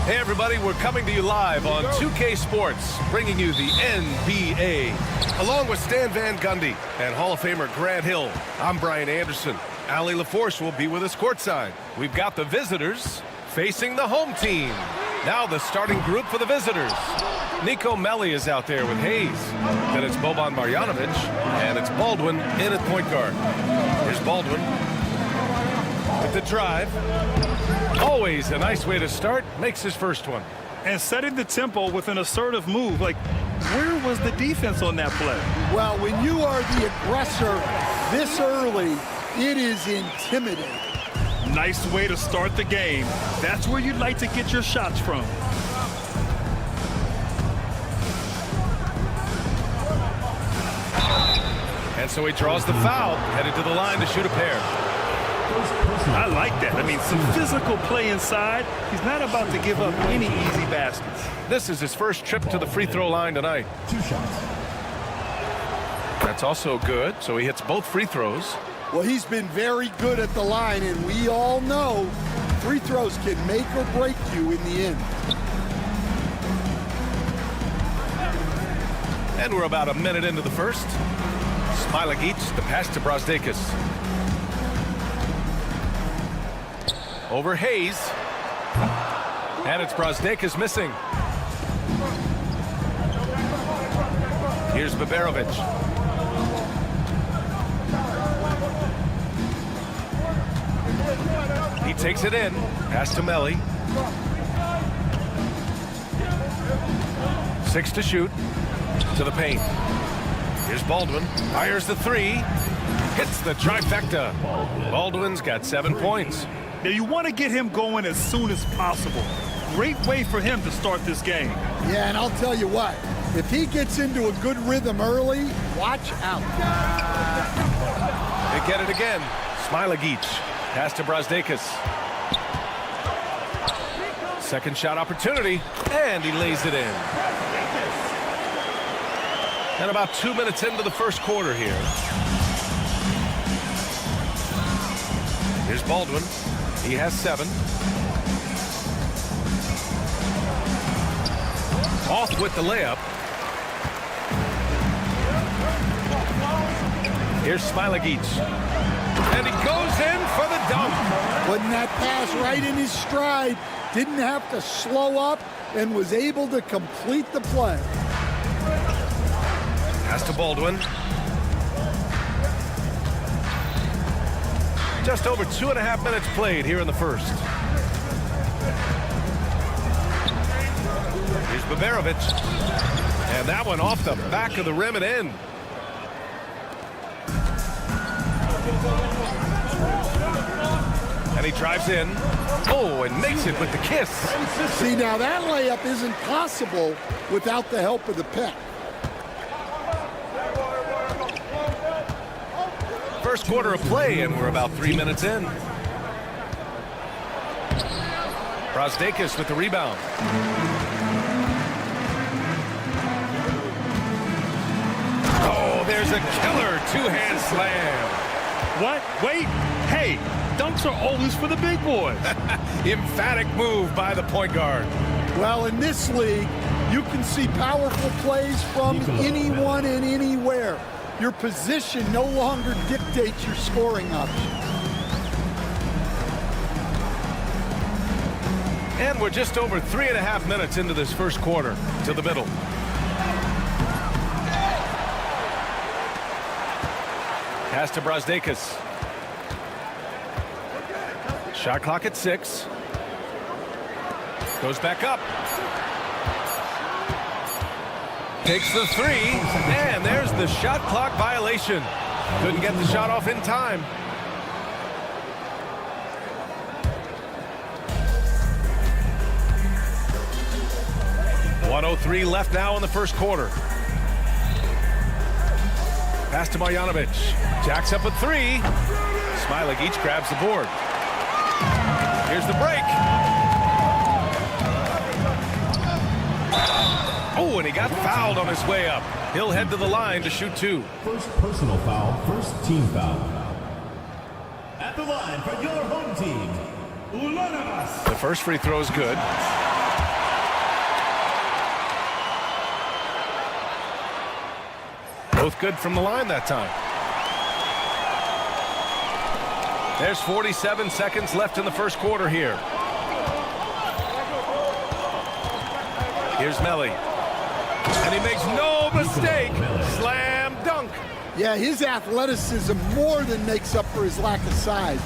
Hey everybody, we're coming to you live on 2K Sports, bringing you the NBA. Along with Stan Van Gundy and Hall of Famer Grant Hill, I'm Brian Anderson. Ali LaForce will be with us courtside. We've got the visitors facing the home team. Now the starting group for the visitors. Nico Melli is out there with Hayes. Then it's Boban Marjanovic, and it's Baldwin in at point guard. Here's Baldwin with the drive. Always a nice way to start. Makes his first one. And setting the tempo with an assertive move. Like, where was the defense on that play? Well, when you are the aggressor this early, it is intimidating. Nice way to start the game. That's where you'd like to get your shots from. And so he draws the foul, headed to the line to shoot a pair. I like that. I mean, some physical play inside. He's not about to give up any easy baskets. This is his first trip to the free throw line tonight. 2 shots. That's also good, so he hits both free throws. Well, he's been very good at the line, and we all know free throws can make or break you in the end. And we're about a minute into the first. Smilagic, the pass to Brazdeikis. Over Hayes. And it's Brazdeikis missing. Here's Baberovic. He takes it in. Pass to Melli. 6 to shoot. To the paint. Here's Baldwin. Fires the 3. Hits the trifecta. Baldwin's got 7 points. Now, you want to get him going as soon as possible. Great way for him to start this game. Yeah, and I'll tell you what, if he gets into a good rhythm early, watch out. They get it again. Smilagic. Pass to Brazdeikis. Second shot opportunity, and he lays it in. And about 2 minutes into the first quarter here. Here's Baldwin. He has 7. Off with the layup. Here's Smilagic. And he goes in for the dunk. Putting that pass right in his stride. Didn't have to slow up and was able to complete the play. Pass to Baldwin. Just over 2.5 minutes played here in the first. Here's Baberovic. And that one off the back of the rim and in. And he drives in. Oh, and makes it with the kiss. See, now that layup isn't possible without the help of the pick. First quarter of play, and we're about 3 minutes in. Brazdeikis with the rebound. Oh, there's a killer two-hand slam. What? Wait. Hey, dunks are always for the big boys. Emphatic move by the point guard. Well, in this league, you can see powerful plays from anyone and anywhere. Your position no longer dictates your scoring option. And we're just over 3.5 minutes into this first quarter. To the middle. Pass to Brazdeikis. Shot clock at 6. Goes back up. Takes the 3, and there's the shot clock violation. Couldn't get the shot off in time. .103 left now in the first quarter. Pass to Marjanovic. Jacks up a 3. Smilagic grabs the board. Here's the break. Oh, and he got fouled on his way up. He'll head to the line to shoot 2. First personal foul, first team foul. At the line for your home team, Ulanamas. The first free throw is good. Both good from the line that time. There's 47 seconds left in the first quarter here. Here's Melly. And he makes no mistake. Slam dunk. Yeah, his athleticism more than makes up for his lack of size.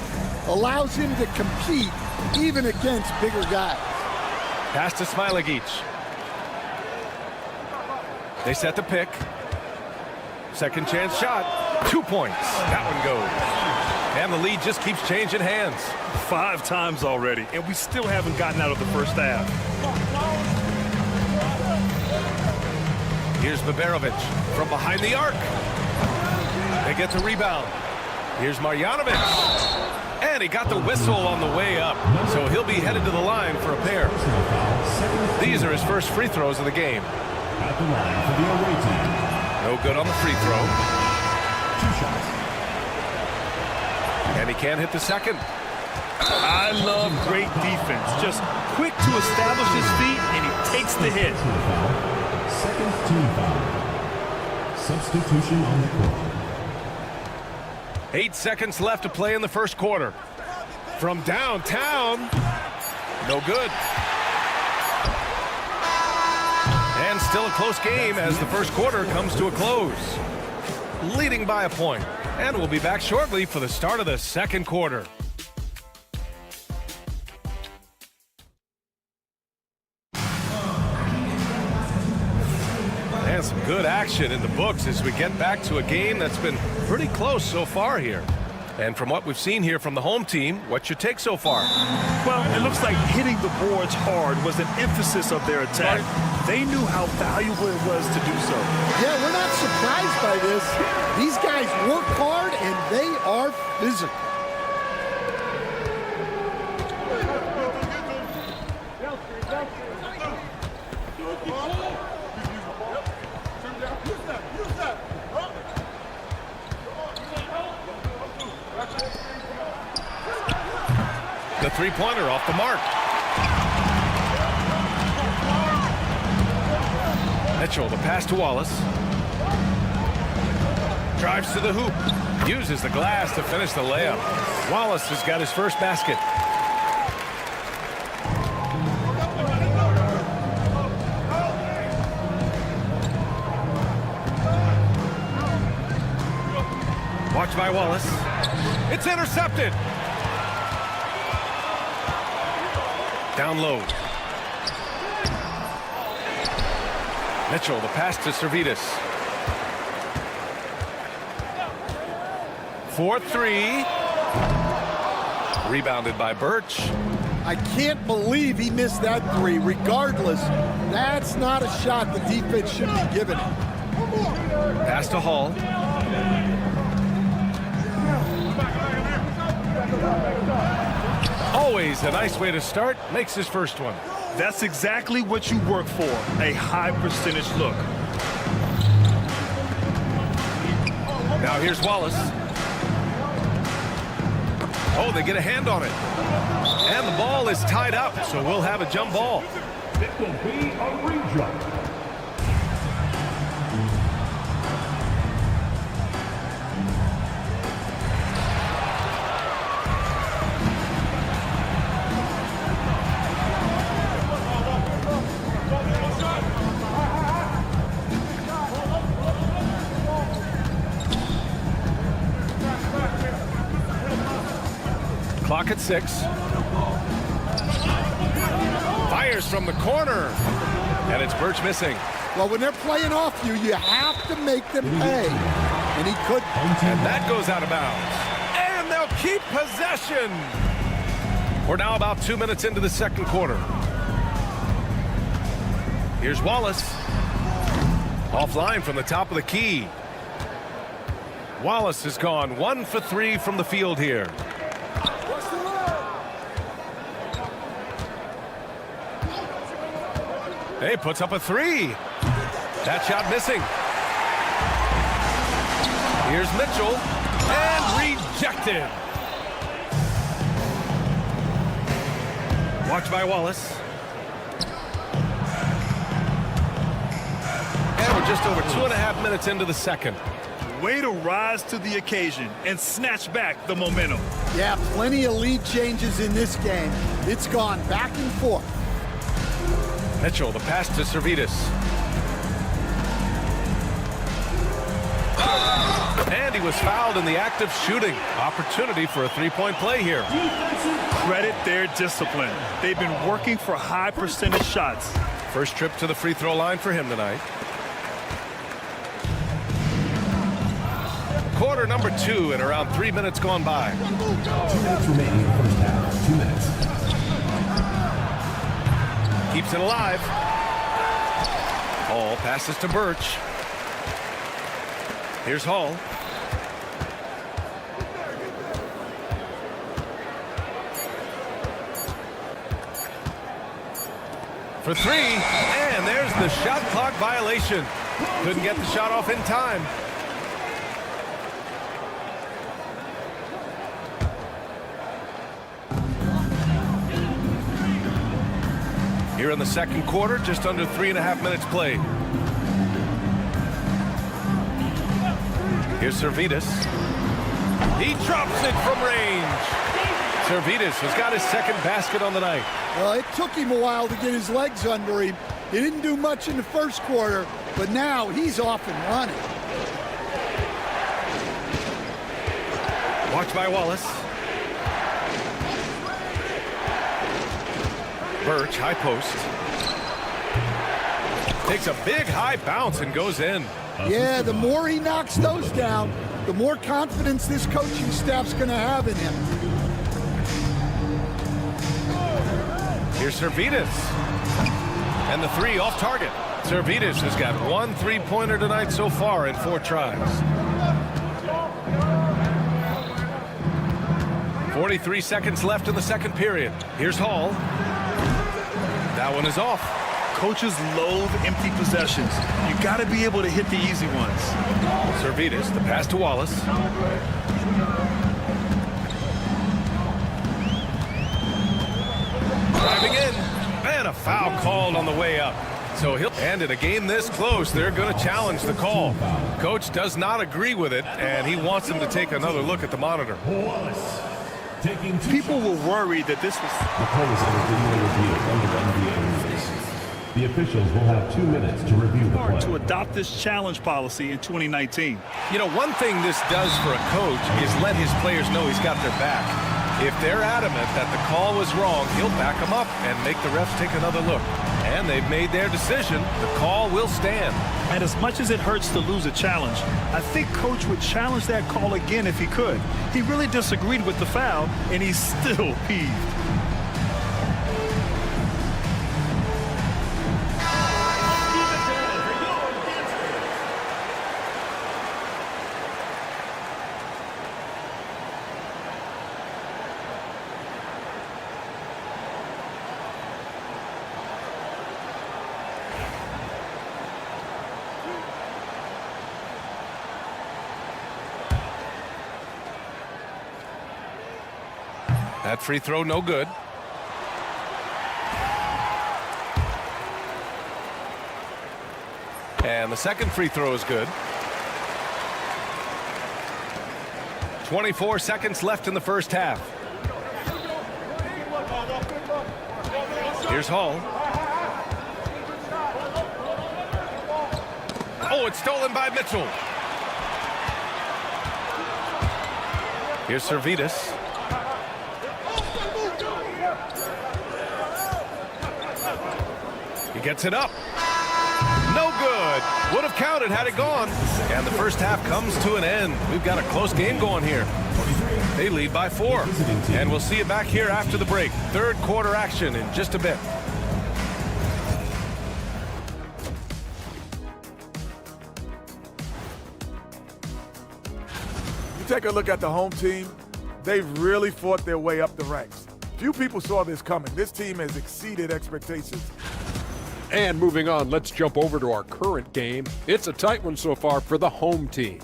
Allows him to compete even against bigger guys. Pass to Smilagic. They set the pick. Second chance shot. 2 points. That one goes. And the lead just keeps changing hands. 5 times already, and we still haven't gotten out of the first half. Here's Baberovic from behind the arc. They get the rebound. Here's Marjanovic. And he got the whistle on the way up. So he'll be headed to the line for a pair. These are his first free throws of the game. At the line for the away team. No good on the free throw. 2 shots. And he can't hit the second. I love great defense. Just quick to establish his feet, and he takes the hit. Second team foul. Substitution on the court. 8 seconds left to play in the first quarter. From downtown, no good. And still a close game as the first quarter comes to a close. Leading by a point. And we'll be back shortly for the start of the second quarter. And some good action in the books as we get back to a game that's been pretty close so far here. And from what we've seen here from the home team, what's your take so far? Well, it looks like hitting the boards hard was an emphasis of their attack. They knew how valuable it was to do so. Yeah, we're not surprised by this. These guys work hard and they are physical. The three-pointer off the mark. Mitchell, the pass to Wallace. Drives to the hoop. Uses the glass to finish the layup. Wallace has got his first basket. Watched by Wallace. It's intercepted. Down low. Mitchell, the pass to Servetus. 4-3. Rebounded by Birch. I can't believe he missed that three. Regardless, that's not a shot the defense should be giving him. Pass to Hall. Always a nice way to start. Makes his first one. That's exactly what you work for, a high percentage look. Now here's Wallace. Oh, they get a hand on it. And the ball is tied up, so we'll have a jump ball. It will be a re-jump. Clock at 6. Fires from the corner. And it's Birch missing. Well, when they're playing off you, you have to make them pay. And he couldn't. And that goes out of bounds. And they'll keep possession. We're now about 2 minutes into the second quarter. Here's Wallace. Offline from the top of the key. Wallace has gone 1 for 3 from the field here. Hey, puts up a 3. That shot missing. Here's Mitchell. And rejected. Watched by Wallace. And we're just over 2.5 minutes into the second. Way to rise to the occasion and snatch back the momentum. Yeah, plenty of lead changes in this game. It's gone back and forth. Mitchell, the pass to Servetus. And he was fouled in the act of shooting. Opportunity for a three-point play here. Credit their discipline. They've been working for high percentage shots. First trip to the free throw line for him tonight. Quarter number 2 and around 3 minutes gone by. 2 minutes remaining in the first half. 2 minutes. Keeps it alive. Hall passes to Birch. Here's Hall. For 3, and there's the shot clock violation. Couldn't get the shot off in time. Here in the second quarter, just under 3.5 minutes played. Here's Servetus. He drops it from range. Servetus has got his second basket on the night. Well, it took him a while to get his legs under him. He didn't do much in the first quarter, but now he's off and running. Watched by Wallace. Birch, high post. Takes a big high bounce and goes in. Yeah, the more he knocks those down, the more confidence this coaching staff's going to have in him. Here's Servetus. And the 3 off target. Servetus has got 1 3-pointer tonight so far in 4 tries. 43 seconds left in the second period. Here's Hall. That one is off. Coaches loathe empty possessions. You got to be able to hit the easy ones. Servetus, the pass to Wallace. Driving in, and a foul called on the way up. So he'll end it. A game this close, they're going to challenge the call. Coach does not agree with it, and he wants him to take another look at the monitor. Wallace taking 2 People shots. were worried that this was... The call is under video review under NBA regulations. The officials will have 2 minutes to review the play. to adopt this challenge policy in 2019. You know, one thing this does for a coach is let his players know he's got their back. If they're adamant that the call was wrong, he'll back them up and make the refs take another look. And they've made their decision. The call will stand. And as much as it hurts to lose a challenge, I think Coach would challenge that call again if he could. He really disagreed with the foul, and he's still peeved. That free throw, no good. And the second free throw is good. 24 seconds left in the first half. Here's Hall. Oh, it's stolen by Mitchell. Here's Servetus. He gets it up. No good. Would have counted had it gone. And the first half comes to an end. We've got a close game going here. They lead by 4. And we'll see you back here after the break. Third quarter action in just a bit. You take a look at the home team, they've really fought their way up the ranks. Few people saw this coming. This team has exceeded expectations. And moving on, let's jump over to our current game. It's a tight one so far for the home team.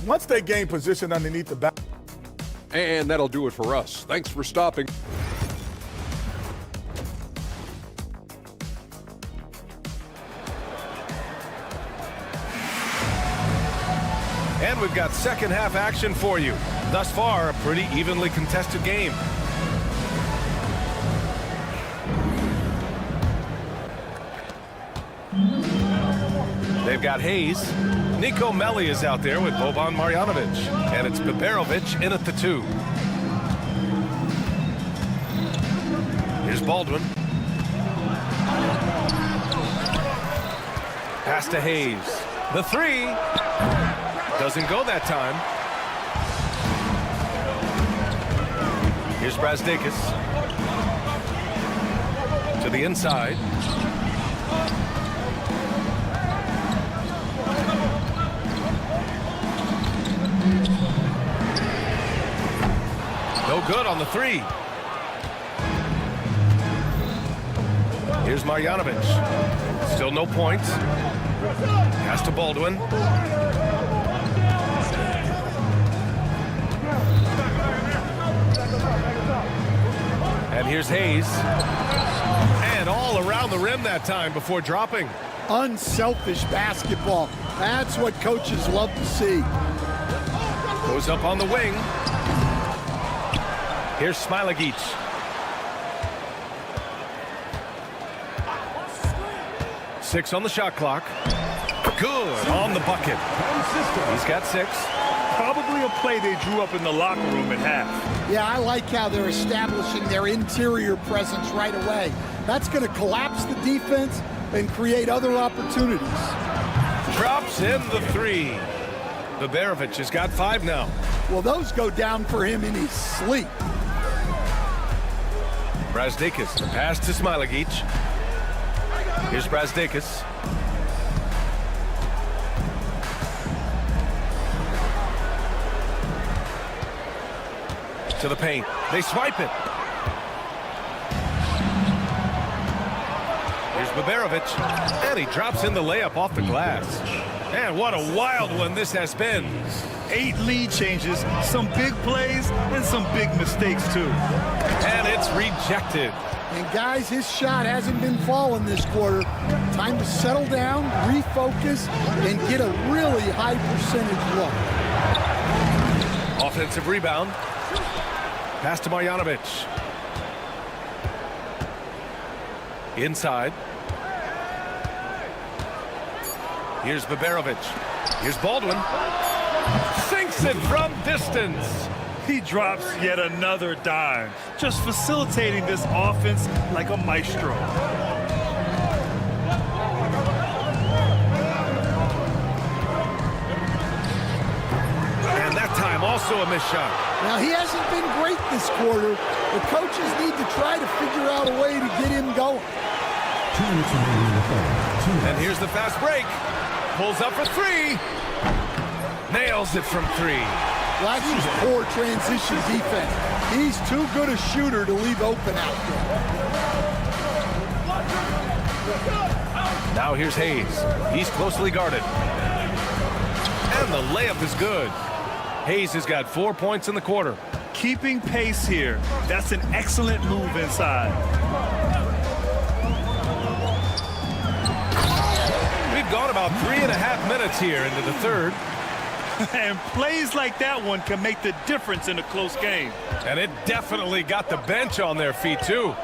Once they gain position underneath the back, And that'll do it for us. Thanks for stopping. And we've got second half action for you. Thus far, a pretty evenly contested game. They've got Hayes. Nico Melli is out there with Boban Marjanovic. And it's Biberovic in at the 2. Here's Baldwin. Pass to Hayes. The 3. Doesn't go that time. Here's Brazdeikis. To the inside. No good on the 3. Here's Marjanovic. Still no points. Pass to Baldwin. And here's Hayes. And all around the rim that time before dropping. Unselfish basketball. That's what coaches love to see. Goes up on the wing. Here's Smilagic. Six on the shot clock. Good on the bucket. He's got 6. Probably a play they drew up in the locker room at half. Yeah, I like how they're establishing their interior presence right away. That's going to collapse the defense and create other opportunities. Drops in the 3. Biberovic has got 5 now. Well, those go down for him in his sleep. Brazdeikis, the pass to Smilagic. Here's Brazdeikis. To the paint. They swipe it. Here's Biberovic. And he drops in the layup off the glass. And what a wild one this has been. 8 lead changes, some big plays, and some big mistakes, too. And it's rejected. And guys, his shot hasn't been falling this quarter. Time to settle down, refocus, and get a really high percentage look. Offensive rebound. Pass to Marjanovic. Inside. Here's Biberovic. Here's Baldwin. Sinks it from distance. He drops yet another dime, just facilitating this offense like a maestro. And that time also a missed shot. Now, he hasn't been great this quarter. The coaches need to try to figure out a way to get him going. 2 minutes remaining in the third. And here's the fast break. Pulls up for 3. Nails it from 3. That's just poor transition defense. He's too good a shooter to leave open out there. Now here's Hayes. He's closely guarded. And the layup is good. Hayes has got 4 points in the quarter. Keeping pace here. That's an excellent move inside. We've gone about 3.5 minutes here into the third. And plays like that one can make the difference in a close game. And it definitely got the bench on their feet, too.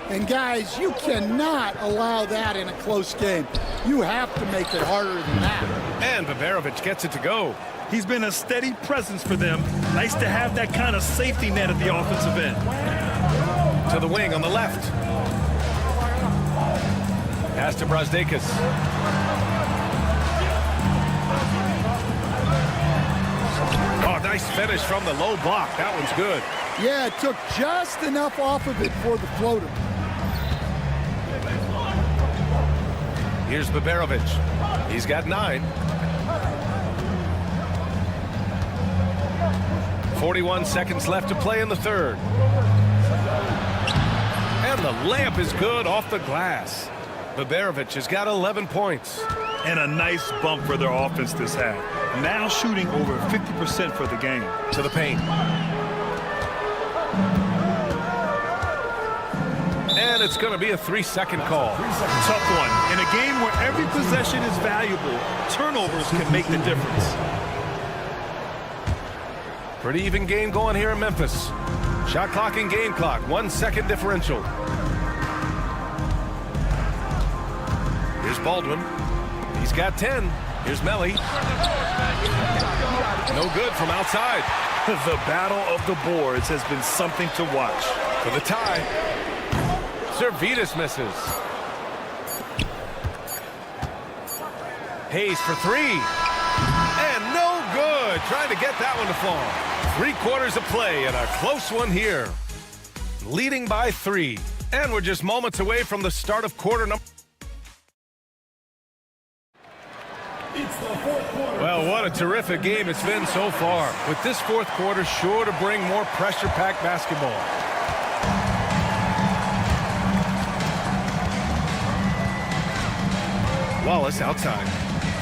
And guys, you cannot allow that in a close game. You have to make it harder than that. And Biberovic gets it to go. He's been a steady presence for them. Nice to have that kind of safety net at the offensive end. To the wing on the left. Pass to Brazdeikis. Oh, nice finish from the low block. That one's good. Yeah, it took just enough off of it for the floater. Here's Biberovic. He's got 9. 41 seconds left to play in the third. And the layup is good off the glass. Biberovic has got 11 points. And a nice bump for their offense this half. Now shooting over 50% for the game. To the paint. And it's going to be a 3-second call. Tough one. In a game where every possession is valuable, turnovers can make the difference. Pretty even game going here in Memphis. Shot clock and game clock, 1 second differential. Here's Baldwin. He's got 10. Here's Melly. No good from outside. The battle of the boards has been something to watch. For the tie. Servetus misses. Hayes for three. And no good. Trying to get that one to fall. 3 quarters of play and a close one here. Leading by 3. And we're just moments away from the start of quarter number. Well, what a terrific game it's been so far. With this fourth quarter sure to bring more pressure-packed basketball. Wallace outside.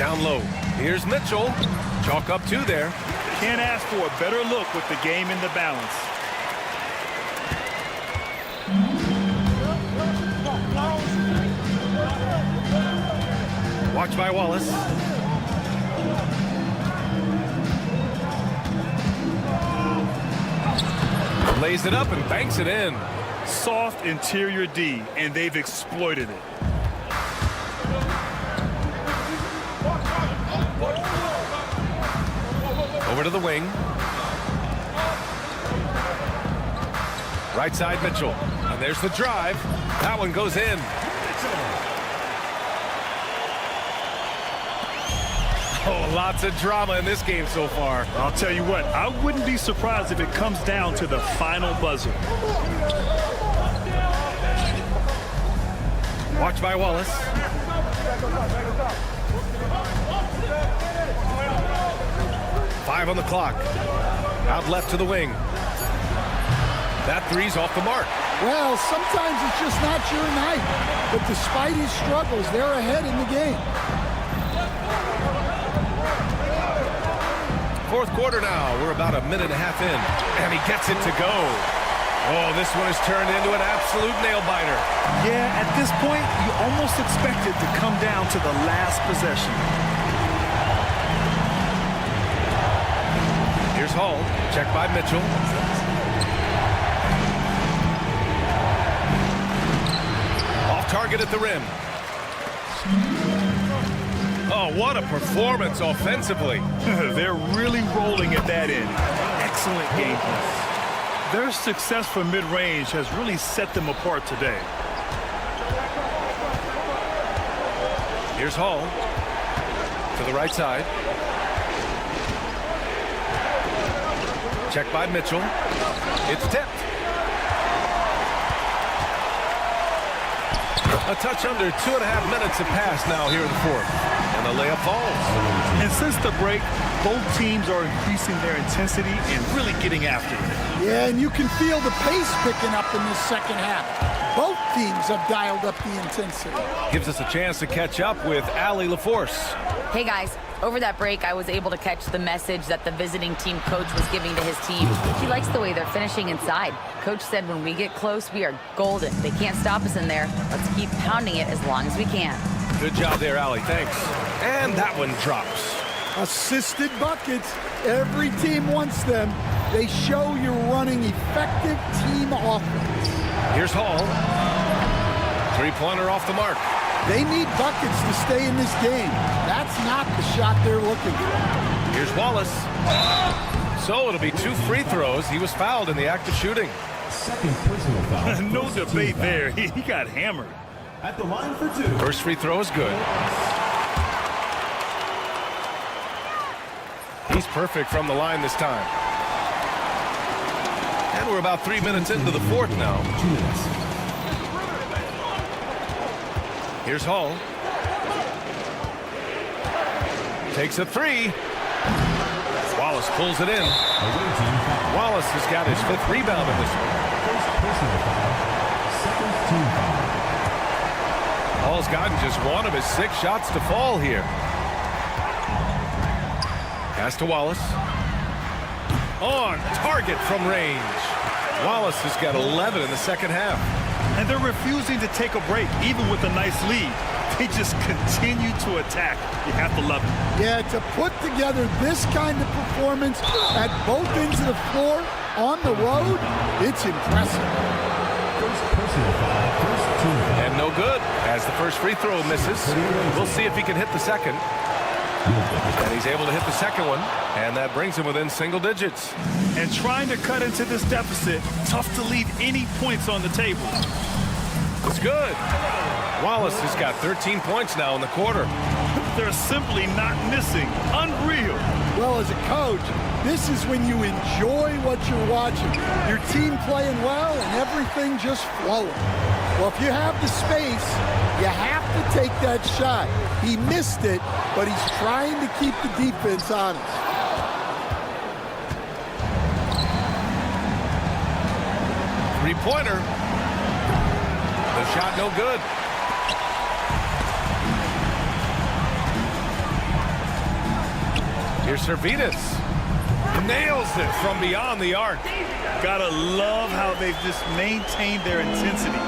Down low. Here's Mitchell. Chalk up 2 there. Can't ask for a better look with the game in the balance. Watch by Wallace. Lays it up and banks it in. Soft interior D, and they've exploited it. Over to the wing. Right side Mitchell. And there's the drive. That one goes in. Oh, lots of drama in this game so far. I'll tell you what, I wouldn't be surprised if it comes down to the final buzzer. Watch by Wallace. Five on the clock. Out left to the wing. That three's off the mark. Well, sometimes it's just not your night. But despite his struggles, they're ahead in the game. Fourth quarter now. We're about a minute and a half in. And he gets it to go. Oh, this one has turned into an absolute nail-biter. Yeah, at this point, you almost expect it to come down to the last possession. Here's Hall. Check by Mitchell. Off target at the rim. Oh, what a performance offensively. They're really rolling at that end. Excellent game plan. Their success from mid-range has really set them apart today. Here's Hall. To the right side. Check by Mitchell. It's tipped. A touch under 2.5 minutes have passed now here in the fourth. And the layup falls. And since the break, both teams are increasing their intensity and really getting after it. Yeah, and you can feel the pace picking up in this second half. Both teams have dialed up the intensity. Gives us a chance to catch up with Allie LaForce. Hey guys, over that break I was able to catch the message that the visiting team coach was giving to his team. He likes the way they're finishing inside. Coach said when we get close, we are golden. They can't stop us in there. Let's keep pounding it as long as we can. Good job there, Allie. Thanks. And that one drops. Assisted buckets. Every team wants them. They show you're running effective team offense. Here's Hall. Three-pointer off the mark. They need buckets to stay in this game. That's not the shot they're looking for. Here's Wallace. So it'll be 2 free throws. He was fouled in the act of shooting. Second personal foul. No debate there. He got hammered. At the line for 2. First free throw is good. He's perfect from the line this time. And we're about 3 minutes into the fourth now. 2 minutes. Here's Hall. Takes a 3. Wallace pulls it in. Away team foul. Wallace has got his 5th rebound in this one. First personal foul. Second team foul. Hall's gotten just one of his 6 shots to fall here. Pass to Wallace. On target from range. Wallace has got 11 in the second half. And they're refusing to take a break, even with a nice lead. They just continue to attack. You have to love it. Yeah, to put together this kind of performance at both ends of the floor on the road, it's impressive. And no good, as the first free throw misses. We'll see if he can hit the second. And he's able to hit the second one, and that brings him within single digits. And trying to cut into this deficit, tough to leave any points on the table. It's good. Wallace has got 13 points now in the quarter. They're simply not missing. Unreal. Well, as a coach, this is when you enjoy what you're watching. Your team playing well and everything just flowing. Well, if you have the space, you have to take that shot. He missed it, but he's trying to keep the defense honest. Three-pointer. The shot no good. Here's Servitas. Nails it from beyond the arc. Gotta love how they've just maintained their intensity,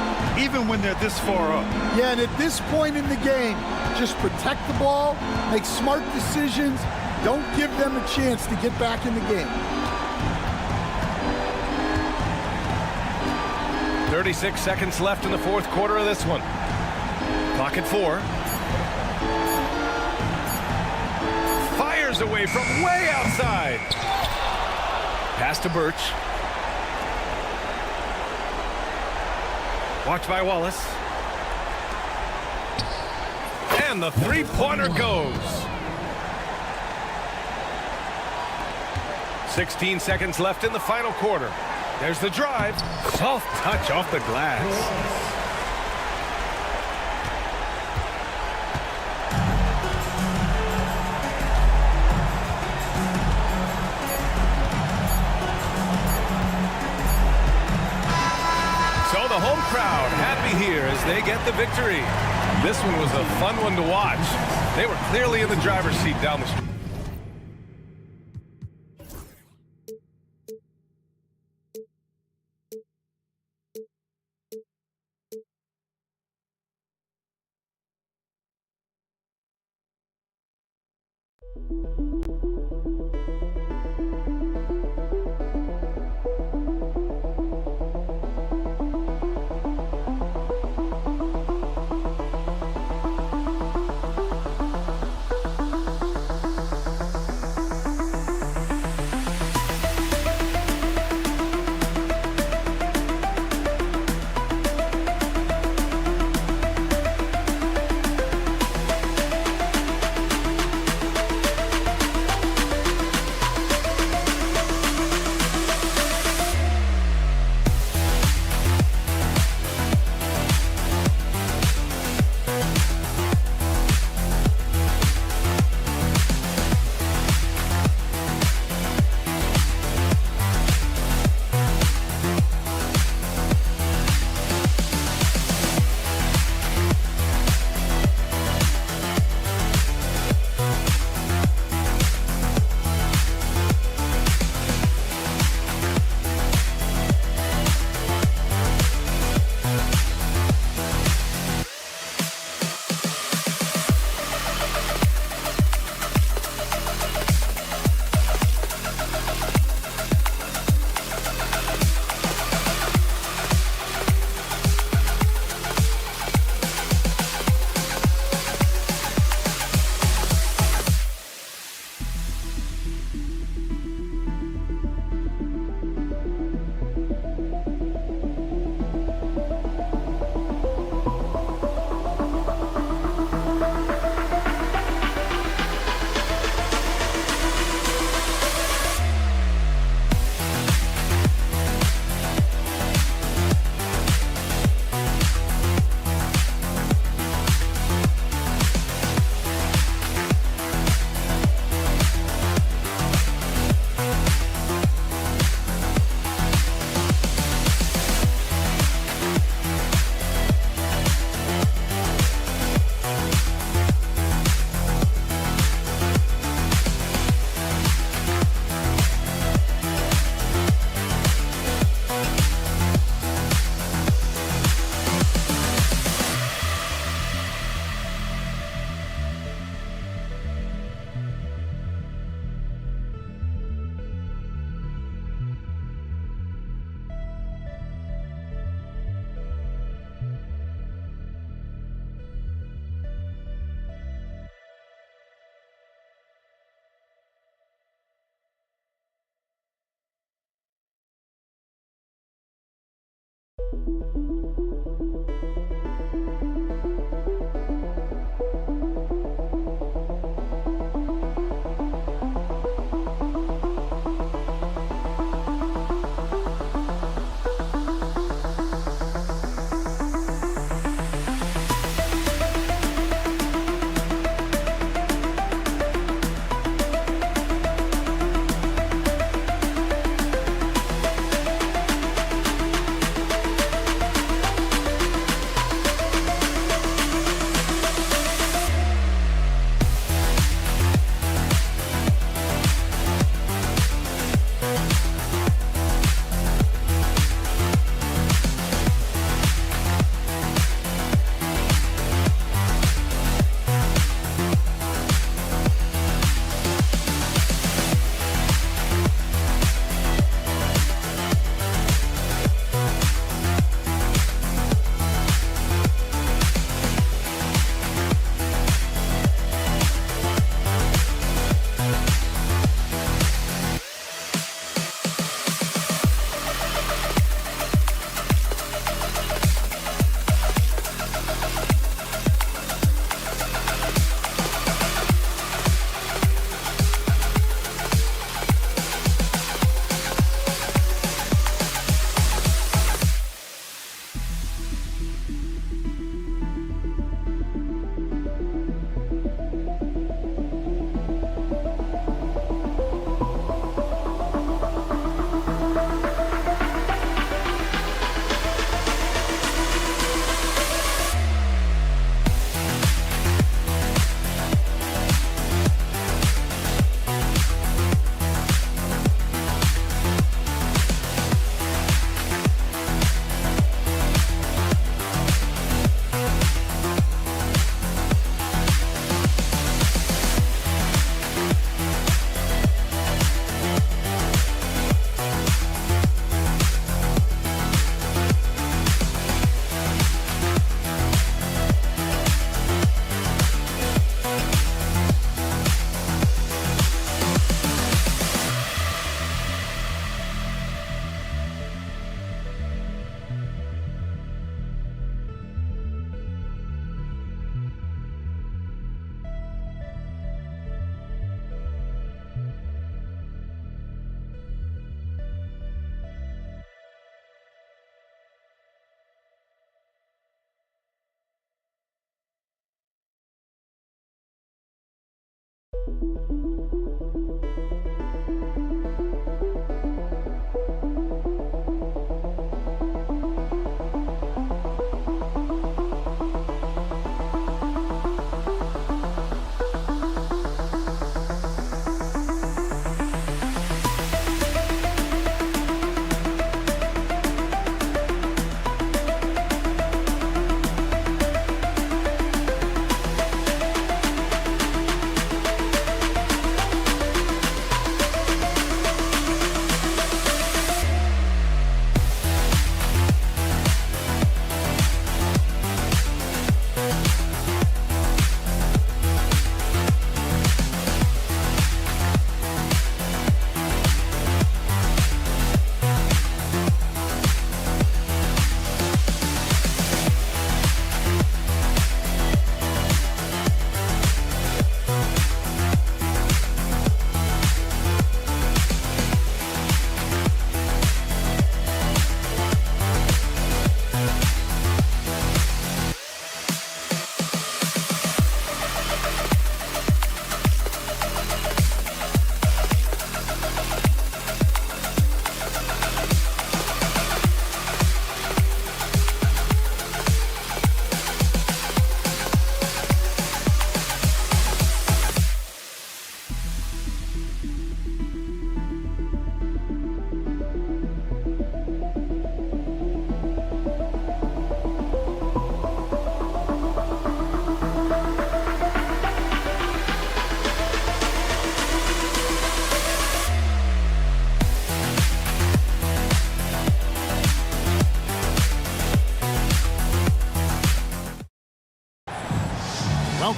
even when they're this far up. Yeah, and at this point in the game, just protect the ball, make smart decisions, don't give them a chance to get back in the game. 36 seconds left in the fourth quarter of this one. Clock at 4. Fires away from way outside. Pass to Birch. Watched by Wallace. And the three-pointer goes. 16 seconds left in the final quarter. There's the drive. Soft touch off the glass. So the home crowd happy here as they get the victory. This one was a fun one to watch. They were clearly in the driver's seat down the street.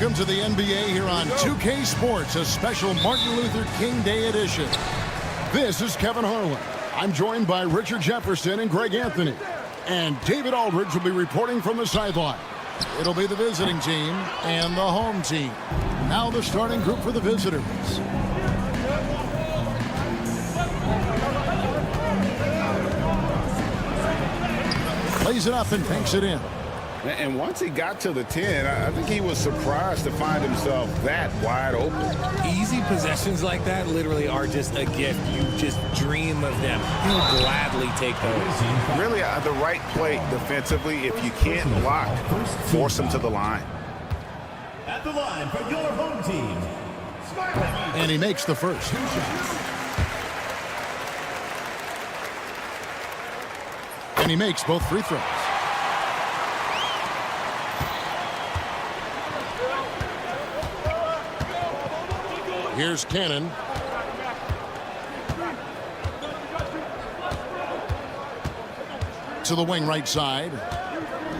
Welcome to the NBA here on 2K Sports, a special Martin Luther King Day edition. This is Kevin Harlan. I'm joined by Richard Jefferson and Greg Anthony. And David Aldridge will be reporting from the sideline. It'll be the visiting team and the home team. Now the starting group for the visitors. Plays it up and banks it in. And once he got to the 10, I think he was surprised to find himself that wide open. Easy possessions like that literally are just a gift. You just dream of them. He'll gladly take those. Really, the right play defensively. If you can't block, force him to the line. At the line for your home team, And he makes the first. And he makes both free throws. Here's Cannon. To the wing right side.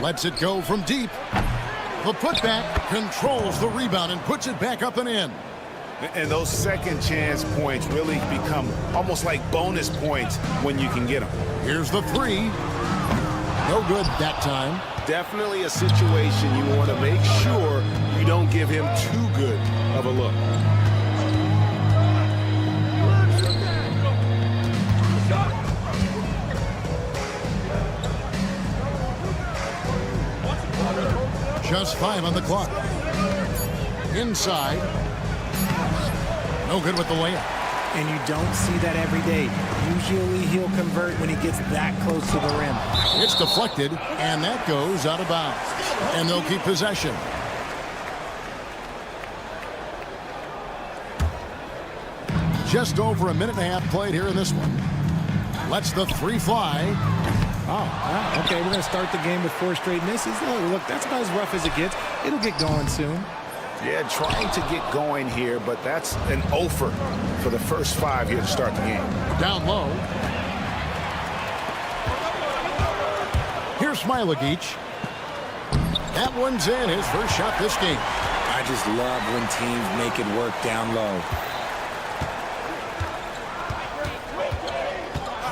Lets it go from deep. The putback controls the rebound and puts it back up and in. And those second chance points really become almost like bonus points when you can get them. Here's the three. No good that time. Definitely a situation you want to make sure you don't give him too good of a look. Just 5 on the clock. Inside. No good with the layup. And you don't see that every day. Usually he'll convert when he gets that close to the rim. It's deflected, and that goes out of bounds. And they'll keep possession. Just over a minute and a half played here in this one. Lets the three fly. Oh, okay, we're going to start the game with 4 straight misses. Oh, look, that's about as rough as it gets. It'll get going soon. Yeah, trying to get going here, but that's an offer for the first 5 here to start the game. Down low. Here's Smilagic. That one's in, his first shot this game. I just love when teams make it work down low.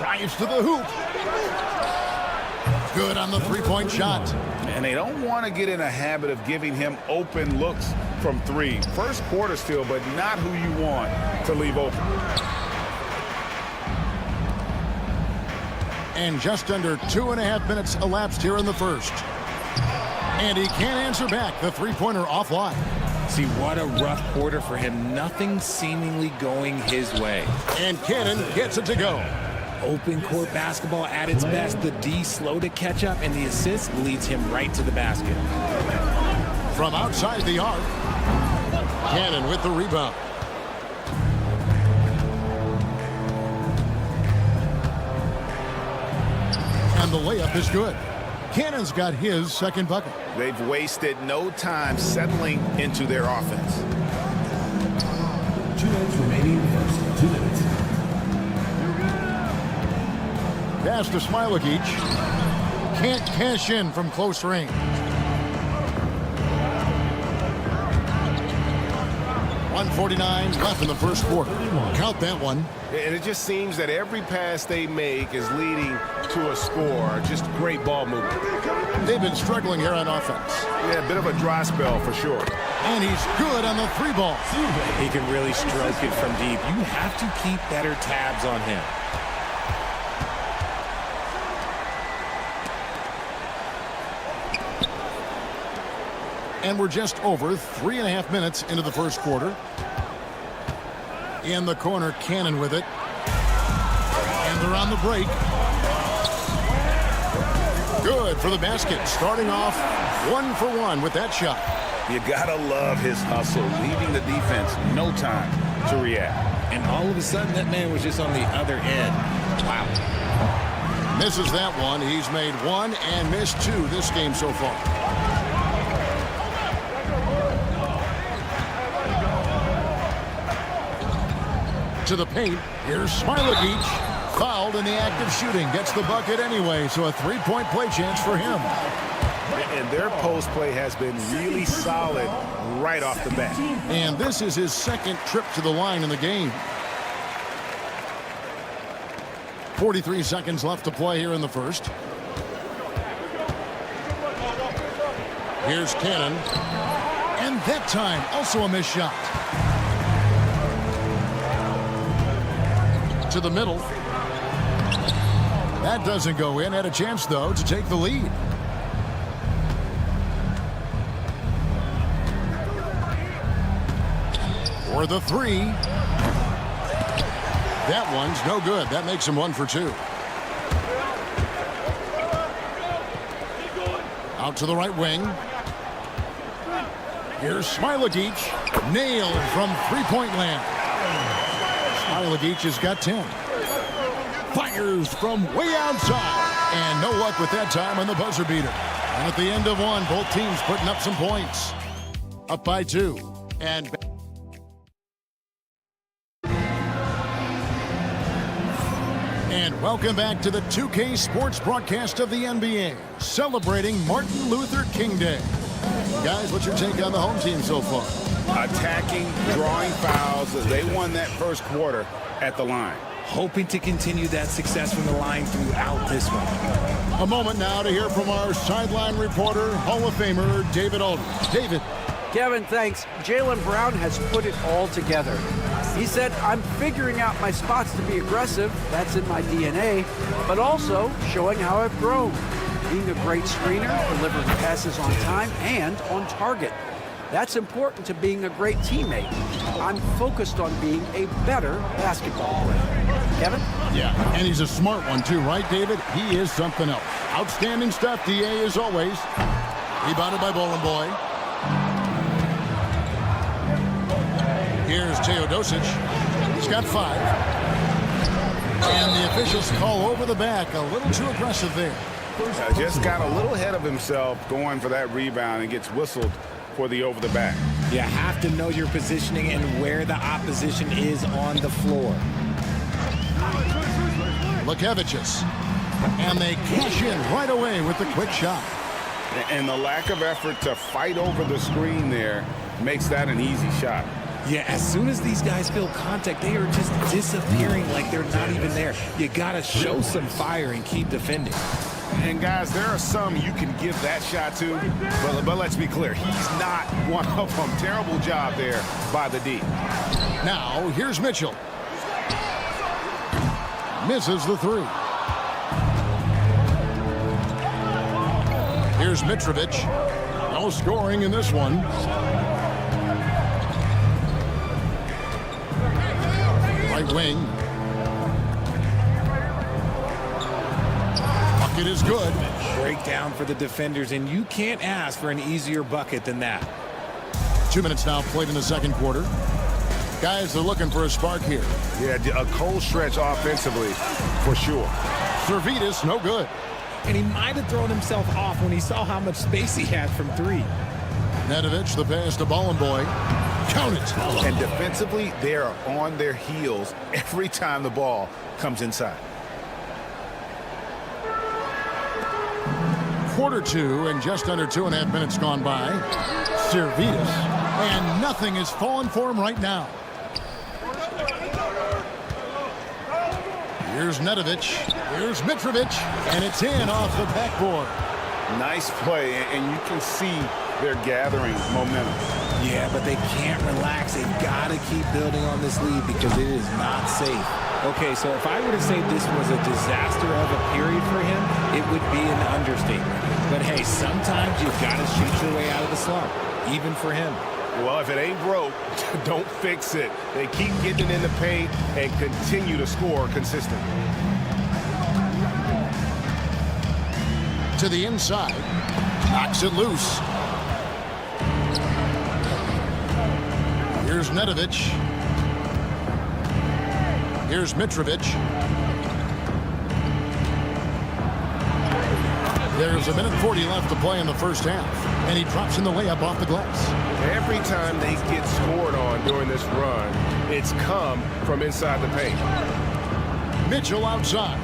Drives to the hoop. Good on the three-point shot. And they don't want to get in a habit of giving him open looks from 3. First quarter still, but not who you want to leave open. And just under 2.5 minutes elapsed here in the first. And he can't answer back. The three-pointer offline. See, what a rough quarter for him. Nothing seemingly going his way. And Cannon gets it to go. Open court basketball at its best. The D slow to catch up, and the assist leads him right to the basket. From outside the arc, Cannon with the rebound. And the layup is good. Cannon's got his second bucket. They've wasted no time settling into their offense. 2 minutes remaining in the first. 2 minutes. Pass to Smilagic. Can't cash in from close range. 1:49 left in the first quarter. Count that one. And it just seems that every pass they make is leading to a score. Just great ball movement. They've been struggling here on offense. Yeah, a bit of a dry spell for sure. And he's good on the 3 ball. He can really stroke it from deep. You have to keep better tabs on him. And we're just over 3.5 minutes into the first quarter. In the corner, Cannon with it. And they're on the break. Good for the basket. Starting off 1 for 1 with that shot. You gotta love his hustle, leaving the defense no time to react. And all of a sudden, that man was just on the other end. Wow. Misses that one. He's made 1 and missed 2 this game so far. To the paint. Here's Smilagic. Fouled in the act of shooting. Gets the bucket anyway, so a 3-point play chance for him. And their post play has been really solid right off the bat. And this is his second trip to the line in the game. 43 seconds left to play here in the first. Here's Cannon. And that time, also a missed shot. To the middle. That doesn't go in. Had a chance, though, to take the lead. For the three. That one's no good. That makes him 1 for 2. Out to the right wing. Here's Smilagic. Nailed from three-point land. Smilagic has got 10. Fires from way outside. And no luck with that time on the buzzer beater. And at the end of one, both teams putting up some points. Up by 2. And welcome back to the 2K Sports broadcast of the NBA, celebrating Martin Luther King Day. Guys, what's your take on the home team so far? Attacking, drawing fouls. They won that first quarter at the line. Hoping to continue that success from the line throughout this one. A moment now to hear from our sideline reporter, Hall of Famer David Aldridge. David. Kevin, thanks. Jaylen Brown has put it all together. He said, I'm figuring out my spots to be aggressive. That's in my DNA. But also showing how I've grown. Being a great screener, delivering passes on time and on target. That's important to being a great teammate. I'm focused on being a better basketball player. Kevin? Yeah, and he's a smart one too, right, David? He is something else. Outstanding stuff, DA, as always. Rebounded by Bowling Boy. Here's Teodosic. He's got 5. And the officials call over the back. A little too aggressive there. Just got a little ahead of himself going for that rebound and gets whistled for the over the back. You have to know your positioning and where the opposition is on the floor. Lekevicius. And they cash in right away with the quick shot. And the lack of effort to fight over the screen there makes that an easy shot. Yeah, as soon as these guys feel contact, they are just disappearing like they're not even there. You got to show some fire and keep defending. And guys, there are some you can give that shot to, but let's be clear, he's not one of them. Terrible job there by the D. Now, here's Mitchell. Misses the 3. Here's Mitrovic. No scoring in this one. Right wing. Bucket is good. Breakdown for the defenders, and you can't ask for an easier bucket than that. 2 minutes now played in the second quarter. Guys, they're looking for a spark here. Yeah, a cold stretch offensively, for sure. Servetus, no good. And he might have thrown himself off when he saw how much space he had from 3. Nedovic, the pass to Ballin Boy. Count it. And defensively, they are on their heels every time the ball comes inside. Quarter 2 and just under 2.5 minutes gone by. Servetus. And nothing is falling for him right now. Here's Nedovic. Here's Mitrovic. And it's in off the backboard. Nice play, and you can see they're gathering momentum. Yeah, but they can't relax. They've got to keep building on this lead because it is not safe. Okay, so if I were to say this was a disaster of a period for him, it would be an understatement. But hey, sometimes you've got to shoot your way out of the slump, even for him. Well, if it ain't broke, don't fix it. They keep getting in the paint and continue to score consistently. To the inside. Knocks it loose. Here's Nedovic. Here's Mitrovic. There's 1:40 left to play in the first half. And he drops in the layup off the glass. Every time they get scored on during this run, it's come from inside the paint. Mitchell outside.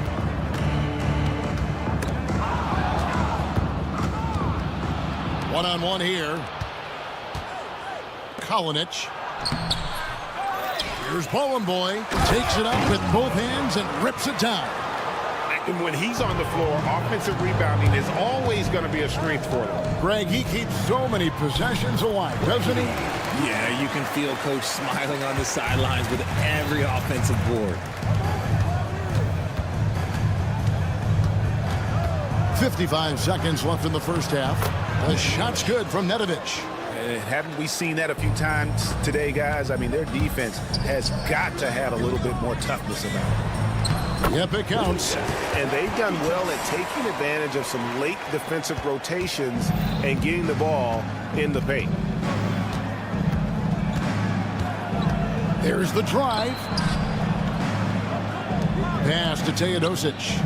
One-on-one here. Kalinic. Here's Bowling Boy. Takes it up with both hands and rips it down. And when he's on the floor, offensive rebounding is always going to be a strength for them. Greg, he keeps so many possessions alive, doesn't he? Yeah, you can feel Coach smiling on the sidelines with every offensive board. 55 seconds left in the first half. The shot's good from Nedovic. Haven't we seen that a few times today, guys? I mean, their defense has got to have a little bit more toughness about it. Yep, it counts. And they've done well at taking advantage of some late defensive rotations and getting the ball in the paint. There's the drive. Pass to Teodosic.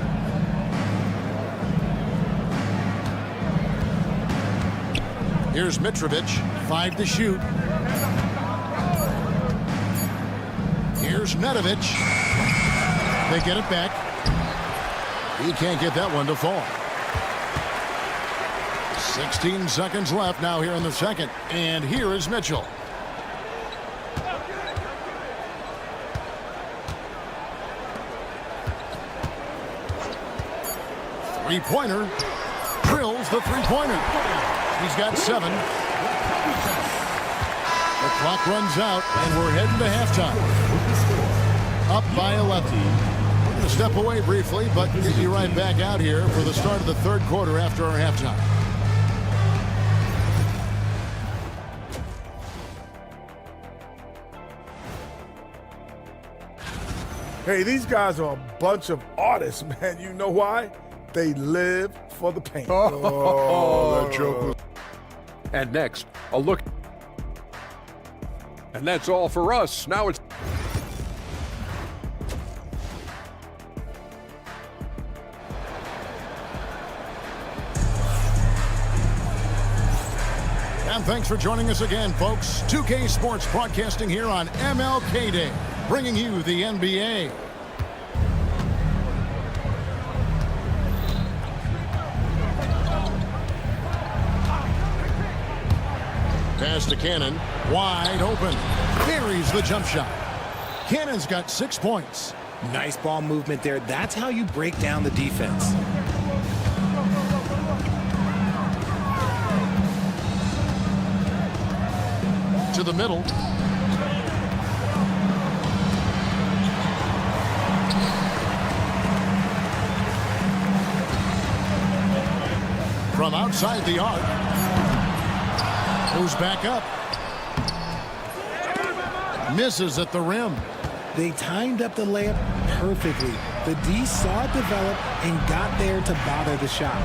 Here's Mitrovic, 5 to shoot. Here's Nedovic. They get it back. He can't get that one to fall. 16 seconds left now here in the second. And here is Mitchell. Three-pointer. Drills the three-pointer. He's got 7. The clock runs out, and we're heading to halftime. Up by 11. We're going to step away briefly, but get you right back out here for the start of the third quarter after our halftime. Hey, these guys are a bunch of artists, man. You know why? They live for the paint. Oh, that joke was... And next, a look. And that's all for us. Now it's... And thanks for joining us again, folks. 2K Sports broadcasting here on MLK Day, bringing you the NBA. Pass to Cannon, wide open. Buries the jump shot. Cannon's got 6 points. Nice ball movement there. That's how you break down the defense. To the middle. From outside the arc. Moves back up. Misses at the rim. They timed up the layup perfectly. The D saw it develop and got there to bother the shot.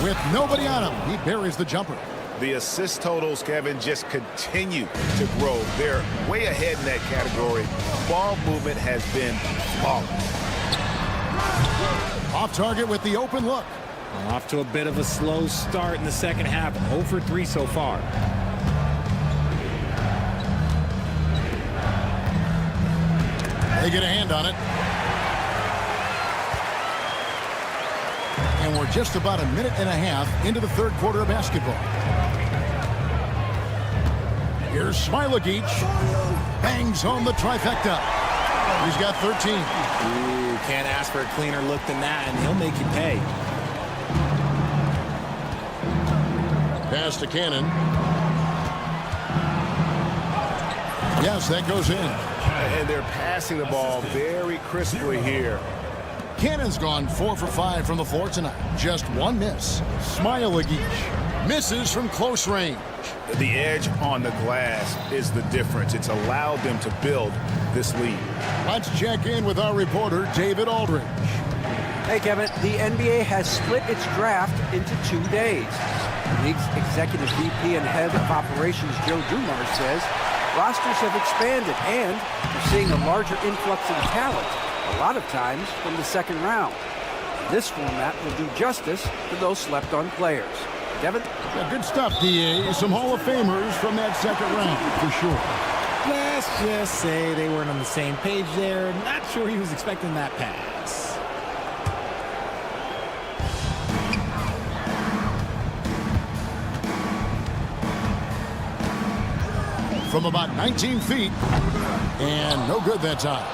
With nobody on him, he buries the jumper. The assist totals, Kevin, just continue to grow. They're way ahead in that category. Ball movement has been flawless. Off target with the open look. Off to a bit of a slow start in the second half. 0 for 3 so far. They get a hand on it. And we're just about a minute and a half into the third quarter of basketball. Here's Smilagic. Bangs home the trifecta. He's got 13. Ooh, can't ask for a cleaner look than that, and he'll make you pay. Pass to Cannon. Yes, that goes in. And they're passing the ball very crisply here. Cannon's gone 4 for 5 from the floor tonight. Just one miss. Smilagic misses from close range. The edge on the glass is the difference. It's allowed them to build this lead. Let's check in with our reporter, David Aldridge. Hey, Kevin, the NBA has split its draft into 2 days. The league's executive VP and head of operations, Joe Dumars, says rosters have expanded and we're seeing a larger influx of talent, a lot of times from the second round. This format will do justice to those slept-on players. Kevin? Yeah, good stuff, DA. Some Hall of Famers from that second round, for sure. Let's just say they weren't on the same page there. Not sure he was expecting that pass. from about 19 feet. And no good that time.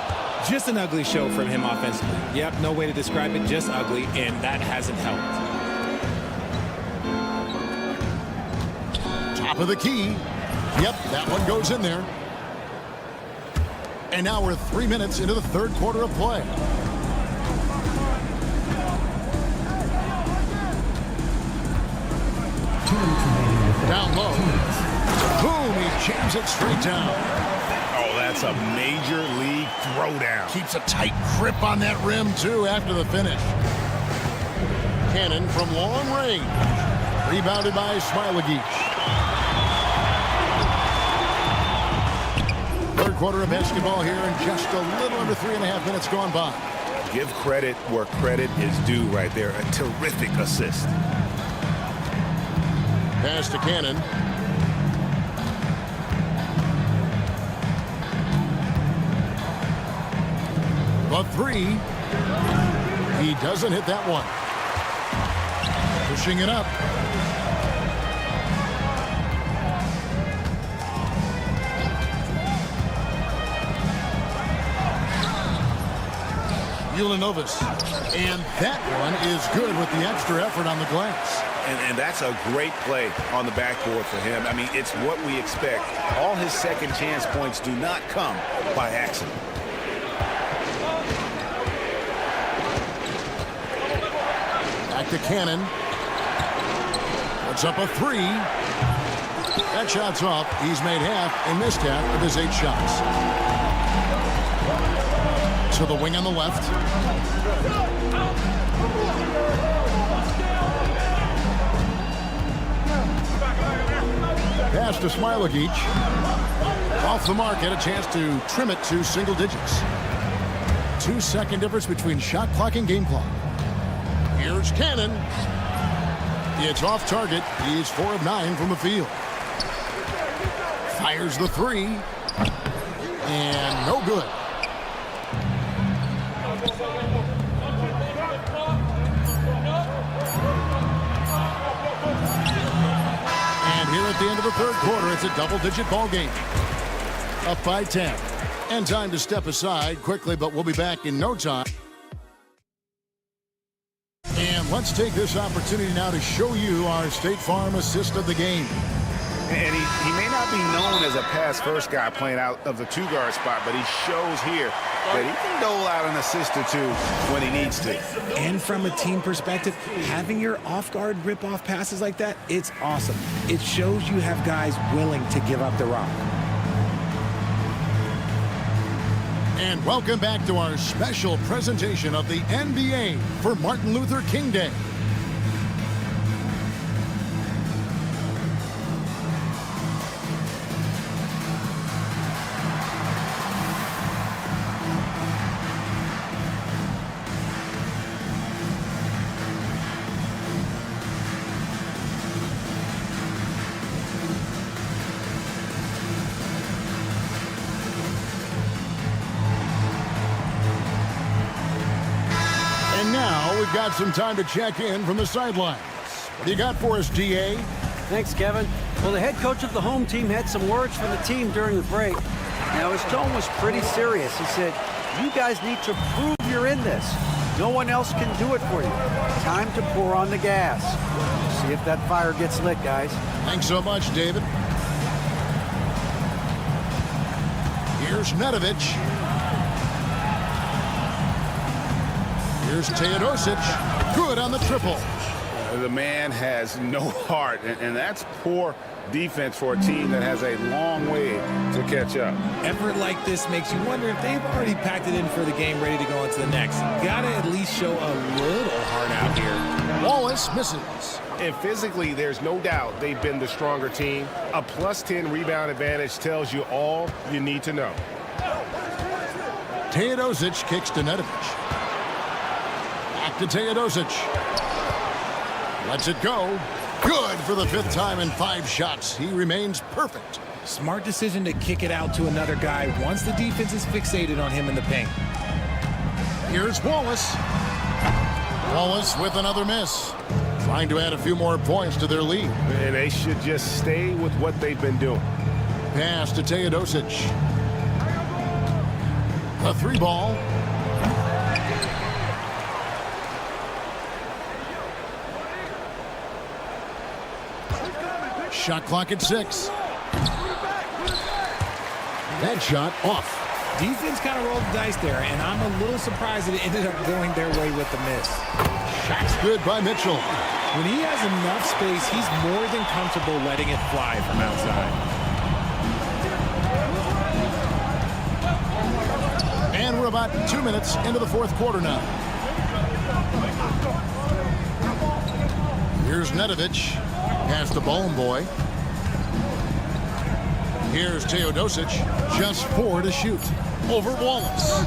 Just an ugly show from him offensively. Yep, no way to describe it, just ugly, and that hasn't helped. Top of the key. Yep, that one goes in there. And now we're 3 minutes into the third quarter of play. Down low. Boom, he jams it straight down. Oh, that's a major league throwdown. Keeps a tight grip on that rim, too, after the finish. Cannon from long range. Rebounded by Zalgiris. Third quarter of basketball here, and just a little under 3.5 minutes gone by. Give credit where credit is due right there. A terrific assist. Pass to Cannon. The three. He doesn't hit that one. Pushing it up. Ulanovas. And that one is good with the extra effort on the glass. And that's a great play on the backboard for him. I mean, it's what we expect. All his second chance points do not come by accident. Back to Cannon. Puts up a three. That shot's off. He's made half and missed half of his 8 shots. To the wing on the left. Pass to Zalgiris. Off the mark, had a chance to trim it to single digits. 2-second difference between shot clock and game clock. Here's Cannon. It's off target. He's 4 of 9 from the field. Fires the three. And no good. At the end of the third quarter, it's a double-digit ball game. Up by 10. And time to step aside quickly, but we'll be back in no time. And let's take this opportunity now to show you our State Farm assist of the game. And he may not be known as a pass-first guy playing out of the 2-guard spot, but he shows here that he can dole out an assist or two when he needs to. And from a team perspective, having your off-guard rip-off passes like that, it's awesome. It shows you have guys willing to give up the rock. And welcome back to our special presentation of the NBA for Martin Luther King Day. We've got some time to check in from the sidelines. What do you got for us, DA? Thanks, Kevin. Well, the head coach of the home team had some words from the team during the break. Now, his tone was pretty serious. He said, you guys need to prove you're in this. No one else can do it for you. Time to pour on the gas. See if that fire gets lit, guys. Thanks so much, David. Here's Nedovic. Here's Teodosic. Good on the triple. The man has no heart, and that's poor defense for a team that has a long way to catch up. Effort like this makes you wonder if they've already packed it in for the game, ready to go into the next. Gotta at least show a little heart out here. Wallace misses. And physically, there's no doubt they've been the stronger team. A +10 rebound advantage tells you all you need to know. Teodosic kicks to Nedovic. Back to Teodosic. Lets it go. Good for the 5th time in 5 shots. He remains perfect. Smart decision to kick it out to another guy once the defense is fixated on him in the paint. Here's Wallace. Wallace with another miss. Trying to add a few more points to their lead. And they should just stay with what they've been doing. Pass to Teodosic. A 3-ball. Shot clock at 6. That shot off. Defense kind of rolled the dice there, and I'm a little surprised that it ended up going their way with the miss. Shot's good by Mitchell. When he has enough space, he's more than comfortable letting it fly from outside. And we're about 2 minutes into the fourth quarter now. Here's Nedovic. Pass to Bone Boy. Here's Teodosic. Just 4 to shoot. Over Wallace.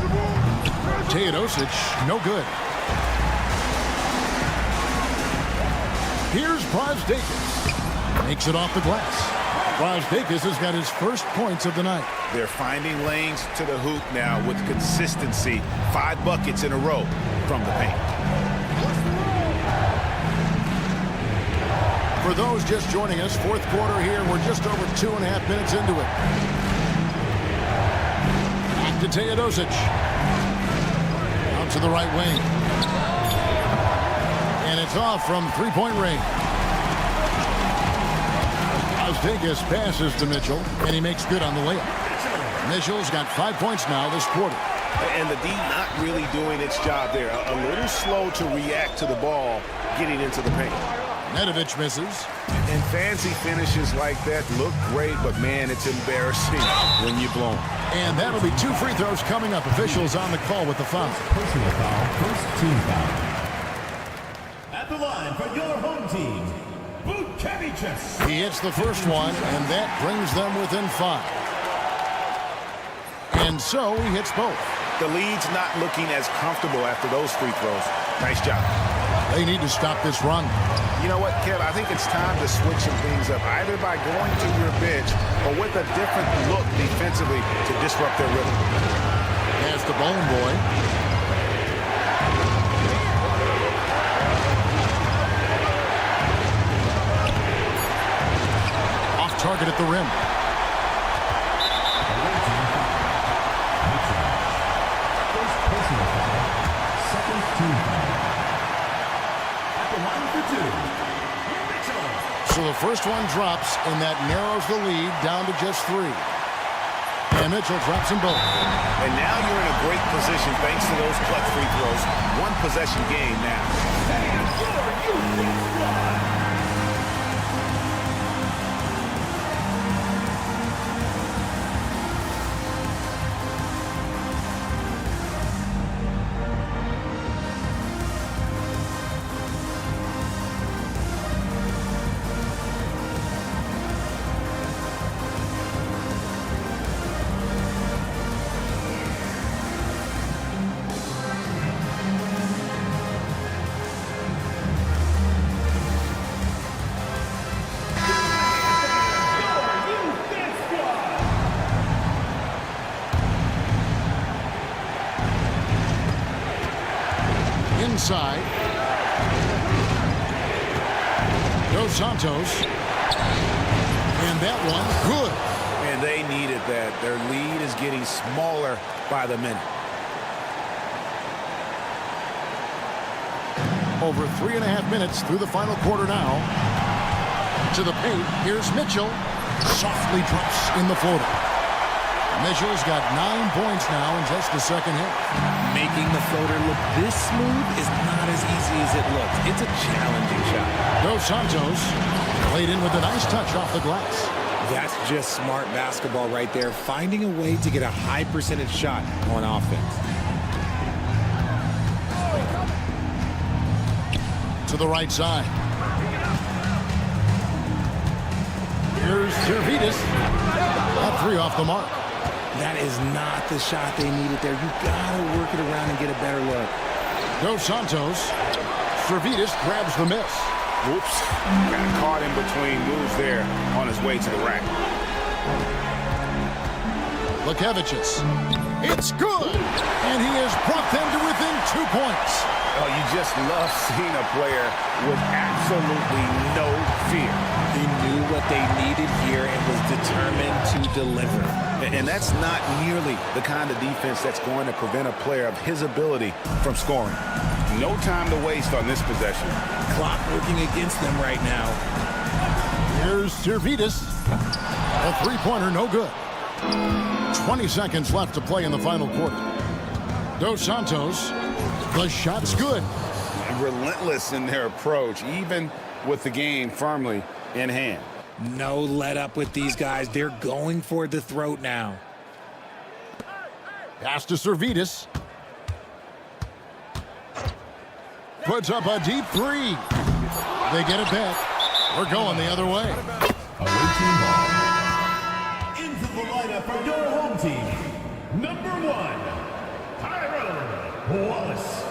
Teodosic, no good. Here's Brasdeikis. Makes it off the glass. Brasdeikis has got his first points of the night. They're finding lanes to the hoop now with consistency. 5 buckets in a row from the paint. For those just joining us, fourth quarter here. We're just over 2.5 minutes into it. Back to Teodosic. Out to the right wing. And it's off from three-point range. Brasdeikis passes to Mitchell, and he makes good on the layup. Mitchell's got 5 points now this quarter. And the D not really doing its job there. A little slow to react to the ball getting into the paint. Nedovic misses. And fancy finishes like that look great, but man, it's embarrassing when you blow them. And that'll be 2 free throws coming up. Officials on the call with the foul. Personal foul, first team foul. At the line for your home team, Bukevichus. He hits the first one, and that brings them within 5. And so he hits both. The lead's not looking as comfortable after those free throws. Nice job. They need to stop this run. You know what, Kev? I think it's time to switch some things up, either by going to your bench or with a different look defensively to disrupt their rhythm. Pass the Bone Boy. Off target at the rim. Second team foul. At the line for 2. So the first one drops, and that narrows the lead down to just 3. And Mitchell drops them both. And now you're in a great position thanks to those clutch free throws. 1 possession game now. Inside. Dos Santos. And that one, good. And they needed that. Their lead is getting smaller by the minute. Over 3.5 minutes through the final quarter now. To the paint, here's Mitchell. Softly drops in the floater. Mitchell's got 9 points now in just the second hit. Making the floater look this smooth is not as easy as it looks. It's a challenging shot. Dos Santos played in with a nice touch off the glass. That's just smart basketball right there, finding a way to get a high percentage shot on offense. To the right side. Here's Zalgiris. That 3 off the mark. That is not the shot they needed there. You gotta work it around and get a better look. Dos Santos. Zalgiris grabs the miss. Oops. Got caught in between moves there on his way to the rack. Bukevichus. It's good. And he has brought them to within 2 points. Oh, you just love seeing a player with absolutely no fear. He knew what they needed here and was determined to deliver. And that's not nearly the kind of defense that's going to prevent a player of his ability from scoring. No time to waste on this possession. Clock working against them right now. Here's Zalgiris. A three-pointer, no good. 20 seconds left to play in the final quarter. Dos Santos, the shot's good. Relentless in their approach, even with the game firmly in hand. No let up with these guys. They're going for the throat now. Pass to Zalgiris. Puts up a deep three. They get it back. We're going the other way. Away team ball. Into the lineup for your home team. Number 1, Tyrone Wallace.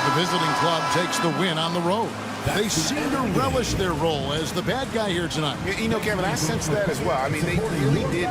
The visiting club takes the win on the road. They seem to relish their role as the bad guy here tonight. You know, Kevin, I sense that as well. I mean, they really did.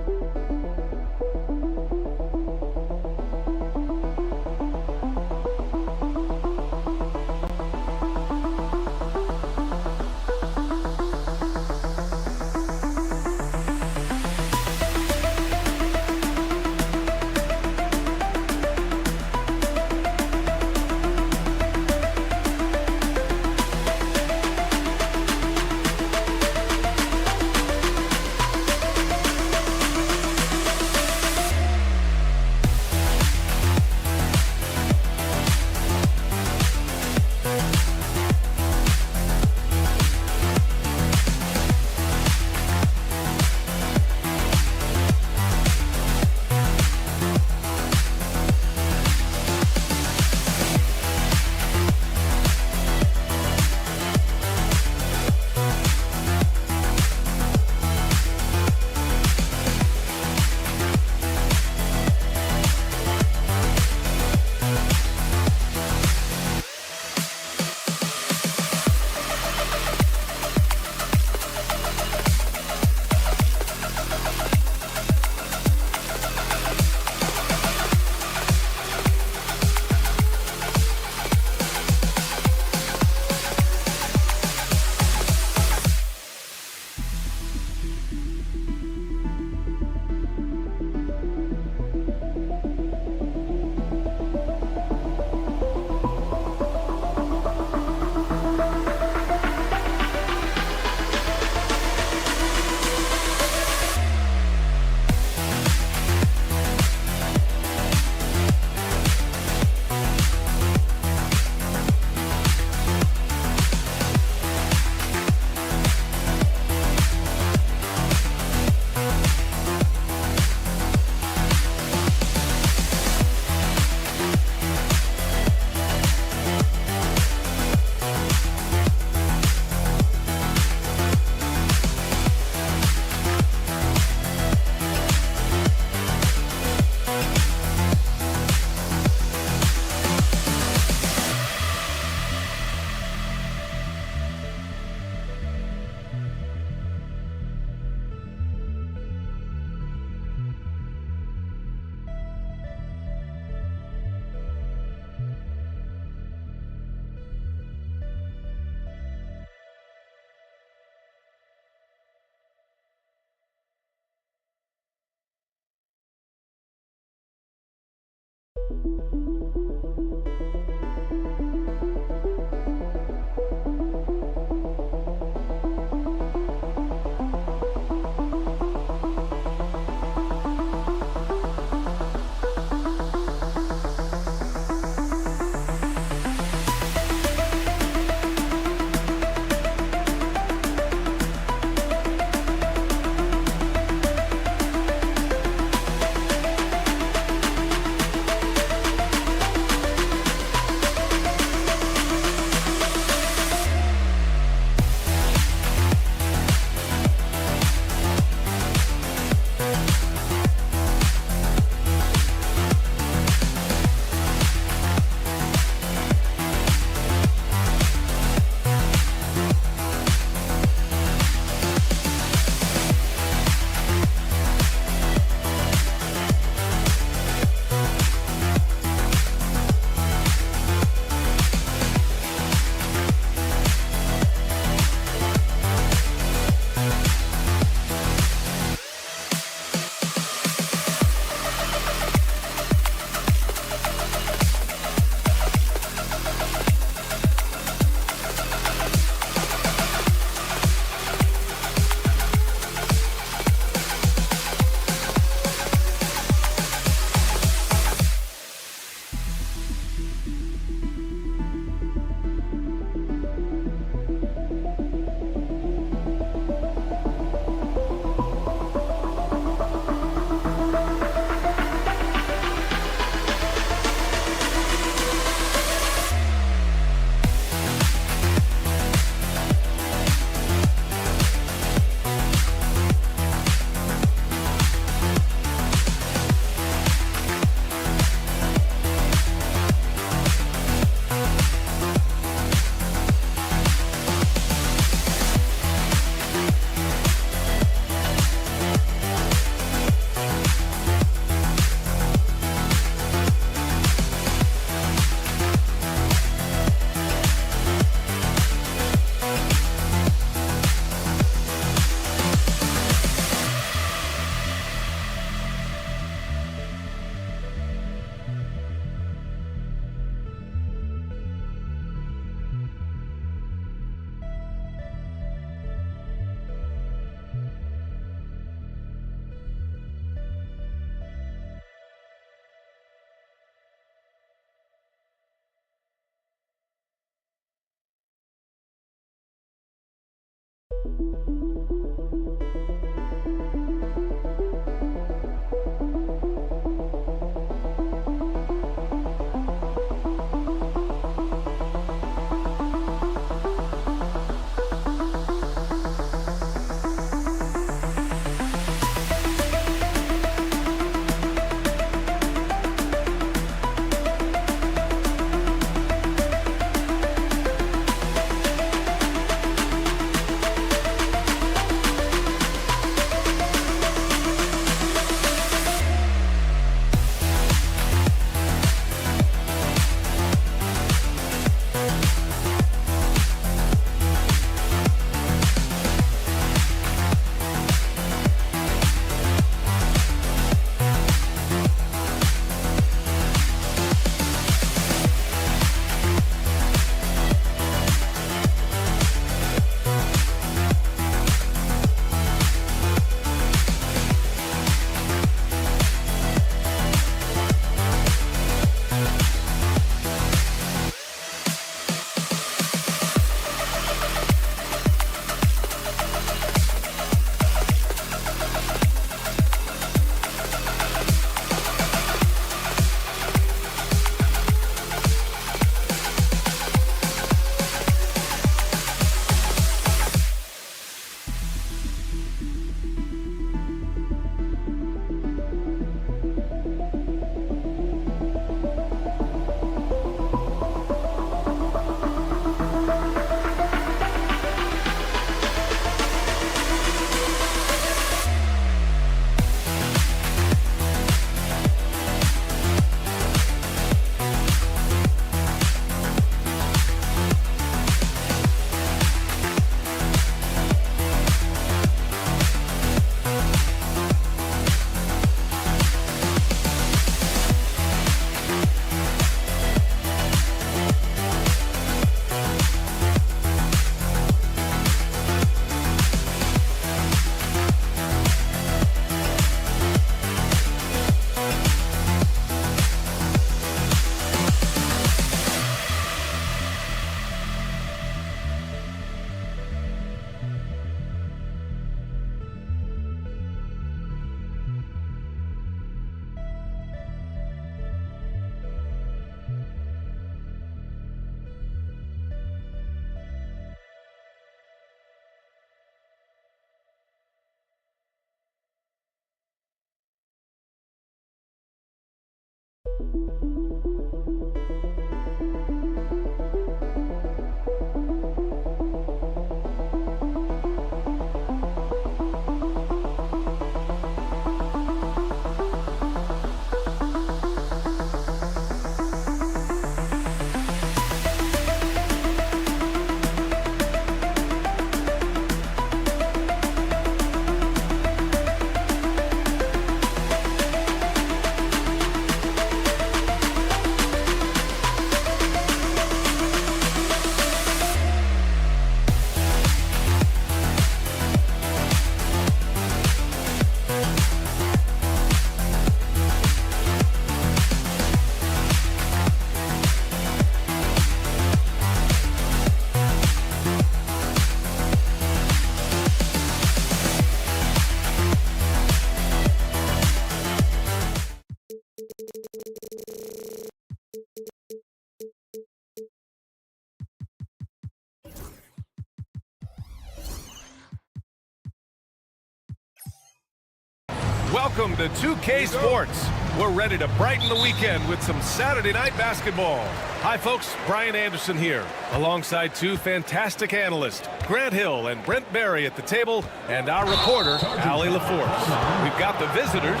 Welcome to 2K Sports. We're ready to brighten the weekend with some Saturday night basketball. Hi, folks. Brian Anderson here, alongside two fantastic analysts, Grant Hill and Brent Barry at the table, and our reporter, Allie LaForce. We've got the visitors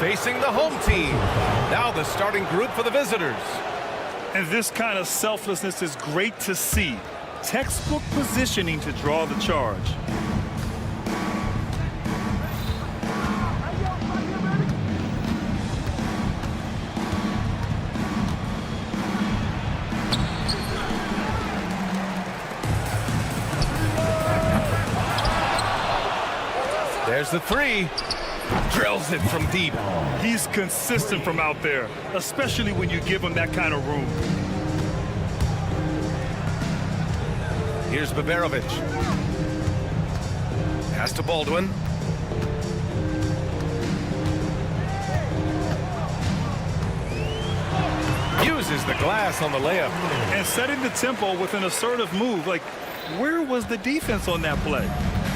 facing the home team. Now the starting group for the visitors. And this kind of selflessness is great to see. Textbook positioning to draw the charge. There's the three. Drills it from deep. He's consistent from out there, especially when you give him that kind of room. Here's Baberovic. Pass to Baldwin. Uses the glass on the layup. And setting the tempo with an assertive move. Like, where was the defense on that play?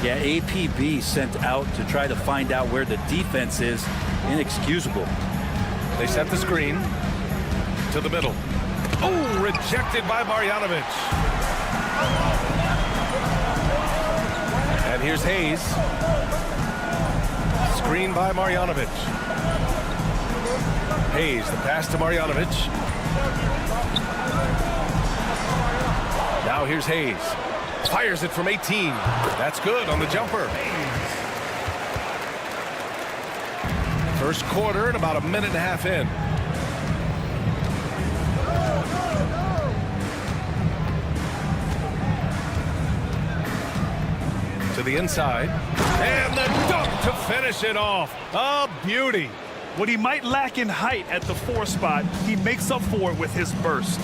Yeah, APB sent out to try to find out where the defense is. Inexcusable. They set the screen to the middle. Oh, rejected by Marjanovic. And here's Hayes. Screen by Marjanovic. Hayes, the pass to Marjanovic. Now here's Hayes. Fires it from 18. That's good on the jumper. First quarter and about a minute and a half in. To the inside. And the dunk to finish it off. A beauty. What he might lack in height at the 4 spot, he makes up for it with his burst.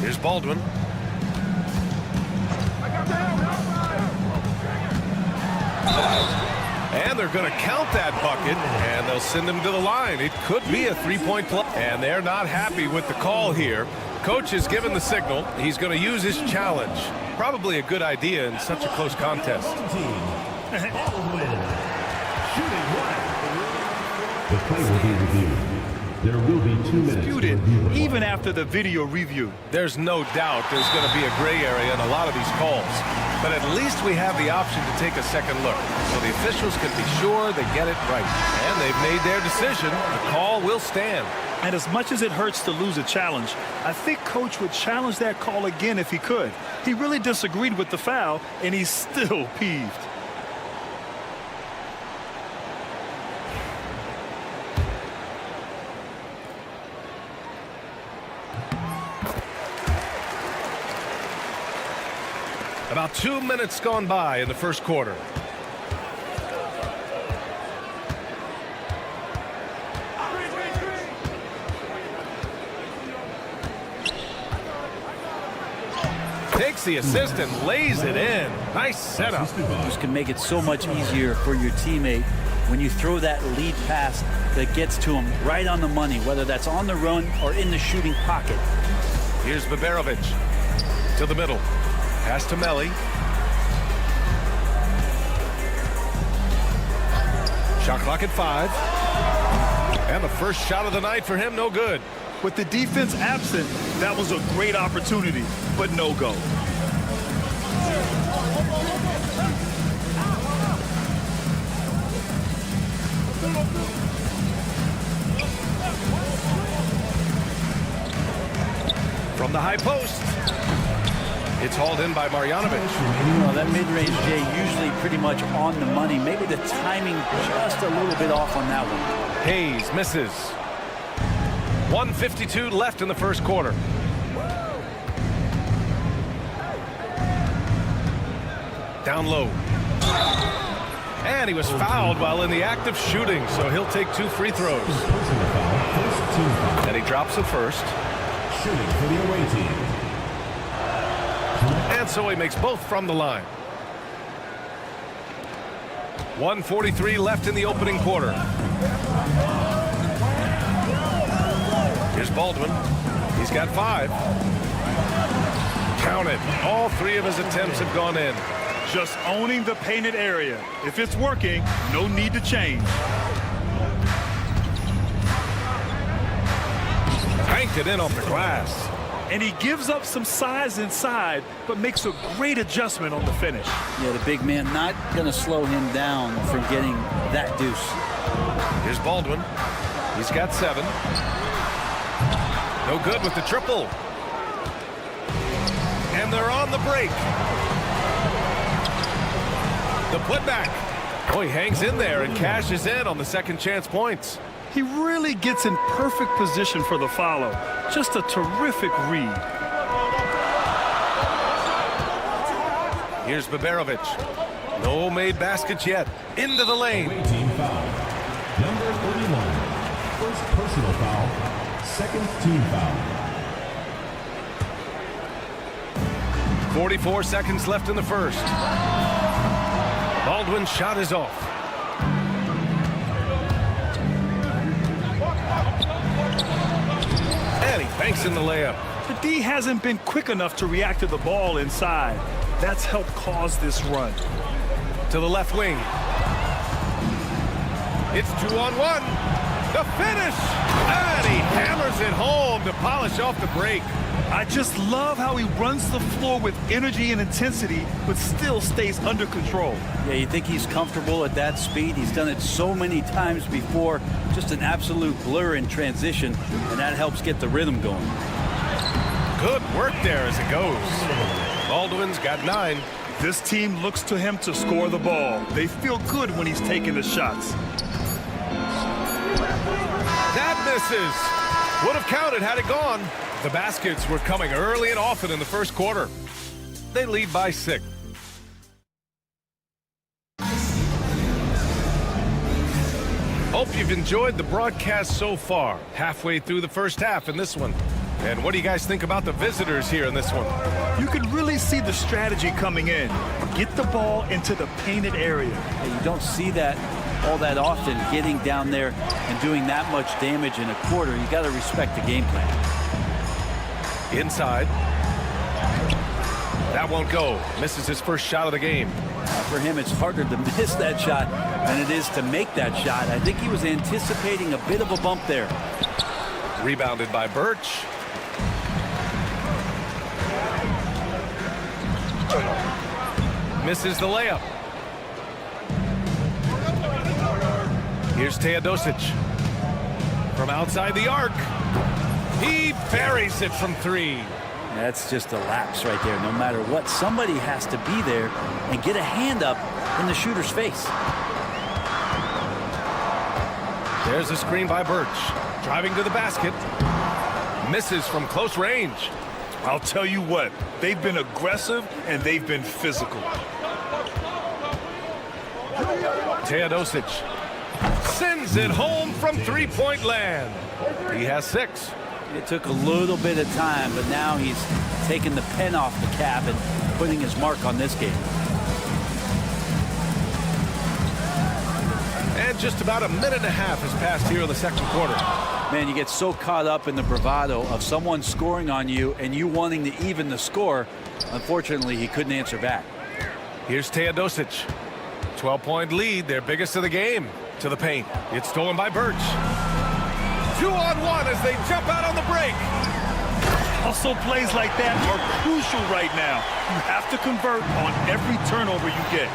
Here's Baldwin. And they're going to count that bucket, and they'll send him to the line. It could be a 3-point play. And they're not happy with the call here. Coach has given the signal. He's going to use his challenge. Probably a good idea in such a close contest. The play will be reviewed. There will be 2 minutes. Disputed even after the video review. There's no doubt there's going to be a gray area in a lot of these calls. But at least we have the option to take a second look. So the officials can be sure they get it right. And they've made their decision. The call will stand. And as much as it hurts to lose a challenge, I think Coach would challenge that call again if he could. He really disagreed with the foul, and he's still peeved. About 2 minutes gone by in the first quarter. Takes the assist and lays it in. Nice setup. This can make it so much easier for your teammate when you throw that lead pass that gets to him right on the money, whether that's on the run or in the shooting pocket. Here's Baberovic to the middle. Pass to Melli. Shot clock at 5. And the first shot of the night for him, no good. With the defense absent, that was a great opportunity, but no go. From the high post. It's hauled in by Marjanovic. Well, that mid-range, Jay, usually pretty much on the money. Maybe the timing just a little bit off on that one. Hayes misses. 1:52 left in the first quarter. Down low. And he was fouled while in the act of shooting, so he'll take 2 free throws. And he drops the first. Shooting for the away team. And so he makes both from the line. 1:43 left in the opening quarter. Here's Baldwin. He's got 5. Count it. All 3 of his attempts have gone in. Just owning the painted area. If it's working, no need to change. Banked it in off the glass. And he gives up some size inside, but makes a great adjustment on the finish. Yeah, the big man not going to slow him down from getting that deuce. Here's Baldwin. He's got 7. No good with the triple. And they're on the break. The putback. Oh, he hangs in there and cashes in on the second chance points. He really gets in perfect position for the follow. Just a terrific read. Here's Baberovic. No made baskets yet. Into the lane. Away team foul. Number 31. First personal foul. Second team foul. 44 seconds left in the first. Baldwin's shot is off. And he banks in the layup. The D hasn't been quick enough to react to the ball inside. That's helped cause this run. To the left wing. It's 2-on-1. The finish! And he hammers it home to polish off the break. I just love how he runs the floor with energy and intensity, but still stays under control. Yeah, you think he's comfortable at that speed? He's done it so many times before. Just an absolute blur in transition, and that helps get the rhythm going. Good work there as it goes. Baldwin's got 9. This team looks to him to score the ball. They feel good when he's taking the shots. That misses. Would have counted had it gone. The baskets were coming early and often in the first quarter. They lead by 6. Hope you've enjoyed the broadcast so far. Halfway through the first half in this one. And what do you guys think about the visitors here in this one? You can really see the strategy coming in. Get the ball into the painted area. Yeah, you don't see that all that often, getting down there and doing that much damage in a quarter. You got to respect the game plan. Inside. That won't go. Misses his first shot of the game. For him, it's harder to miss that shot than it is to make that shot. I think he was anticipating a bit of a bump there. Rebounded by Birch. Misses the layup. Here's Teodosic. From outside the arc. He buries it from 3. That's just a lapse right there. No matter what, somebody has to be there and get a hand up in the shooter's face. There's a screen by Birch. Driving to the basket. Misses from close range. I'll tell you what, they've been aggressive and they've been physical. Teodosic sends it home from three-point land. He has 6. It took a little bit of time, but now he's taking the pen off the cap and putting his mark on this game. And just about a minute and a half has passed here in the second quarter. Man, you get so caught up in the bravado of someone scoring on you and you wanting to even the score. Unfortunately, he couldn't answer back. Here's Teodosic. 12-point lead, their biggest of the game. To the paint. It's stolen by Birch. 2-on-1 as they jump out on the break. Hustle plays like that are crucial right now. You have to convert on every turnover you get.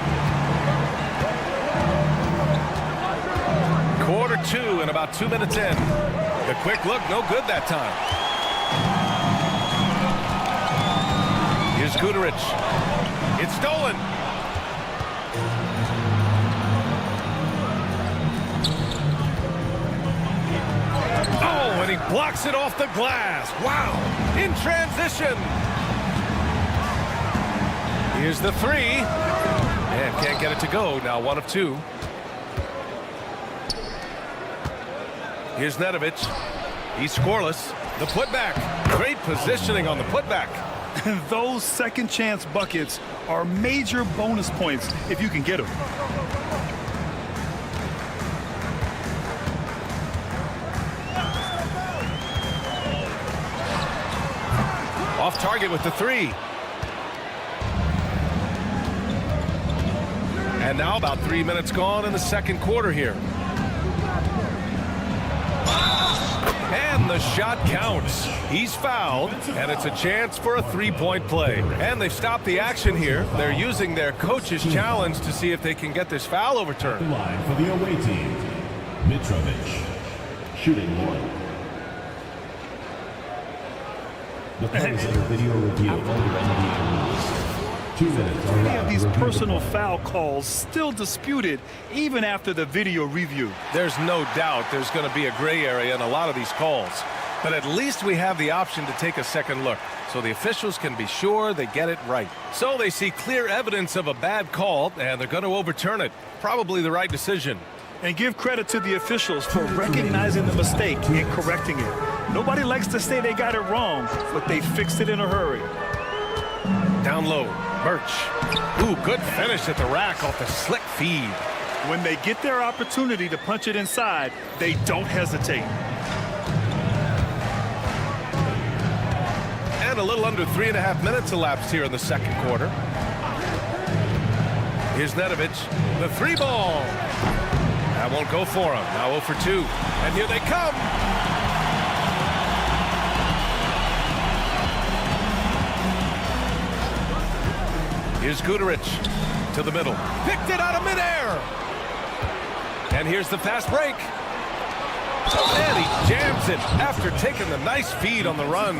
Quarter 2 and about 2 minutes in. The quick look, no good that time. Here's Guterich. It's stolen. Oh, and he blocks it off the glass. Wow. In transition. Here's the 3. And can't get it to go. Now 1 of 2. Here's Nedovic. He's scoreless. The putback. Great positioning on the putback. Those second chance buckets are major bonus points if you can get them. Off target with the 3. And now about 3 minutes gone in the second quarter here. And the shot counts. He's fouled, and it's a chance for a three-point play. And they've stopped the action here. They're using their coach's challenge to see if they can get this foul overturned. Line for the away team, Mitrovic, shooting 1. The players under video review under NBA rules. 2 minutes. Many of these personal foul calls still disputed even after the video review. There's no doubt there's going to be a gray area in a lot of these calls. But at least we have the option to take a second look, so the officials can be sure they get it right. So they see clear evidence of a bad call, and they're going to overturn it. Probably the right decision. And give credit to the officials for recognizing the mistake and correcting it. Nobody likes to say they got it wrong, but they fixed it in a hurry. Down low, Birch. Ooh, good finish at the rack off the slick feed. When they get their opportunity to punch it inside, they don't hesitate. And a little under 3.5 minutes elapsed here in the second quarter. Here's Nedovic, the 3 ball. That won't go for him. Now 0 for 2. And here they come. Here's Guduric to the middle. Picked it out of midair. And here's the fast break. And he jams it after taking the nice feed on the run.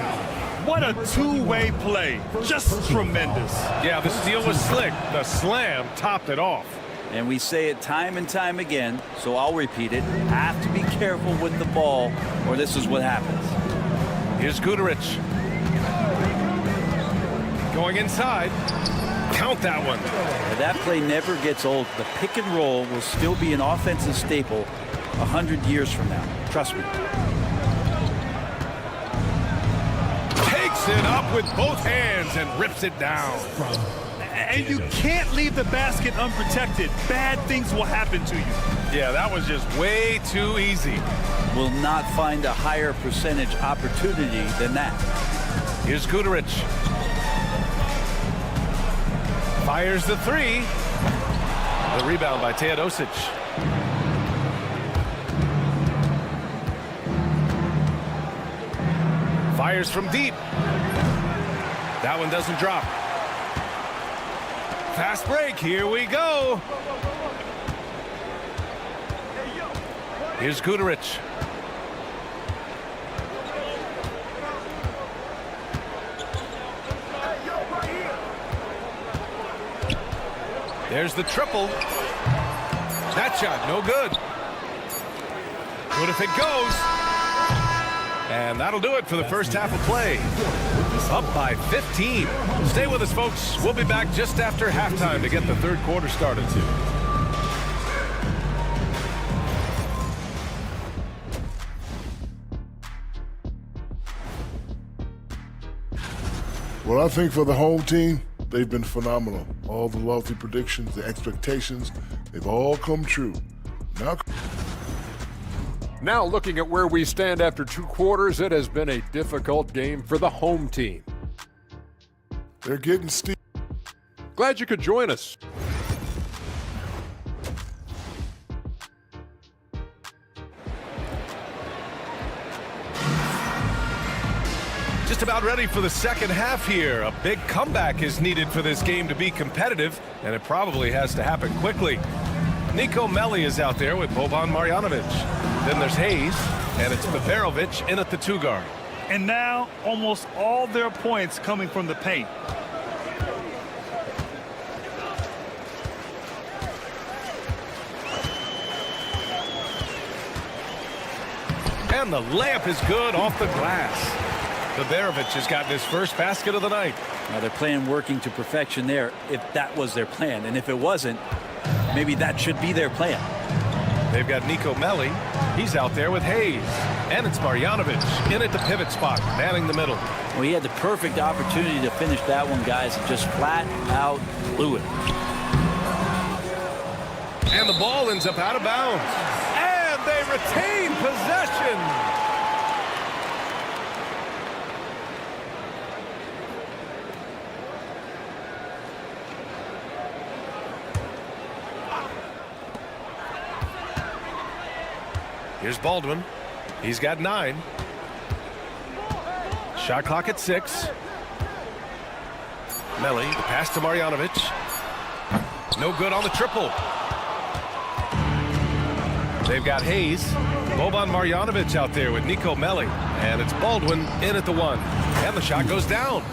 What a two-way play. Just tremendous. Yeah, the steal was slick. The slam topped it off. And we say it time and time again, so I'll repeat it. Have to be careful with the ball, or this is what happens. Here's Guduric. Going inside. Count that one. That play never gets old. The pick and roll will still be an offensive staple 100 years from now. Trust me. Takes it up with both hands and rips it down. And you can't leave the basket unprotected. Bad things will happen to you. Yeah, that was just way too easy. Will not find a higher percentage opportunity than that. Here's Guduric. Fires the 3. The rebound by Teodosic. Fires from deep. That one doesn't drop. Fast break. Here we go. Here's Guduric. There's the triple. That shot, no good. Good if it goes. And that'll do it for the first half of play. Up by 15. Stay with us, folks. We'll be back just after halftime to get the third quarter started. Well, I think for the home team, they've been phenomenal. All the lofty predictions, the expectations, they've all come true. Now looking at where we stand after 2 quarters, it has been a difficult game for the home team. They're getting steep. Glad you could join us. Just about ready for the second half here. A big comeback is needed for this game to be competitive, and it probably has to happen quickly. Nico Melli is out there with Boban Marjanovic. Then there's Hayes, and it's Beberovic in at the 2 guard. And now almost all their points coming from the paint. And the layup is good off the glass. Beberovic has gotten his first basket of the night. Now they're playing working to perfection there, if that was their plan. And if it wasn't, maybe that should be their plan. They've got Nico Melli. He's out there with Hayes. And it's Marjanovic in at the pivot spot, manning the middle. Well, he had the perfect opportunity to finish that one, guys, and just flat out blew it. And the ball ends up out of bounds. And they retain possession. Here's Baldwin. He's got 9. Shot clock at 6. Melli, the pass to Marjanovic. No good on the triple. They've got Hayes. Boban Marjanovic out there with Nico Melli. And it's Baldwin in at the 1. And the shot goes down.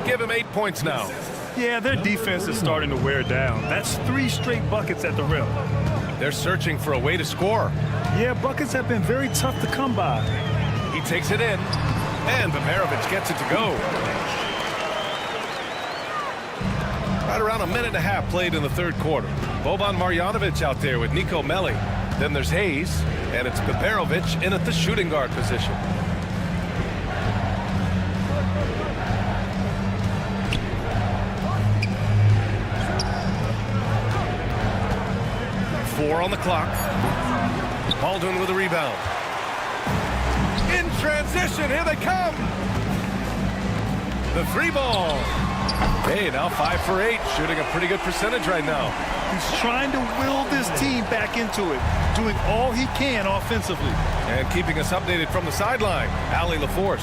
Give him 8 points now. Yeah, their defense is starting to wear down. That's 3 straight buckets at the rim. They're searching for a way to score. Yeah, buckets have been very tough to come by. He takes it in, and Beberovic gets it to go. Right around a minute and a half played in the third quarter. Boban Marjanovic out there with Nico Melli. Then there's Hayes, and it's Beberovic in at the shooting guard position. 4 on the clock. Baldwin with a rebound. In transition, here they come. The 3 ball. Hey, now 5 for 8, shooting a pretty good percentage right now. He's trying to will this team back into it, doing all he can offensively. And keeping us updated from the sideline, Allie LaForce.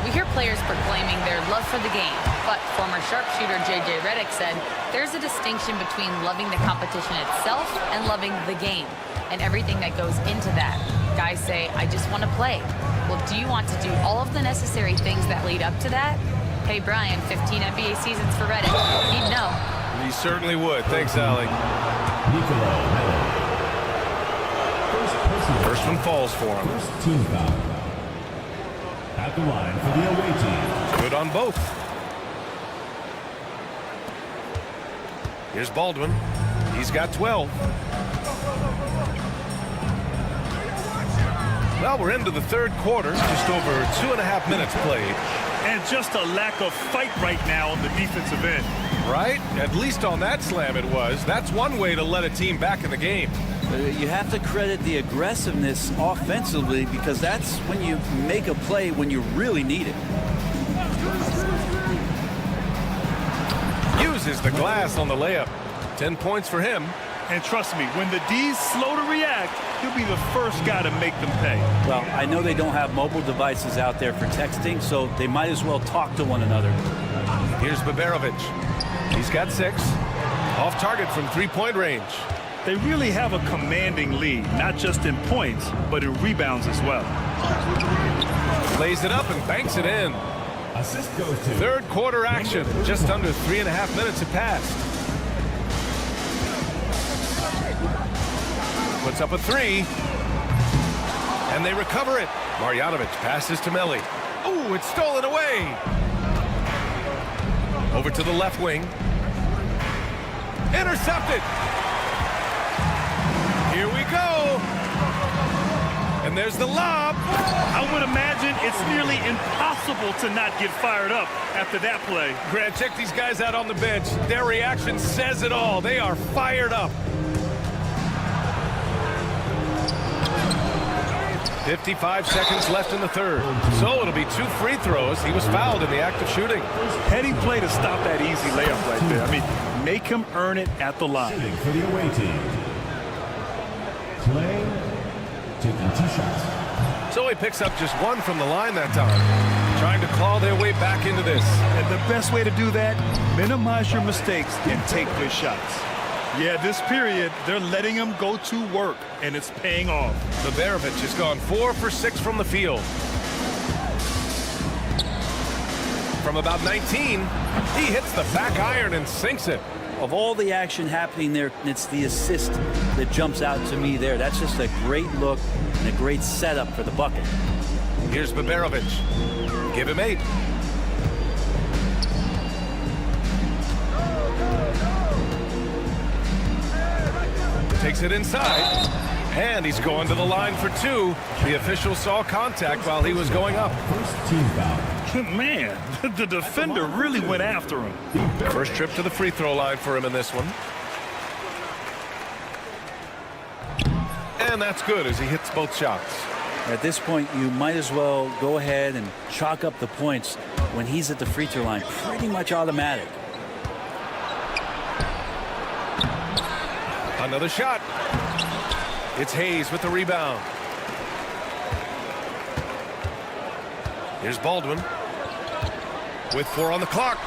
We hear players proclaiming their love for the game, but former sharpshooter J.J. Redick said there's a distinction between loving the competition itself and loving the game and everything that goes into that. Guys say, I just want to play. Well, do you want to do all of the necessary things that lead up to that? Hey, Brian, 15 NBA seasons for Redick. He'd know. He certainly would. Thanks, Allie. First one falls for him. First team foul. At the line for the away team. Good on both. Here's Baldwin. He's got 12. Well, we're into the third quarter. Just over 2.5 minutes played. And just a lack of fight right now on the defensive end. Right? At least on that slam it was. That's one way to let a team back in the game. You have to credit the aggressiveness offensively because that's when you make a play when you really need it. Uses the glass on the layup. 10 points for him. And trust me, when the D's slow to react, he'll be the first guy to make them pay. Well, I know they don't have mobile devices out there for texting, so they might as well talk to one another. Here's Baberovic. He's got 6. Off target from 3-point range. They really have a commanding lead, not just in points, but in rebounds as well. Lays it up and banks it in. Assist goes to Third quarter action. Just under 3.5 minutes have passed. Puts up a 3. And they recover it. Marjanovic passes to Melli. Ooh, it's stolen away. Over to the left wing. Intercepted. Here we go. And there's the lob. I would imagine it's nearly impossible to not get fired up after that play. Grant, check these guys out on the bench. Their reaction says it all. They are fired up. 55 seconds left in the third. So it'll be 2 free throws. He was fouled in the act of shooting. Heady play to stop that easy layup right there. I mean, make him earn it at the line. shooting for the away team. Clay taking 2 shots. So he picks up just 1 from the line that time. Trying to claw their way back into this. And the best way to do that, minimize your mistakes and take good shots. Yeah, this period, they're letting him go to work, and it's paying off. Baberovic has gone 4 for 6 from the field. From about 19, he hits the back iron and sinks it. Of all the action happening there, it's the assist that jumps out to me there. That's just a great look and a great setup for the bucket. Here's Baberovic. Give him 8. Takes it inside, and he's going to the line for 2. The official saw contact while he was going up. First team foul. Man, the defender really went after him. First trip to the free throw line for him in this one. And that's good as he hits both shots. At this point, you might as well go ahead and chalk up the points when he's at the free throw line. Pretty much automatic. Another shot. It's Hayes with the rebound. Here's Baldwin with 4 on the clock.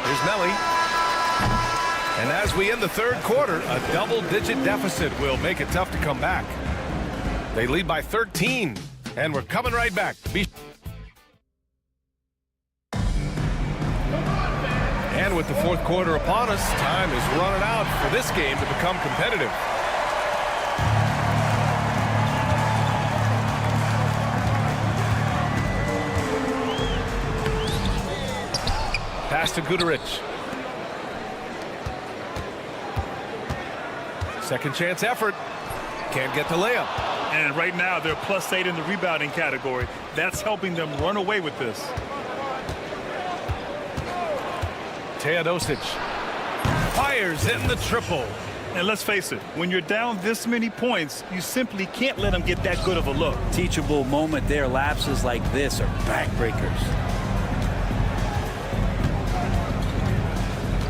Here's Melli. And as we end the third quarter, a double-digit deficit will make it tough to come back. They lead by 13, and we're coming right back. And with the fourth quarter upon us, time is running out for this game to become competitive. Pass to Guduric. Second chance effort. Can't get the layup. And right now, they're +8 in the rebounding category. That's helping them run away with this. Teodosic. Fires in the triple. And let's face it, when you're down this many points, you simply can't let them get that good of a look. Teachable moment there. Lapses like this are backbreakers.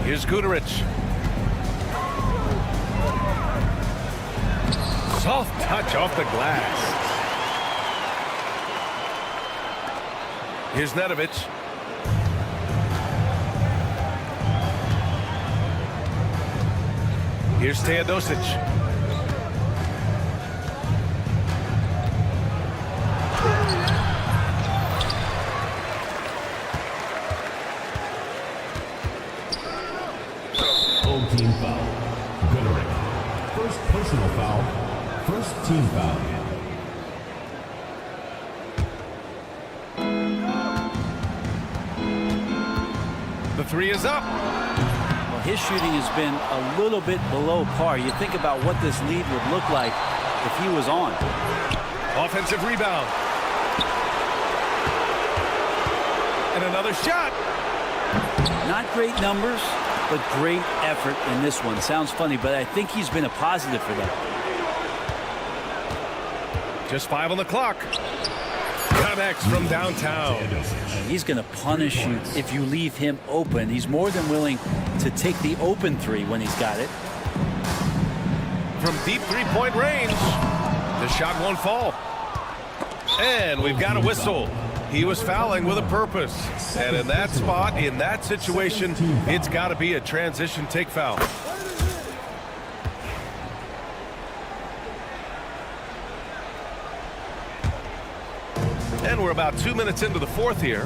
Here's Guduric. Soft touch off the glass. Here's Nedovic. Here's Teodosic. Home team foul. Guduric. First personal foul. First team foul. The three is up. Well, his shooting has been a little bit below par. You think about what this lead would look like if he was on. Offensive rebound. And another shot. Not great numbers, but great effort in this one. Sounds funny, but I think he's been a positive for them. Just 5 on the clock. Connects from downtown. He's going to punish you if you leave him open. He's more than willing to take the open three when he's got it. From deep three-point range, the shot won't fall. And we've got a whistle. He was fouling with a purpose. And in that spot, in that situation, it's got to be a transition take foul. And we're about 2 minutes into the fourth here.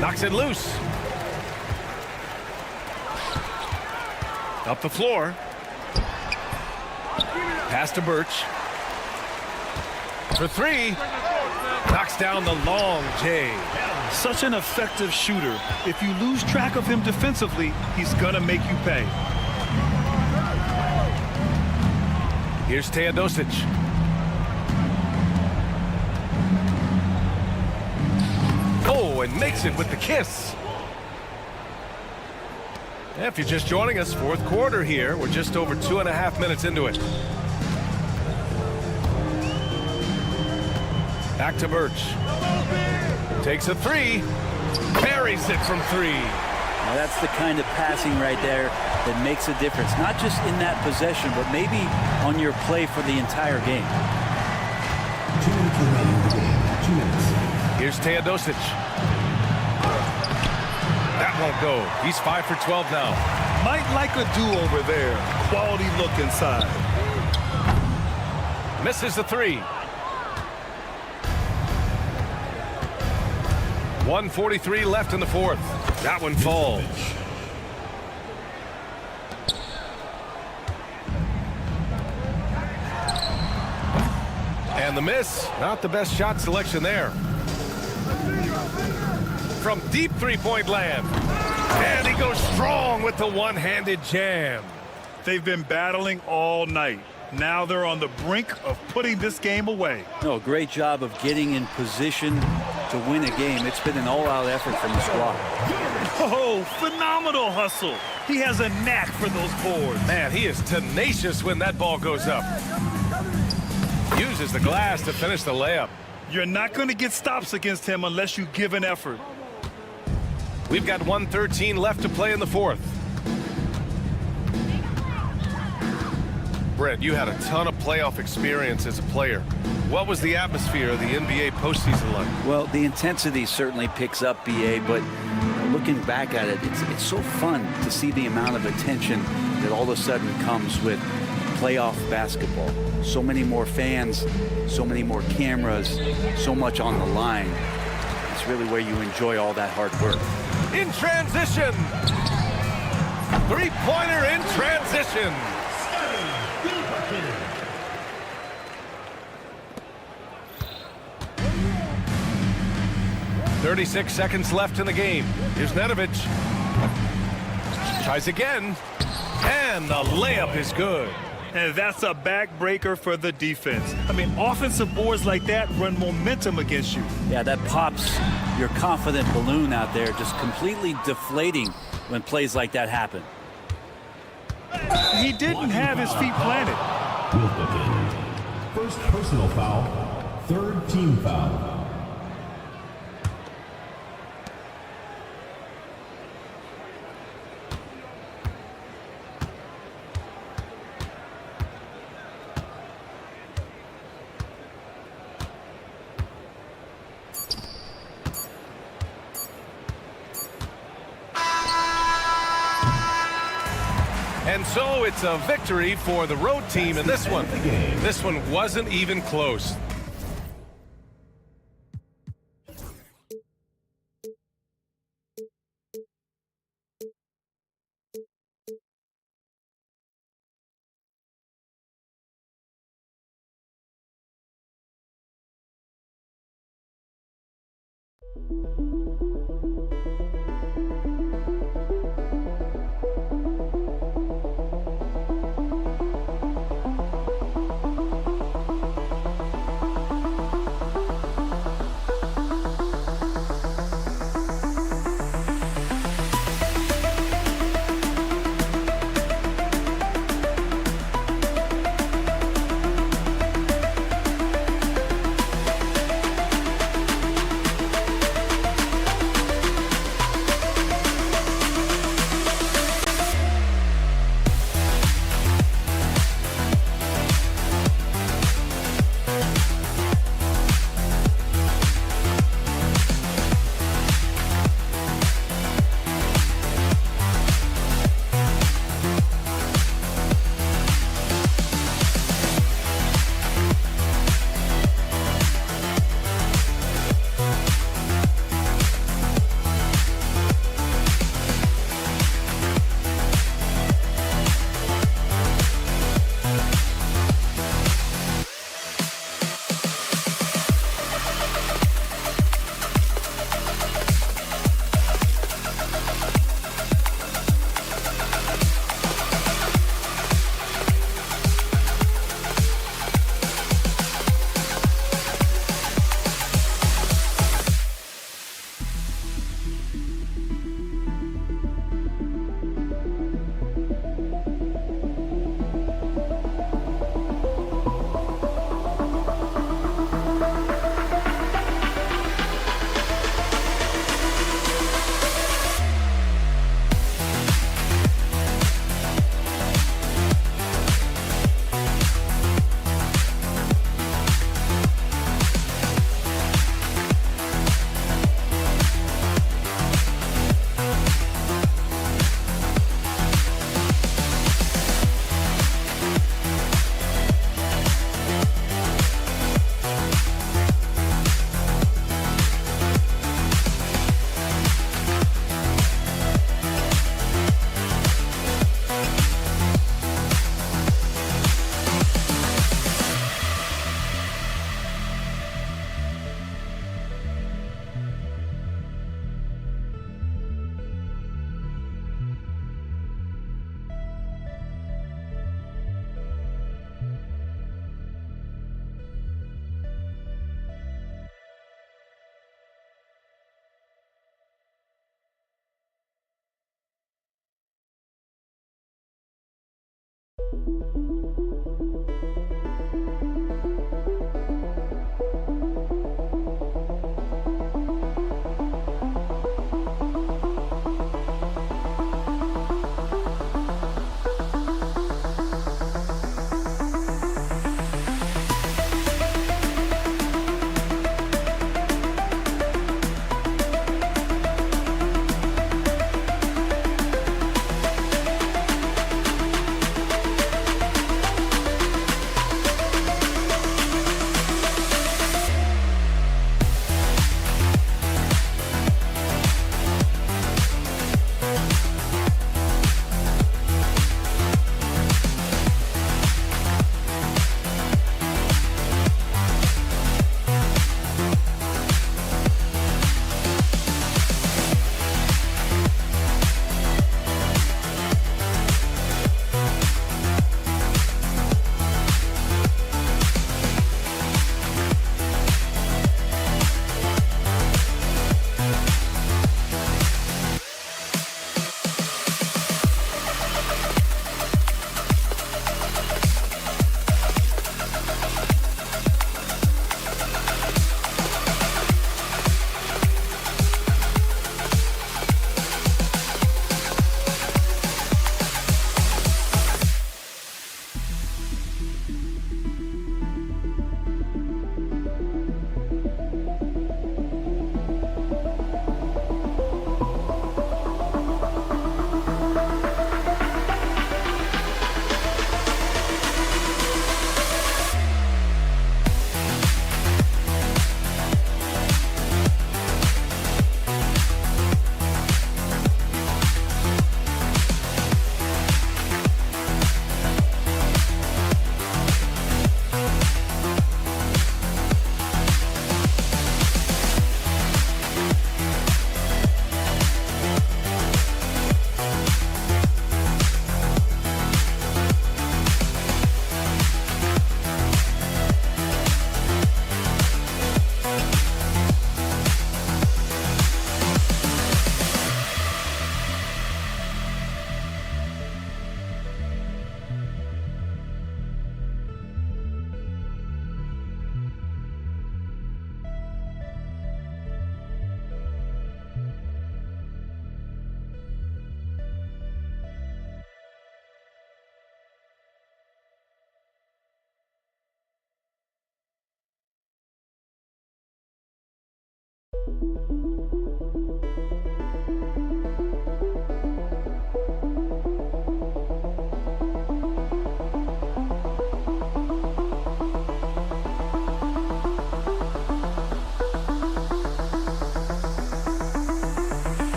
Knocks it loose. Up the floor. Pass to Birch. For three. Knocks down the long J. Such an effective shooter. If you lose track of him defensively, he's going to make you pay. Here's Teodosic. Oh, and makes it with the kiss. If you're just joining us, fourth quarter here. We're just over 2.5 minutes into it. Back to Birch. Takes a three. Buries it from three. Now that's the kind of passing right there that makes a difference. Not just in that possession, but maybe on your play for the entire game. 2 minutes remaining in the game. 2 minutes. Here's Teodosic. That won't go. He's 5 for 12 now. Might like a do-over there. Quality look inside. Misses the three. 1:43 left in the fourth. That one falls. And the miss. Not the best shot selection there. From deep three-point land. And he goes strong with the one-handed jam. They've been battling all night. Now they're on the brink of putting this game away. No, great job of getting in position to win a game. It's been an all-out effort from the squad. Oh, phenomenal hustle. He has a knack for those boards. Man, he is tenacious when that ball goes up. Uses the glass to finish the layup. You're not going to get stops against him unless you give an effort. We've got 1:13 left to play in the fourth. Brent, you had a ton of playoff experience as a player. What was the atmosphere of the NBA postseason like? Well, the intensity certainly picks up, BA, but looking back at it, it's so fun to see the amount of attention that all of a sudden comes with playoff basketball. So many more fans, so many more cameras, so much on the line. It's really where you enjoy all that hard work. In transition. Three-pointer in transition. 36 seconds left in the game. Here's Nedovic. Tries again. And the layup is good. And that's a backbreaker for the defense. I mean, offensive boards like that run momentum against you. Yeah, that pops your confident balloon out there, just completely deflating when plays like that happen. He didn't have his feet planted. First personal foul, third team foul. And so it's a victory for the road team in this one. This one wasn't even close.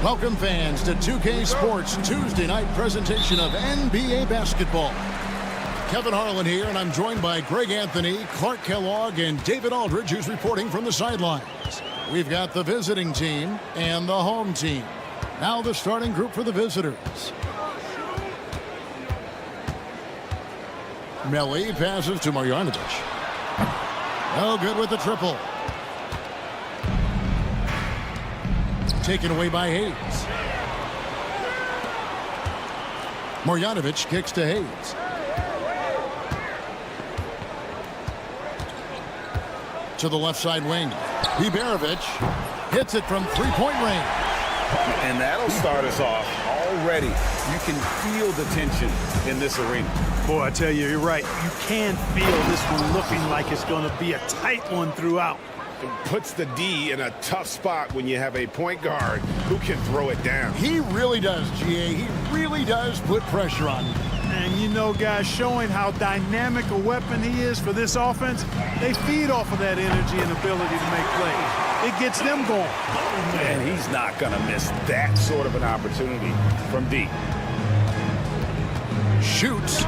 Welcome, fans, to 2K Sports Tuesday night presentation of NBA basketball. Kevin Harlan here, and I'm joined by Greg Anthony, Clark Kellogg, and David Aldridge, who's reporting from the sidelines. We've got the visiting team and the home team. Now the starting group for the visitors. Melli passes to Marjanovic. No good with the triple. Taken away by Hayes. Marjanovic kicks to Hayes. To the left side wing. Iberovic hits it from three-point range. And that'll start us off already. You can feel the tension in this arena. Boy, I tell you, you're right. You can feel this one looking like it's going to be a tight one throughout. It puts the D in a tough spot when you have a point guard who can throw it down. He really does, GA. He really does put pressure on him. And you know, guys, showing how dynamic a weapon he is for this offense, they feed off of that energy and ability to make plays. It gets them going. And he's not going to miss that sort of an opportunity from D. Shoots.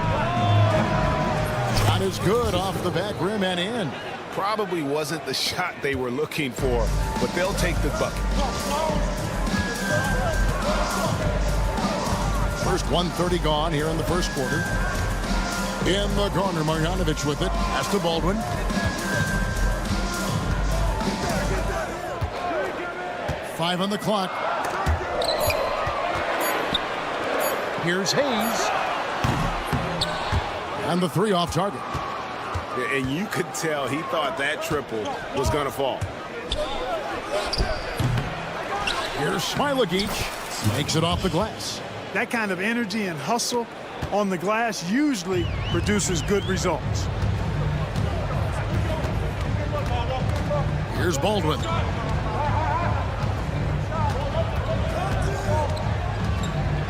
Shot is good off the back rim and in. Probably wasn't the shot they were looking for, but they'll take the bucket. First 1:30 gone here in the first quarter. In the corner, Marjanovic with it. Pass to Baldwin. Five on the clock. Here's Hayes. And the three off target. And you could tell he thought that triple was going to fall. Here's Smilagic. Makes it off the glass. That kind of energy and hustle on the glass usually produces good results. Here's Baldwin.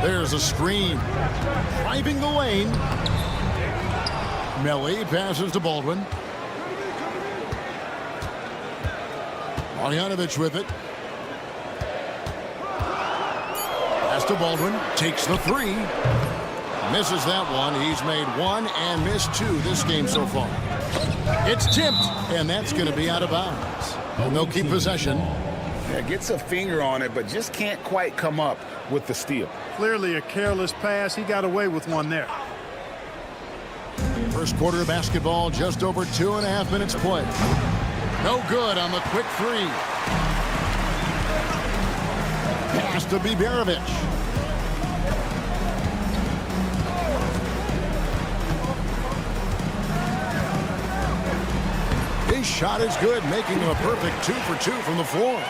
There's a screen. Driving the lane. Melli passes to Baldwin. Marjanovic with it. Pass to Baldwin. Takes the three. Misses that one. He's made one and missed two this game so far. It's tipped, and that's going to be out of bounds. And they'll keep possession. Yeah, gets a finger on it, but just can't quite come up with the steal. Clearly a careless pass. He got away with one there. First quarter of basketball, just over 2.5 minutes played. No good on the quick three. Pass to Biberovic. His shot is good, making him a perfect 2 for 2 from the floor.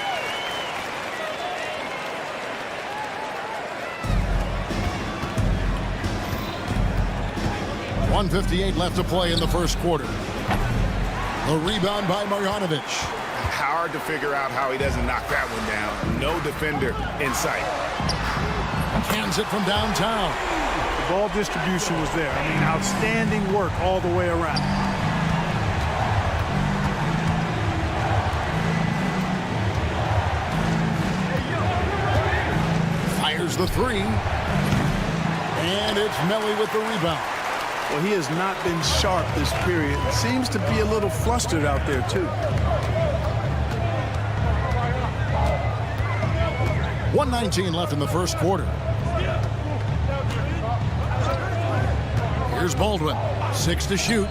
.158 left to play in the first quarter. A rebound by Marjanovic. Hard to figure out how he doesn't knock that one down. No defender in sight. Cans it from downtown. The ball distribution was there. I mean, outstanding work all the way around. Fires the three. And it's Melli with the rebound. Well, he has not been sharp this period. Seems to be a little flustered out there, too. 1:19 left in the first quarter. Here's Baldwin. 6 to shoot.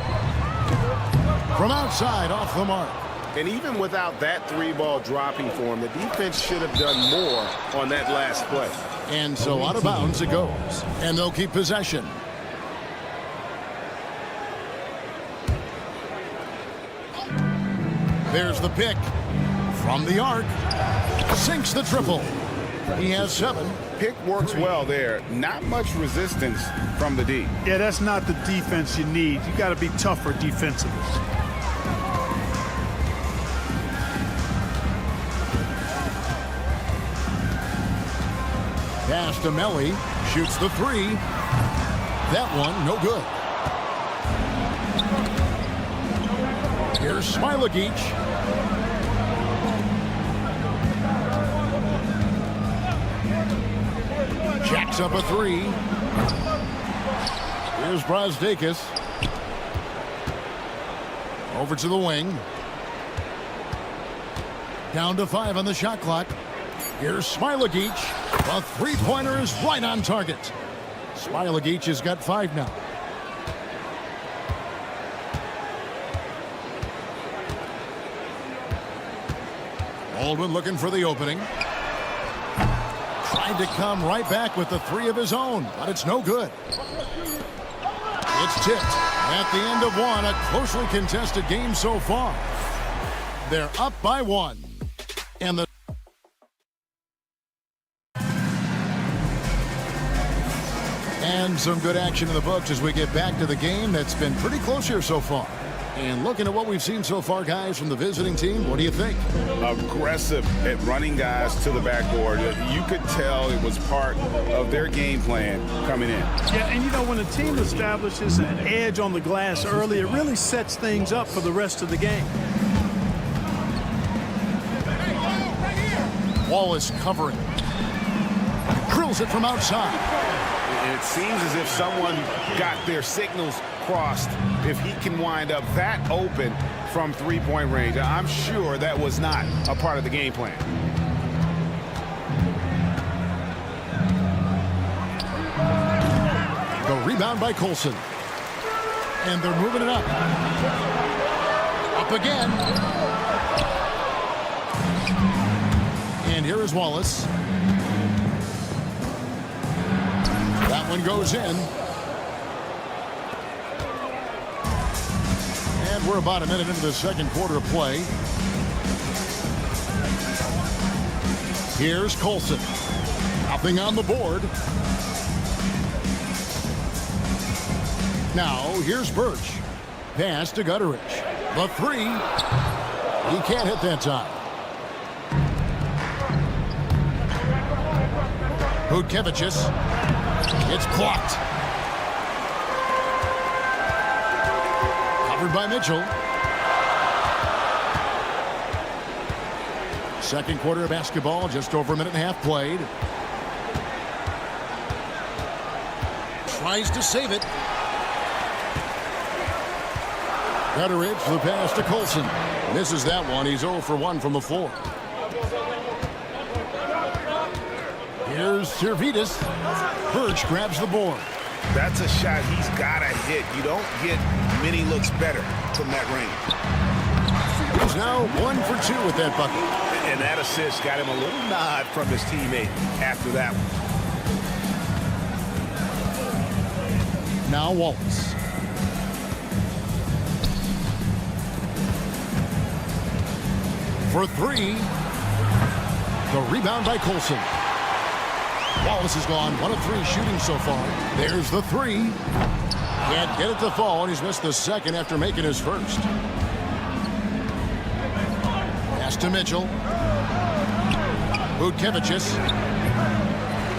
From outside, off the mark. And even without that three ball dropping for him, the defense should have done more on that last play. And so out of bounds it goes. And they'll keep possession. There's the pick. From the arc. Sinks the triple. He has 7. Pick works well there. Not much resistance from the D. Yeah, that's not the defense you need. You got to be tougher defensively. Pass to Melli. Shoots the three. That one, no good. Here's Smilagic. Jacks up a three. Here's Brazdakis. Over to the wing. Down to 5 on the shot clock. Here's Smilagic. The three-pointer is right on target. Smilagic has got 5 now. Baldwin looking for the opening. Tried to come right back with the 3 of his own, but it's no good. It's tipped. At the end of one, a closely contested game so far. They're up by 1. And the and some good action in the books as we get back to the game that's been pretty close here so far. And looking at what we've seen so far, guys, from the visiting team, what do you think? Aggressive at running guys to the backboard. You could tell it was part of their game plan coming in. Yeah, and you know, when a team establishes an edge on the glass early, it really sets things up for the rest of the game. Wallace covering. Drills it from outside. It seems as if someone got their signals crossed. If he can wind up that open from three-point range, I'm sure that was not a part of the game plan. The rebound by Colson. And they're moving it up. Up again. And here is Wallace. That one goes in. And And we're about a minute into the second quarter of play. Here's Colson. Nothing on the board. Now, here's Birch. Pass to Gutteridge. The three. He can't hit that time. Butkevicius. It's blocked. Covered by Mitchell. Second quarter of basketball, just over a minute and a half played. Tries to save it. Gutteridge, the pass to Colson. Misses that one. He's 0 for 1 from the floor. Here's Servetus. Birch grabs the board. That's a shot he's got to hit. You don't get many looks better from that range. He's now 1 for 2 with that bucket. And that assist got him a little nod from his teammate after that one. Now Wallace. For three. The rebound by Colson. Wallace has gone 1 of 3 shooting so far. There's the three. Can't get it to fall, and he's missed the second after making his first. Pass to Mitchell. Butkevicius.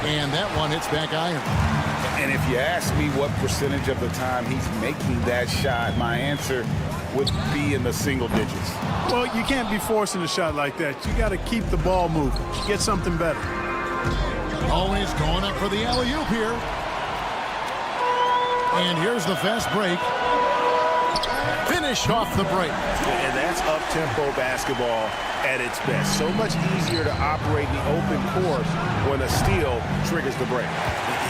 And that one hits back iron. And if you ask me what percentage of the time he's making that shot, my answer would be in the single digits. Well, you can't be forcing a shot like that. You got to keep the ball moving. Get something better. Always going up for the alley-oop here. And here's the fast break. Finished off the break. And that's up-tempo basketball at its best. So much easier to operate in the open court when a steal triggers the break.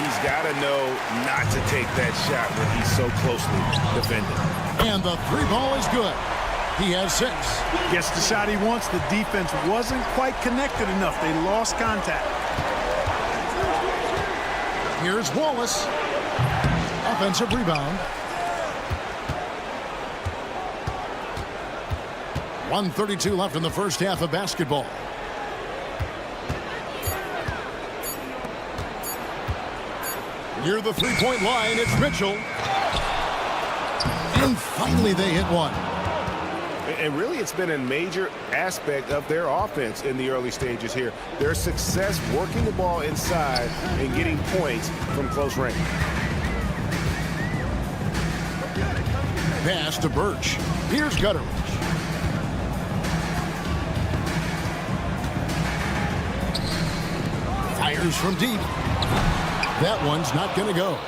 He's got to know not to take that shot when he's so closely defended. And the three ball is good. He has 6. Gets the shot he wants. The defense wasn't quite connected enough. They lost contact. Here's Wallace. Offensive rebound. 1:32 left in the first half of basketball. Near the three-point line, it's Mitchell. And finally they hit one. And really, it's been a major aspect of their offense in the early stages here. Their success working the ball inside and getting points from close range. Pass to Birch. Here's Gutteridge. Fires from deep. That one's not going to go.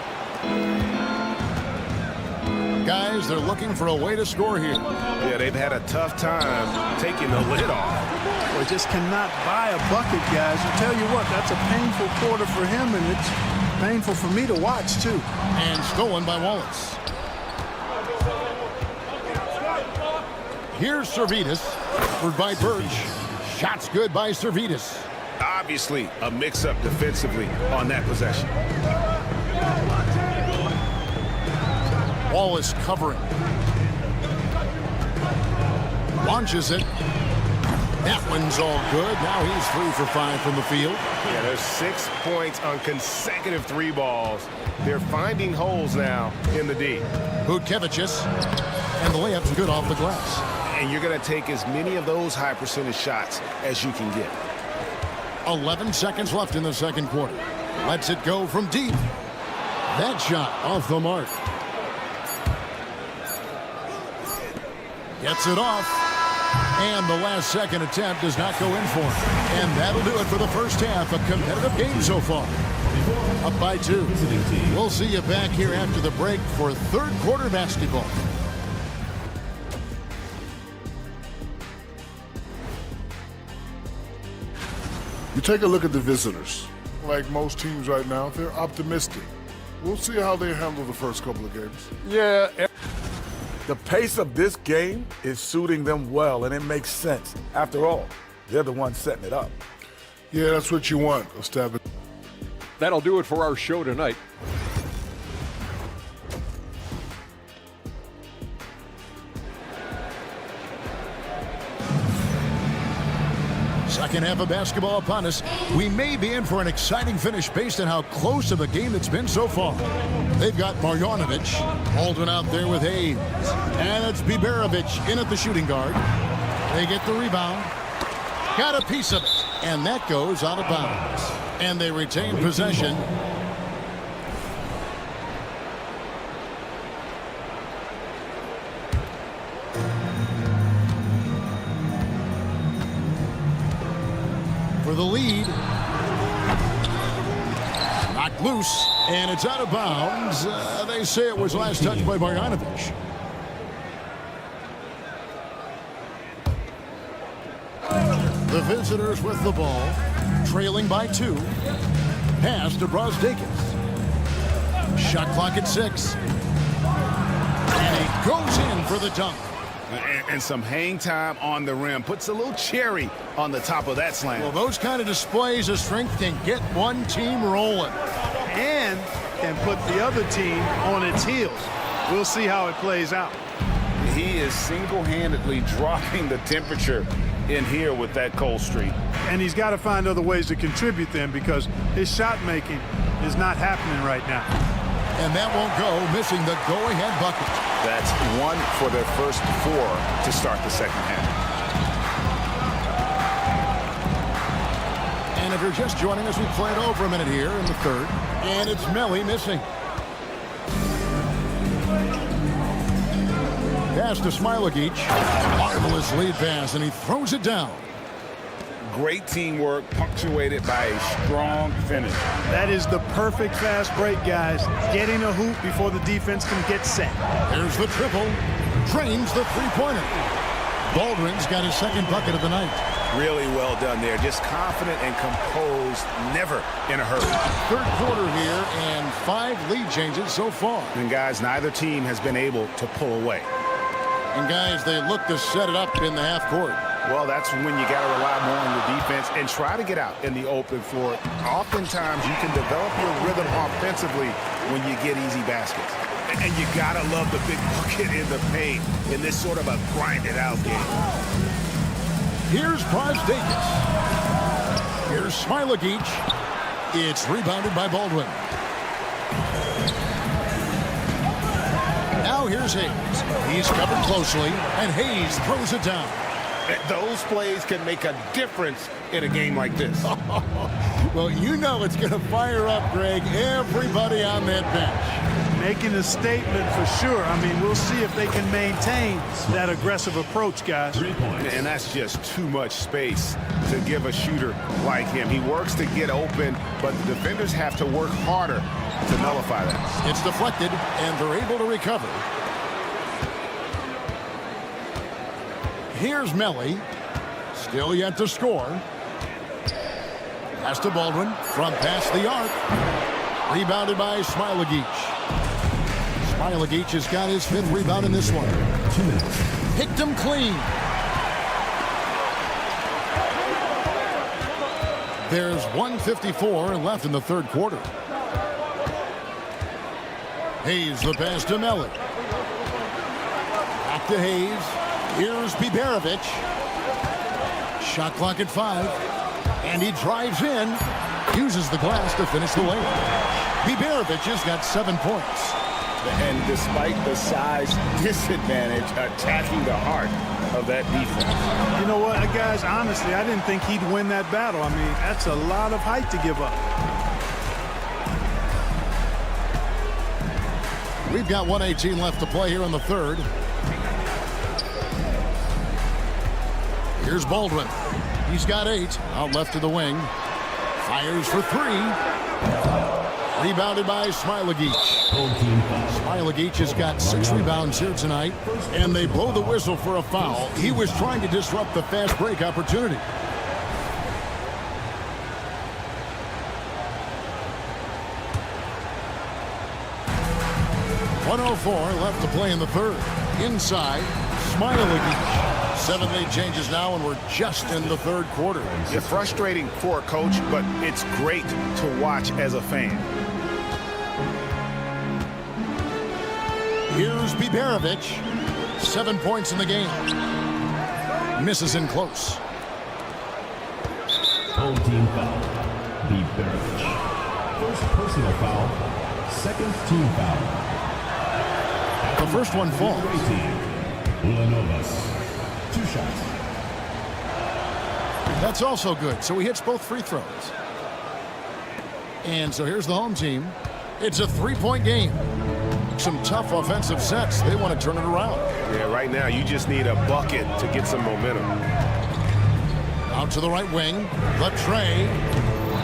Guys, they're looking for a way to score here. Yeah, they've had a tough time taking the lid off. Well, just cannot buy a bucket, guys. I tell you what, that's a painful quarter for him, and it's painful for me to watch, too. And stolen by Wallace. Here's Servetus. Covered by Birch. Shots good by Servetus. Obviously, a mix-up defensively on that possession. Wallace covering. Launches it. That one's all good. Now he's 3 for 5 from the field. Yeah, there's 6 points on consecutive 3 balls. They're finding holes now in the D. Butkevicius. And the layup's good off the glass. And you're going to take as many of those high percentage shots as you can get. 11 seconds left in the second quarter. Lets it go from deep. That shot off the mark. Gets it off. And the last second attempt does not go in for him. And that'll do it for the first half. A competitive game so far. Up by 2. We'll see you back here after the break for third quarter basketball. You take a look at the visitors. Like most teams right now, they're optimistic. We'll see how they handle the first couple of games. Yeah. The pace of this game is suiting them well, and it makes sense. After all, they're the ones setting it up. Yeah, that's what you want, Ostap. That'll do it for our show tonight. Second half of basketball upon us. We may be in for an exciting finish based on how close of a game it's been so far. They've got Marjanovic holding out there with Hayes. And it's Biberovic in at the shooting guard. They get the rebound. Got a piece of it. And that goes out of bounds. And they retain possession. For the lead. Knocked loose, and it's out of bounds. They say it was last touched by Marjanovic. The visitors with the ball, trailing by 2. Pass to Brazdeikis. Shot clock at 6. And he goes in for the dunk. And some hang time on the rim. Puts a little cherry on the top of that slam. Well, those kind of displays of strength can get one team rolling. And can put the other team on its heels. We'll see how it plays out. He is single-handedly dropping the temperature in here with that cold streak. And he's got to find other ways to contribute then, because his shot making is not happening right now. And that won't go, missing the go-ahead bucket. That's 1 for their first 4 to start the second half. And if you're just joining us, we played over a minute here in the third. And it's Melly missing. Pass to Smilagic. Marvelous lead pass, and he throws it down. Great teamwork, punctuated by a strong finish. That is the perfect fast break, guys. Getting a hoop before the defense can get set. There's the triple. Drains the three-pointer. Baldwin's got his second bucket of the night. Really well done there. Just confident and composed, never in a hurry. Third quarter here, and 5 lead changes so far. And guys, neither team has been able to pull away. And guys, they look to set it up in the half court. Well, that's when you got to rely more on your defense and try to get out in the open floor. Oftentimes, you can develop your rhythm offensively when you get easy baskets. And you got to love the big bucket in the paint in this sort of a grinded-out game. Here's Brazdeikis. Here's Smilagic. It's rebounded by Baldwin. Now here's Hayes. He's covered closely, and Hayes throws it down. Those plays can make a difference in a game like this. Well, you know it's going to fire up, Greg, everybody on that bench. Making a statement for sure. I mean, we'll see if they can maintain that aggressive approach, guys. And that's just too much space to give a shooter like him. He works to get open, but the defenders have to work harder to nullify that. It's deflected, and they're able to recover. Here's Melly. Still yet to score. Pass to Baldwin from past the arc. Rebounded by Smilagic. Smilagic has got his 5th rebound in this one. 2 minutes. Picked him clean. There's 1:54 left in the third quarter. Hayes the pass to Melly. Back to Hayes. Here's Biberovic. Shot clock at 5. And he drives in. Uses the glass to finish the layup. Biberovic has got 7 points. And despite the size disadvantage, attacking the heart of that defense. You know what, guys, honestly, I didn't think he'd win that battle. I mean, that's a lot of height to give up. We've got 1:18 left to play here in the third. Here's Baldwin. He's got 8. Out left to the wing. Fires for 3. Rebounded by Smilagic. Smilagic has got 6 rebounds here tonight. And they blow the whistle for a foul. He was trying to disrupt the fast break opportunity. .104 left to play in the third. Inside, Smilagic. 7 lead changes now, and we're just in the third quarter. It's frustrating for a coach, but it's great to watch as a fan. Here's Biberovic. 7 points in the game. Misses in close. home team foul. The beverage. First personal foul. Second team foul. The first one falls. Ulanovas. 2 shots. That's also good. So he hits both free throws. And so here's the home team. It's a 3-point game. Some tough offensive sets. They want to turn it around. Yeah, right now you just need a bucket to get some momentum. Out to the right wing. The tray.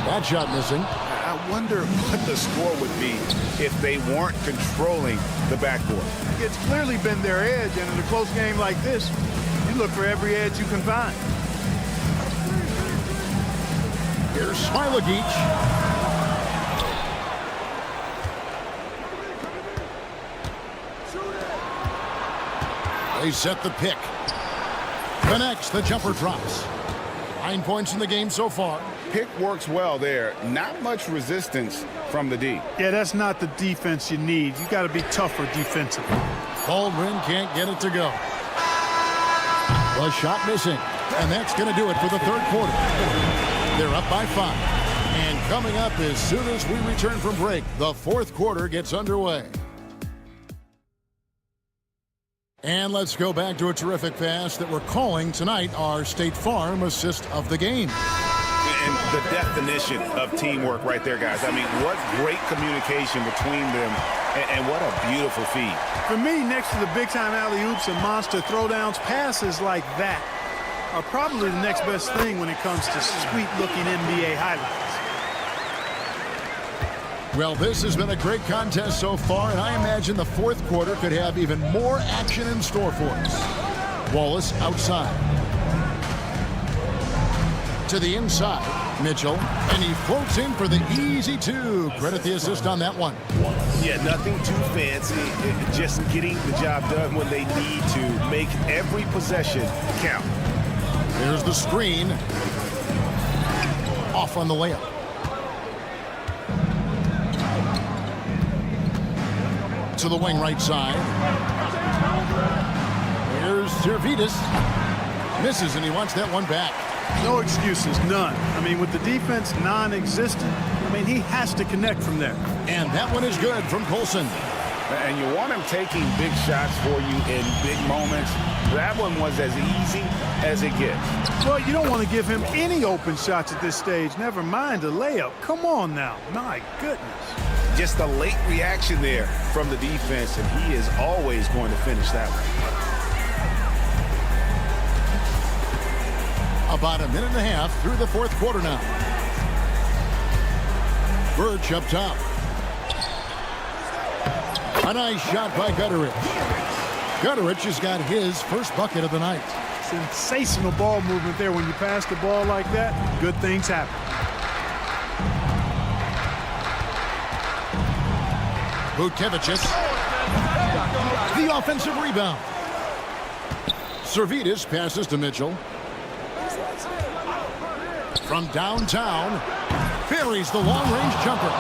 That shot missing. I wonder what the score would be if they weren't controlling the backboard. It's clearly been their edge, and in a close game like this, you look for every edge you can find. Here's Zalgiris. They set the pick. Connects. The jumper drops. 9 points in the game so far. Pick works well there. Not much resistance from the D. Yeah, that's not the defense you need. You got to be tougher defensively. Baldwin can't get it to go. The shot missing. And that's going to do it for the third quarter. They're up by 5. And coming up as soon as we return from break, the fourth quarter gets underway. And let's go back to a terrific pass that we're calling tonight our State Farm assist of the game. And the definition of teamwork right there, guys. I mean, what great communication between them, and what a beautiful feed. For me, next to the big-time alley-oops and monster throwdowns, passes like that are probably the next best thing when it comes to sweet-looking NBA highlights. Well, this has been a great contest so far, and I imagine the fourth quarter could have even more action in store for us. Wallace outside. To the inside, Mitchell, and he floats in for the easy 2. Credit the assist on that one. Yeah, nothing too fancy. Just getting the job done when they need to. Make every possession count. There's the screen. Off on the layup. To the wing right side. Here's Zalgiris. Misses, and he wants that one back. No excuses, none. I mean, with the defense non-existent, I mean, he has to connect from there. And that one is good from Colson. And you want him taking big shots for you in big moments. That one was as easy as it gets. Well, you don't want to give him any open shots at this stage. Never mind a layup. Come on now. My goodness. Just a late reaction there from the defense, and he is always going to finish that one. About a minute and a half through the fourth quarter now. Birch up top. A nice shot by Gutterich. Gutterich has got his first bucket of the night. Sensational ball movement there. When you pass the ball like that, good things happen. Vucevic. The offensive rebound. Zalgiris passes to Mitchell. From downtown, buries the long-range jumper.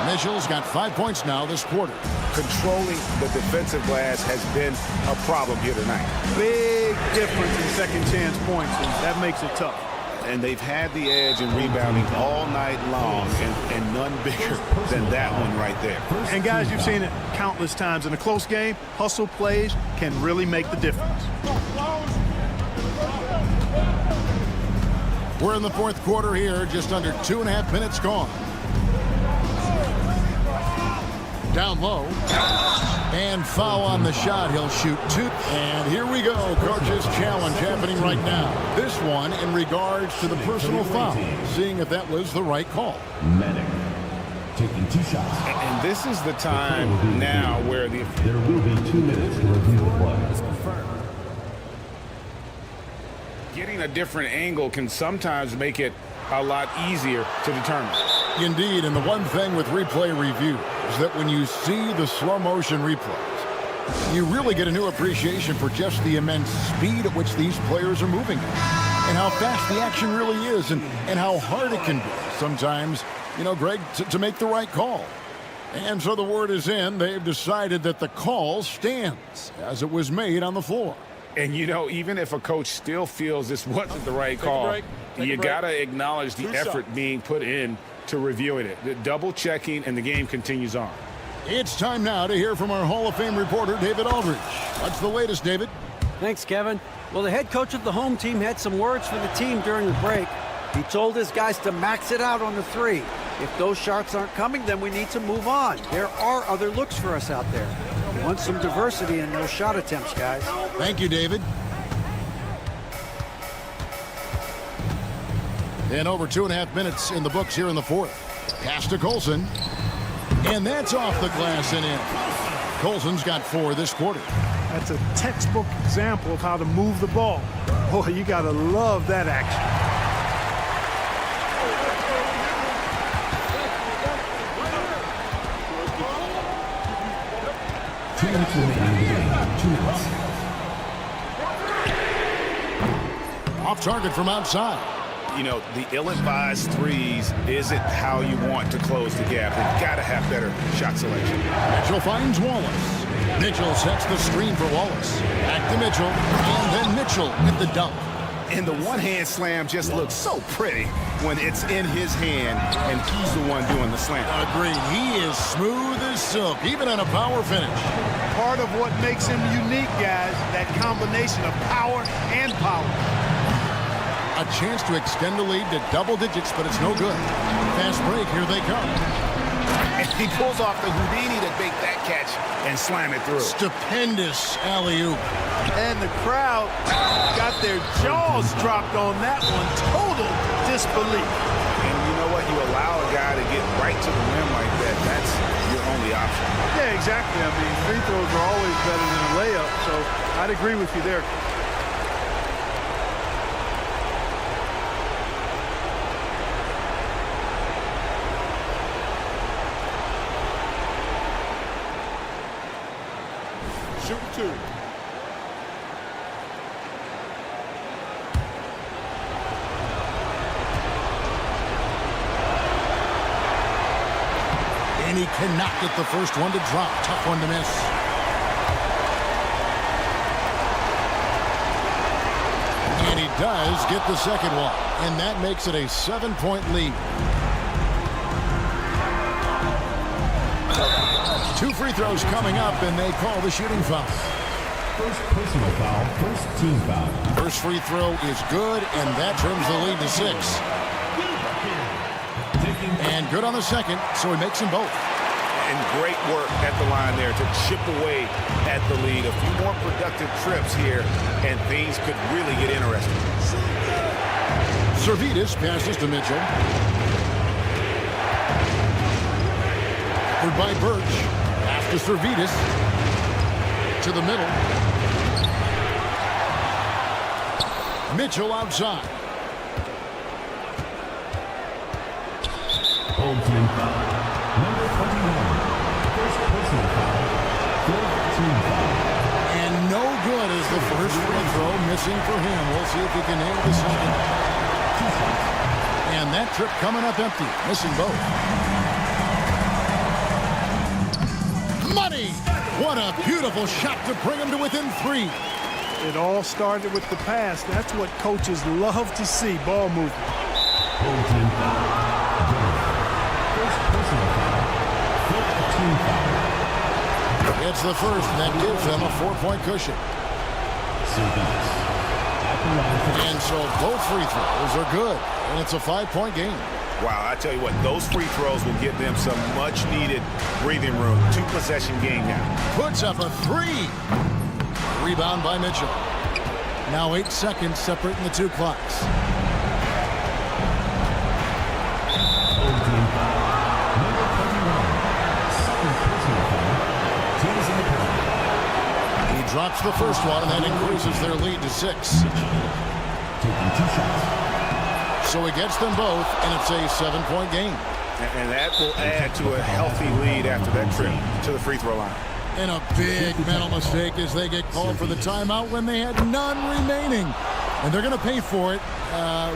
Mitchell's got 5 points now this quarter. Controlling the defensive glass has been a problem here tonight. Big difference in second chance points, and that makes it tough. And they've had the edge in rebounding all night long, and none bigger than that one right there. And guys, you've seen it countless times. In a close game, hustle plays can really make the difference. We're in the fourth quarter here, just under 2.5 minutes gone. Down low. And foul on the shot. He'll shoot 2. And here we go. Coach's challenge happening right now. This one in regards to the personal foul. Seeing if that was the right call. Medic taking 2 shots. And this is the time now where there will be 2 minutes to review the play. Getting a different angle can sometimes make it a lot easier to determine. Indeed, and the one thing with replay review is that when you see the slow motion replays, you really get a new appreciation for just the immense speed at which these players are moving and how fast the action really is and how hard it can be sometimes, Greg, to make the right call. And so the word is in. They've decided that the call stands as it was made on the floor. And, you know, even if a coach still feels this wasn't the right call, you got to acknowledge the effort being put in to reviewing it. The double checking, and the game continues on. It's time now to hear from our Hall of Fame reporter, David Aldridge. What's the latest, David? Thanks, Kevin. Well, the head coach of the home team had some words for the team during the break. He told his guys to max it out on the three. If those shots aren't coming, then we need to move on. There are other looks for us out there. We want some diversity in those shot attempts, guys. Thank you, David. And over 2.5 minutes in the books here in the fourth. Pass to Colson. And that's off the glass and in. Colson's got 4 this quarter. That's a textbook example of how to move the ball. Boy, you got to love that action. Off target from outside. You know, the ill-advised threes isn't how you want to close the gap. You've got to have better shot selection. Mitchell finds Wallace. Mitchell sets the screen for Wallace. Back to Mitchell, and then Mitchell with the dunk. And the one-hand slam just looks so pretty when it's in his hand, and he's the one doing the slam. Agreed. He is smooth as silk, even in a power finish. Part of what makes him unique, guys, that combination of power and power. A chance to extend the lead to double digits, but it's no good. Fast break, here they come. And he pulls off the Houdini to make that catch and slam it through. Stupendous alley-oop. And the crowd got their jaws dropped on that one. Total disbelief. And you know what? You allow a guy to get right to the rim like that. That's your only option. Yeah, exactly. I mean, free throws are always better than a layup, so I'd agree with you there. Shoot 2. And he cannot get the first one to drop. Tough one to miss. And he does get the second one. And that makes it a 7-point lead. 2 free throws coming up, and they call the shooting foul. First personal foul, first team foul. First free throw is good, and that turns the lead to 6. And good on the second, so he makes them both. And great work at the line there to chip away at the lead. A few more productive trips here, and things could really get interesting. Servidis passes to Mitchell. By Birch, after Servidis, to the middle. Mitchell outside. Home team foul. Number 21. First personal foul. Third team foul. And no good is the first free throw missing for him. We'll see if he can nail the second. And that trip coming up empty, missing both. Money! What a beautiful shot to bring him to within 3. It all started with the pass. That's what coaches love to see, ball movement. Home team foul. First personal foul. Fifth team foul. It's the first, and that gives them a 4-point cushion. And so both free throws are good, and it's a 5-point game. Wow, I tell you what, those free throws will give them some much-needed breathing room. 2-possession game now. Puts up a 3. Rebound by Mitchell. Now 8 seconds separating the 2 clocks. Home team foul. Number 21. Second personal foul. Teams in the penalty. He drops the first one, and that increases their lead to 6. Taking 2 shots. So he gets them both, and it's a 7-point game. And that will add to a healthy lead after that trip to the free throw line. And a big mental mistake as they get called for the timeout when they had none remaining. And they're going to pay for it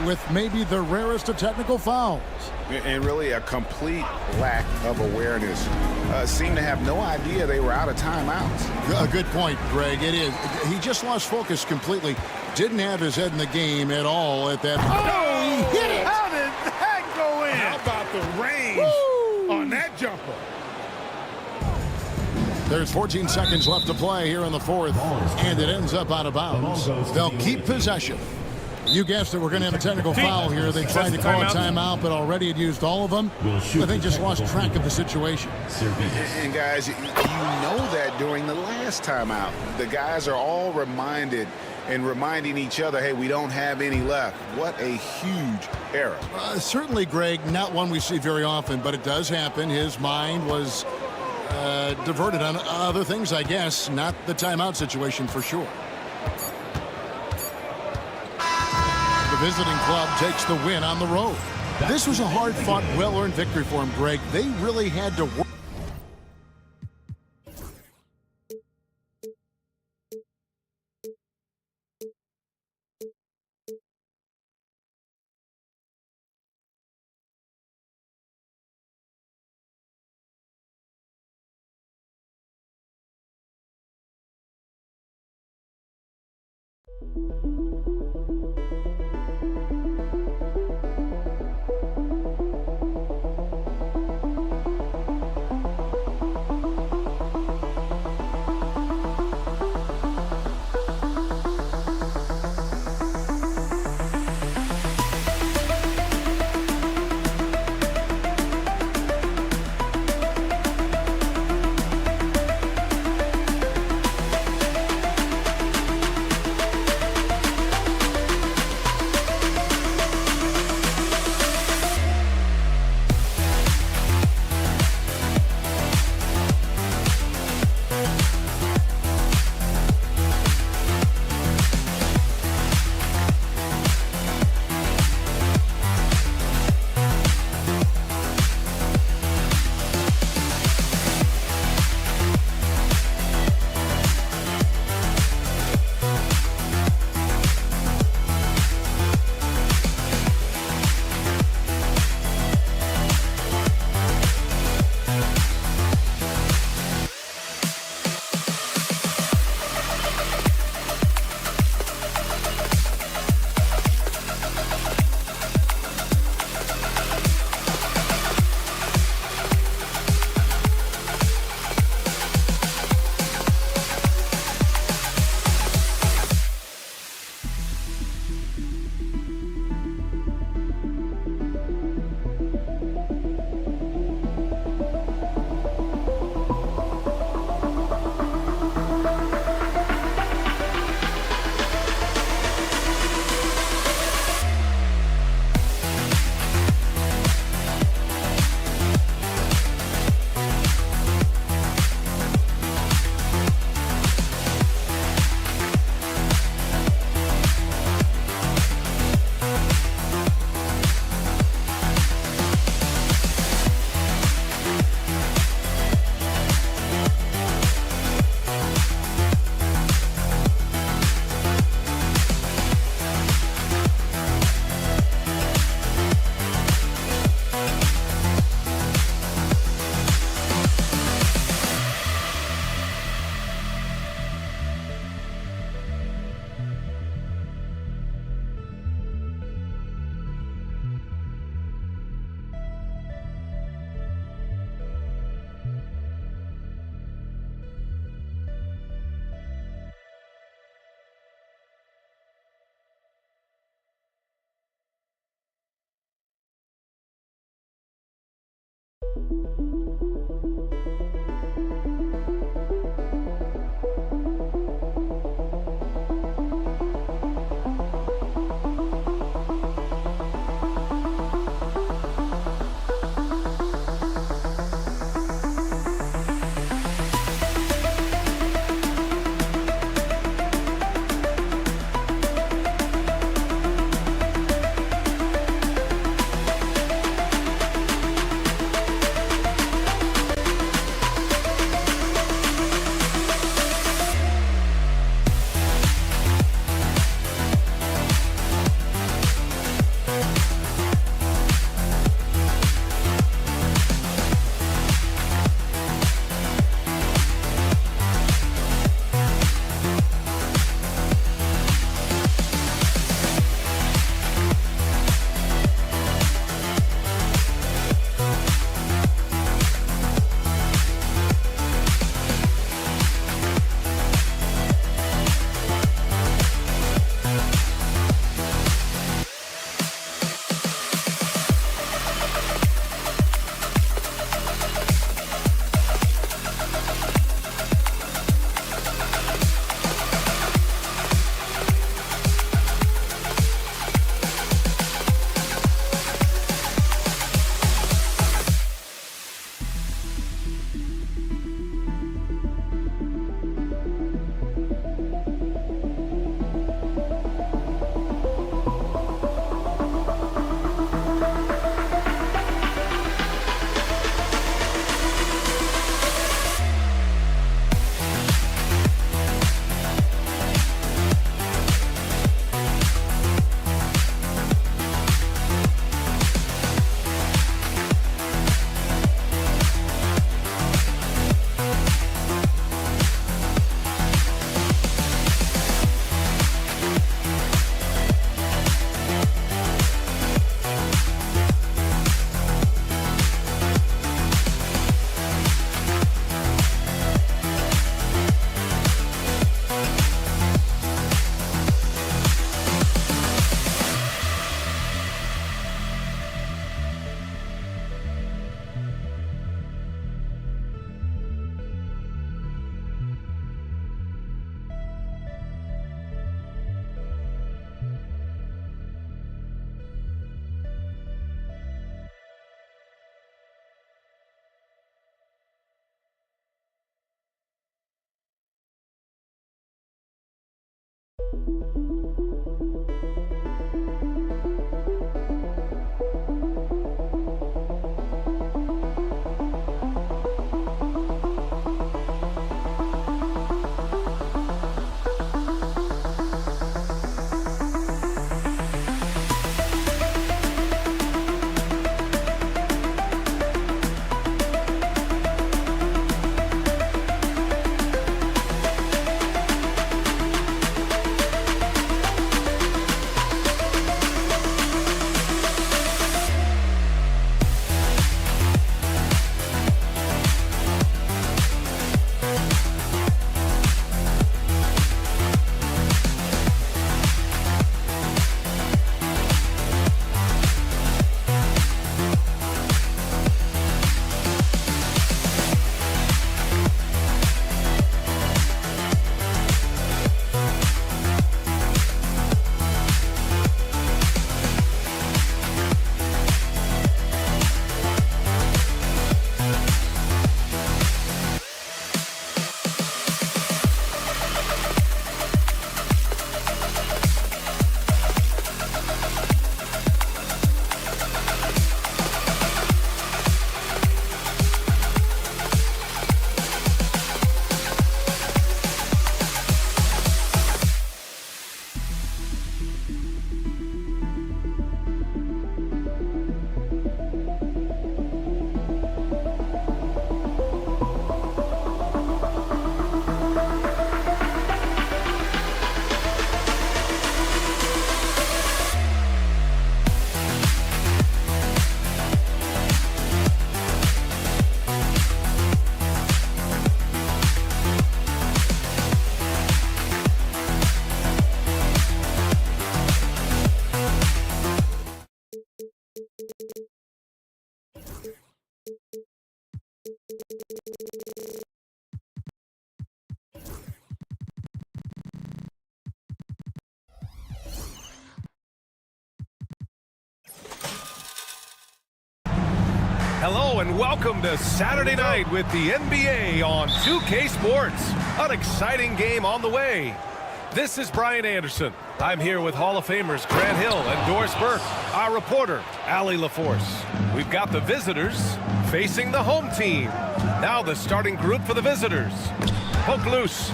with maybe the rarest of technical fouls. And really a complete lack of awareness. Seemed to have no idea they were out of timeouts. A good point, Greg. It is. He just lost focus completely. Didn't have his head in the game at all at that. Oh, he hit it! How did that go in? How about the range on that jumper? There's 14 seconds left to play here in the fourth, and it ends up out of bounds. They'll keep possession. You guessed it, we're going to have a technical foul here. They tried to call a timeout, but already had used all of them. But they just lost track of the situation. And guys, you know that during the last timeout, the guys are all reminded and reminding each other, hey, we don't have any left. What a huge error. Certainly, Greg, not one we see very often, but it does happen. His mind was diverted on other things, I guess, not the timeout situation for sure. The visiting club takes the win on the road. This was a hard-fought, well-earned victory for him, Greg. They really had to work. Hello and welcome to Saturday night with the NBA on 2K Sports. An exciting game on the way. This is Brian Anderson. I'm here with Hall of Famers Grant Hill and Doris Burke, our reporter, Allie LaForce. We've got the visitors facing the home team. Now the starting group for the visitors. Poke loose.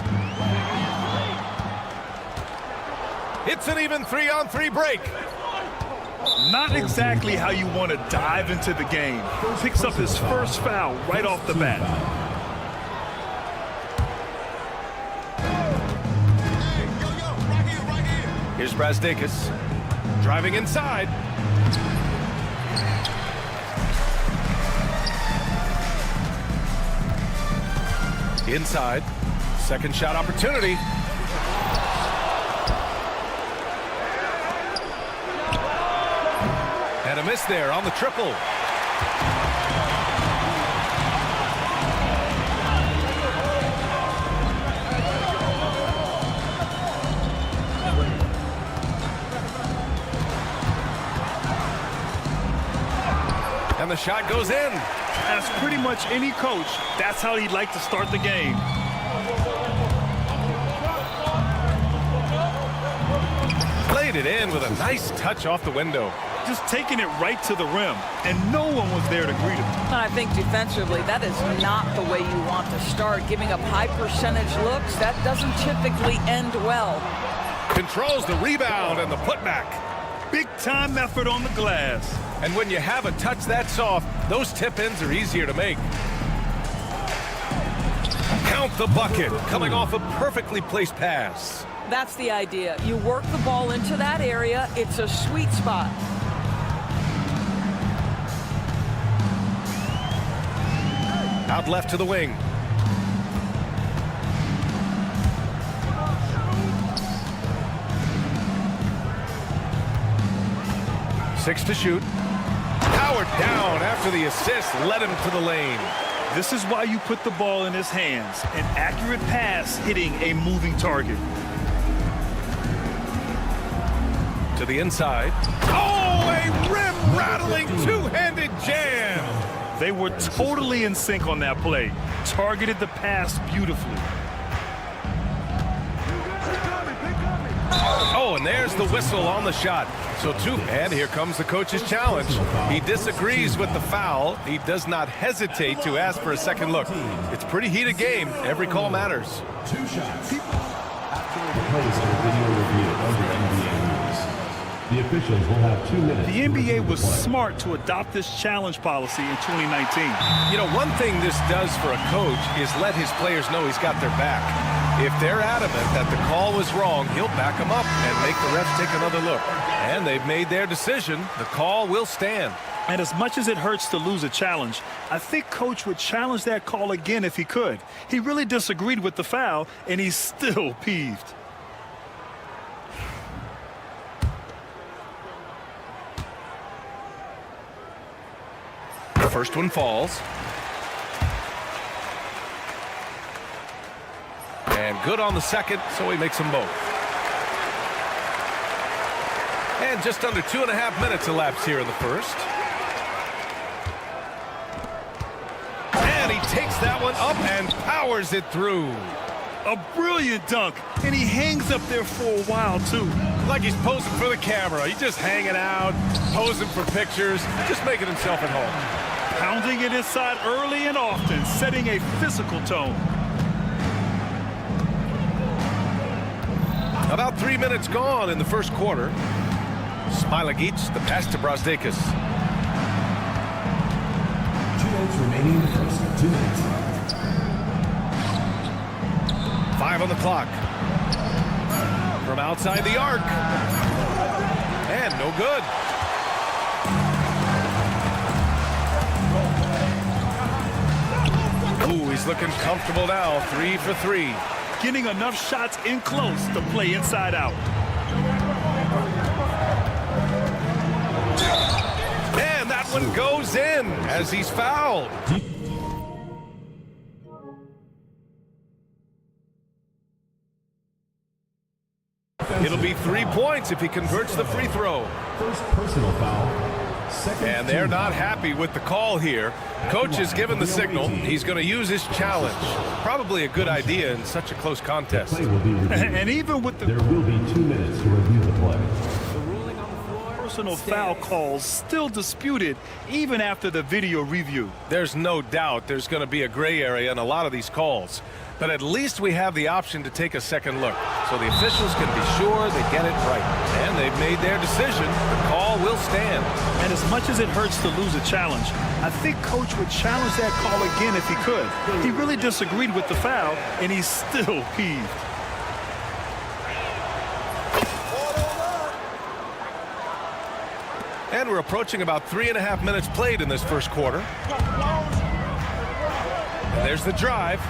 It's an even 3-on-3 break. Not exactly how you want to dive into the game. Picks up his first foul right off the bat. Here's Brazdakis driving inside. Inside. Second shot opportunity. And a miss there on the triple. And the shot goes in. As pretty much any coach, that's how he'd like to start the game. Played it in with a nice touch off the window. Just taking it right to the rim, and no one was there to greet him. I think defensively, that is not the way you want to start. Giving up high percentage looks, that doesn't typically end well. Controls the rebound and the putback. Big time effort on the glass. And when you have a touch that soft, those tip-ins are easier to make. Count the bucket, coming off a perfectly placed pass. That's the idea. You work the ball into that area. It's a sweet spot. Out left to the wing. Six to shoot. Powered down after the assist led him to the lane. This is why you put the ball in his hands. An accurate pass hitting a moving target. To the inside. Oh, a rim-rattling two-handed jam. They were totally in sync on that play. Targeted the pass beautifully. Oh, and there's the whistle on the shot. So and here comes the coach's challenge. He disagrees with the foul. He does not hesitate to ask for a second look. It's a pretty heated game. Every call matters. 2 shots. After the close of the video review of the NBA rules, the officials will have 2 minutes. The NBA was smart to adopt this challenge policy in 2019. You know, one thing this does for a coach is let his players know he's got their back. If they're adamant that the call was wrong, he'll back them up and make the refs take another look. And they've made their decision. The call will stand. And as much as it hurts to lose a challenge, I think Coach would challenge that call again if he could. He really disagreed with the foul, and he's still peeved. The first one falls. And good on the second, so he makes them both. And just under 2.5 minutes elapsed here in the first. And he takes that one up and powers it through. A brilliant dunk, and he hangs up there for a while, too. Like he's posing for the camera. He's just hanging out, posing for pictures, just making himself at home. Pounding it inside early and often, setting a physical tone. About 3 minutes gone in the first quarter. Zalgiris, the pass to Brazdeikis. 2 minutes remaining in the first. 2 minutes. 5 on the clock. From outside the arc. And no good. Ooh, he's looking comfortable now. 3 for 3. Getting enough shots in close to play inside out. And that one goes in as he's fouled. It'll be 3 points if he converts the free throw. First personal foul. And they're not happy with the call here. Coach has given the signal. He's going to use his challenge. Probably a good idea in such a close contest. And even with the... There will be 2 minutes to review the play. The ruling on the floor. Personal foul calls still disputed even after the video review. There's no doubt there's going to be a gray area in a lot of these calls. But at least we have the option to take a second look. So the officials can be sure they get it right. And they've made their decision. The call will stand. And as much as it hurts to lose a challenge, I think Coach would challenge that call again if he could. He really disagreed with the foul, and he's still peeved. And we're approaching about 3.5 minutes played in this first quarter. And there's the drive.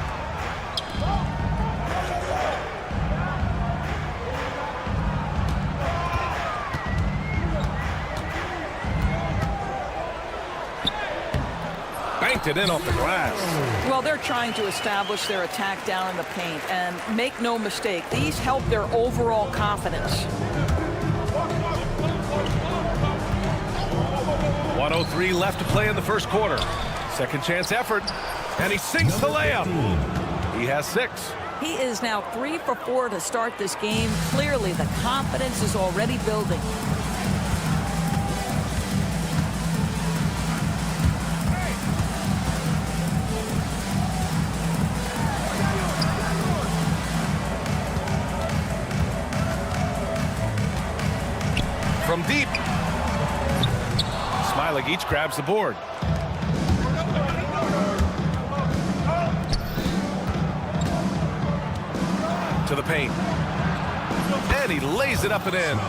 Banked it in off the glass. Well, they're trying to establish their attack down in the paint, and make no mistake, these help their overall confidence. 1:03 left to play in the first quarter. Second chance effort, and he sinks the layup. He has 6. He is now 3 for 4 to start this game. Clearly, the confidence is already building. From deep. Zalgiris grabs the board. To the paint. And he lays it up and in.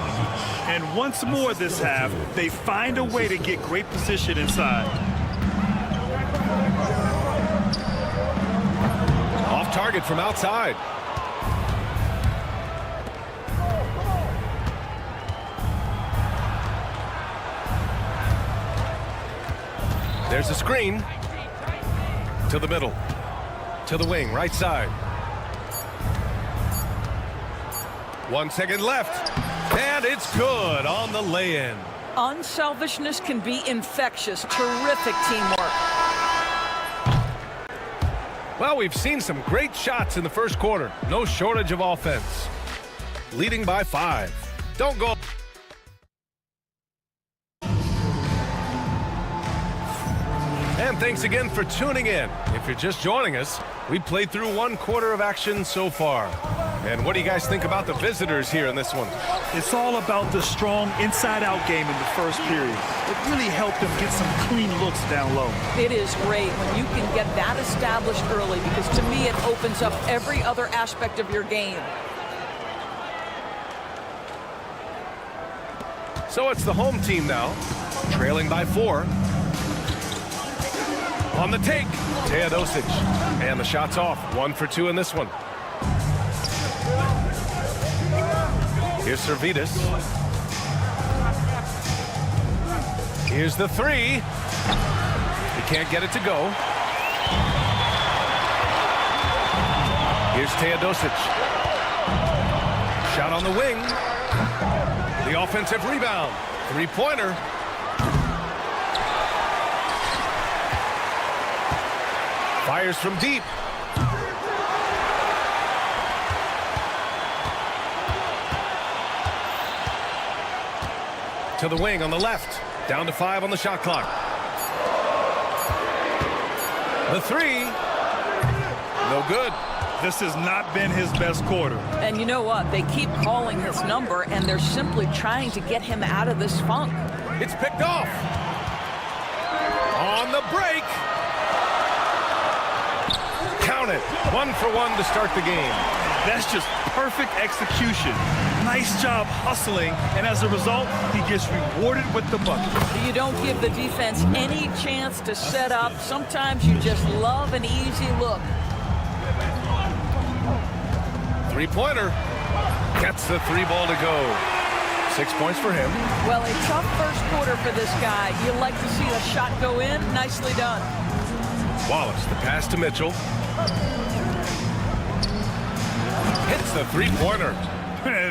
And once more this half, they find a way to get great position inside. Off target from outside. There's a screen. To the middle. To the wing, right side. 1 second left. And it's good on the lay-in. Unselfishness can be infectious. Terrific teamwork. Well, we've seen some great shots in the first quarter. No shortage of offense. leading by 5. Don't go. And thanks again for tuning in. If you're just joining us, we played through 1 quarter of action so far. And what do you guys think about the visitors here in this one? It's all about the strong inside-out game in the first period. It really helped them get some clean looks down low. It is great when you can get that established early, because to me it opens up every other aspect of your game. So it's the home team now, trailing by 4. On the take, Teodosic. And the shot's off. 1 for 2 in this one. Here's Servidis. Here's the 3. He can't get it to go. Here's Teodosic. Shot on the wing. The offensive rebound. 3-pointer. Fires from deep. To the wing on the left. Down to 5 on the shot clock. The 3. No good. This has not been his best quarter. And you know what? They keep calling his number, and they're simply trying to get him out of this funk. It's picked off. On the break. Count it. 1 for 1 to start the game. That's just perfect execution. Nice job hustling, and as a result, he gets rewarded with the bucket. You don't give the defense any chance to set up. Sometimes you just love an easy look. 3-pointer. Gets the 3 ball to go. 6 points for him. Well, a tough first quarter for this guy. You like to see the shot go in. Nicely done. Wallace, the pass to Mitchell. Hits the 3-pointer.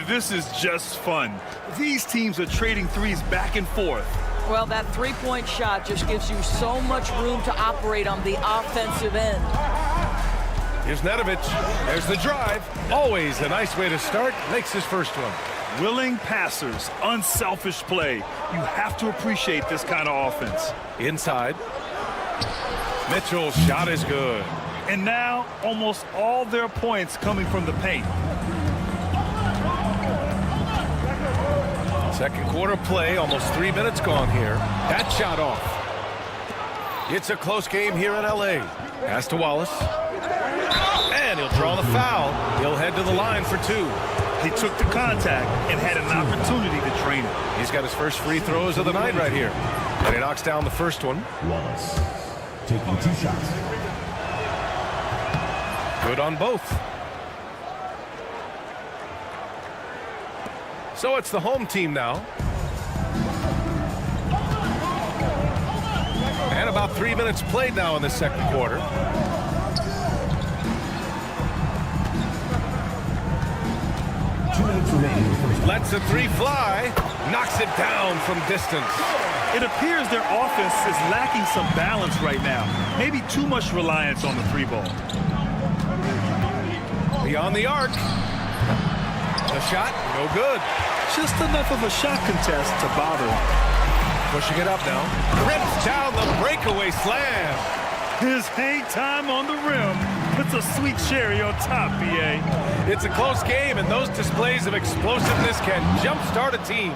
This is just fun. These teams are trading threes back and forth. Well, that 3-point shot just gives you so much room to operate on the offensive end. Here's Nedovic. There's the drive. Always a nice way to start. Makes his first one. Willing passers, unselfish play. You have to appreciate this kind of offense. Inside. Mitchell's shot is good. And now, almost all their points coming from the paint. Second quarter play, almost 3 minutes gone here. That shot off. It's a close game here in LA. Pass to Wallace. And he'll draw the foul. He'll head to the line for 2. He took the contact and had an opportunity to drain it. He's got his first free throws of the night right here. And he knocks down the first one. Wallace taking 2 shots. Good on both. So it's the home team now. And about 3 minutes played now in the second quarter. Lets a 3 fly. Knocks it down from distance. It appears their offense is lacking some balance right now. Maybe too much reliance on the 3 ball. Beyond the arc. The shot, no good. Just enough of a shot contest to bother him. Pushing it up now. Rips down the breakaway slam. His hang time on the rim puts a sweet cherry on top, BA. It's a close game, and those displays of explosiveness can jumpstart a team.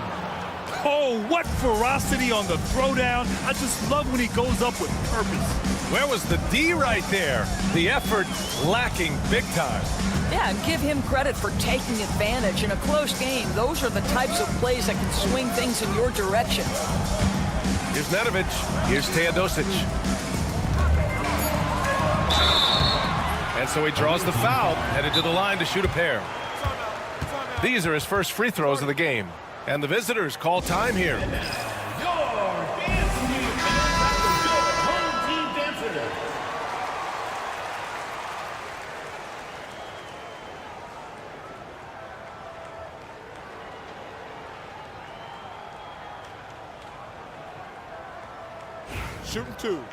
Oh, what ferocity on the throwdown. I just love when he goes up with purpose. Where was the D right there? The effort lacking big time. Yeah, and give him credit for taking advantage. In a close game, those are the types of plays that can swing things in your direction. Here's Nedovic. Here's Teodosic. And so he draws the foul, headed to the line to shoot a pair. These are his first free throws of the game. And the visitors call time here. Shooting 2.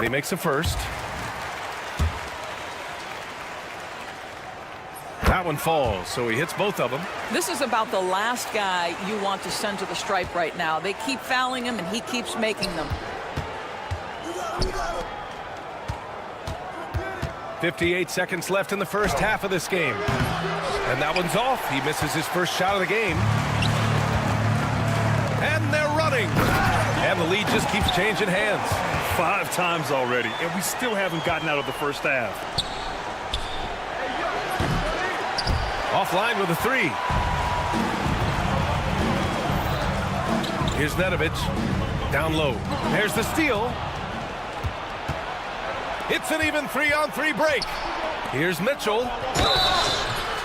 And he makes a first. That one falls, so he hits both of them. This is about the last guy you want to send to the stripe right now. They keep fouling him, and he keeps making them. 58 seconds left in the first half of this game. And that one's off. He misses his first shot of the game. And they're running. And the lead just keeps changing hands. 5 times already, and we still haven't gotten out of the first half. Offline with a 3. Here's Nedovic. Down low. There's the steal. It's an even 3-on-3 break. Here's Mitchell.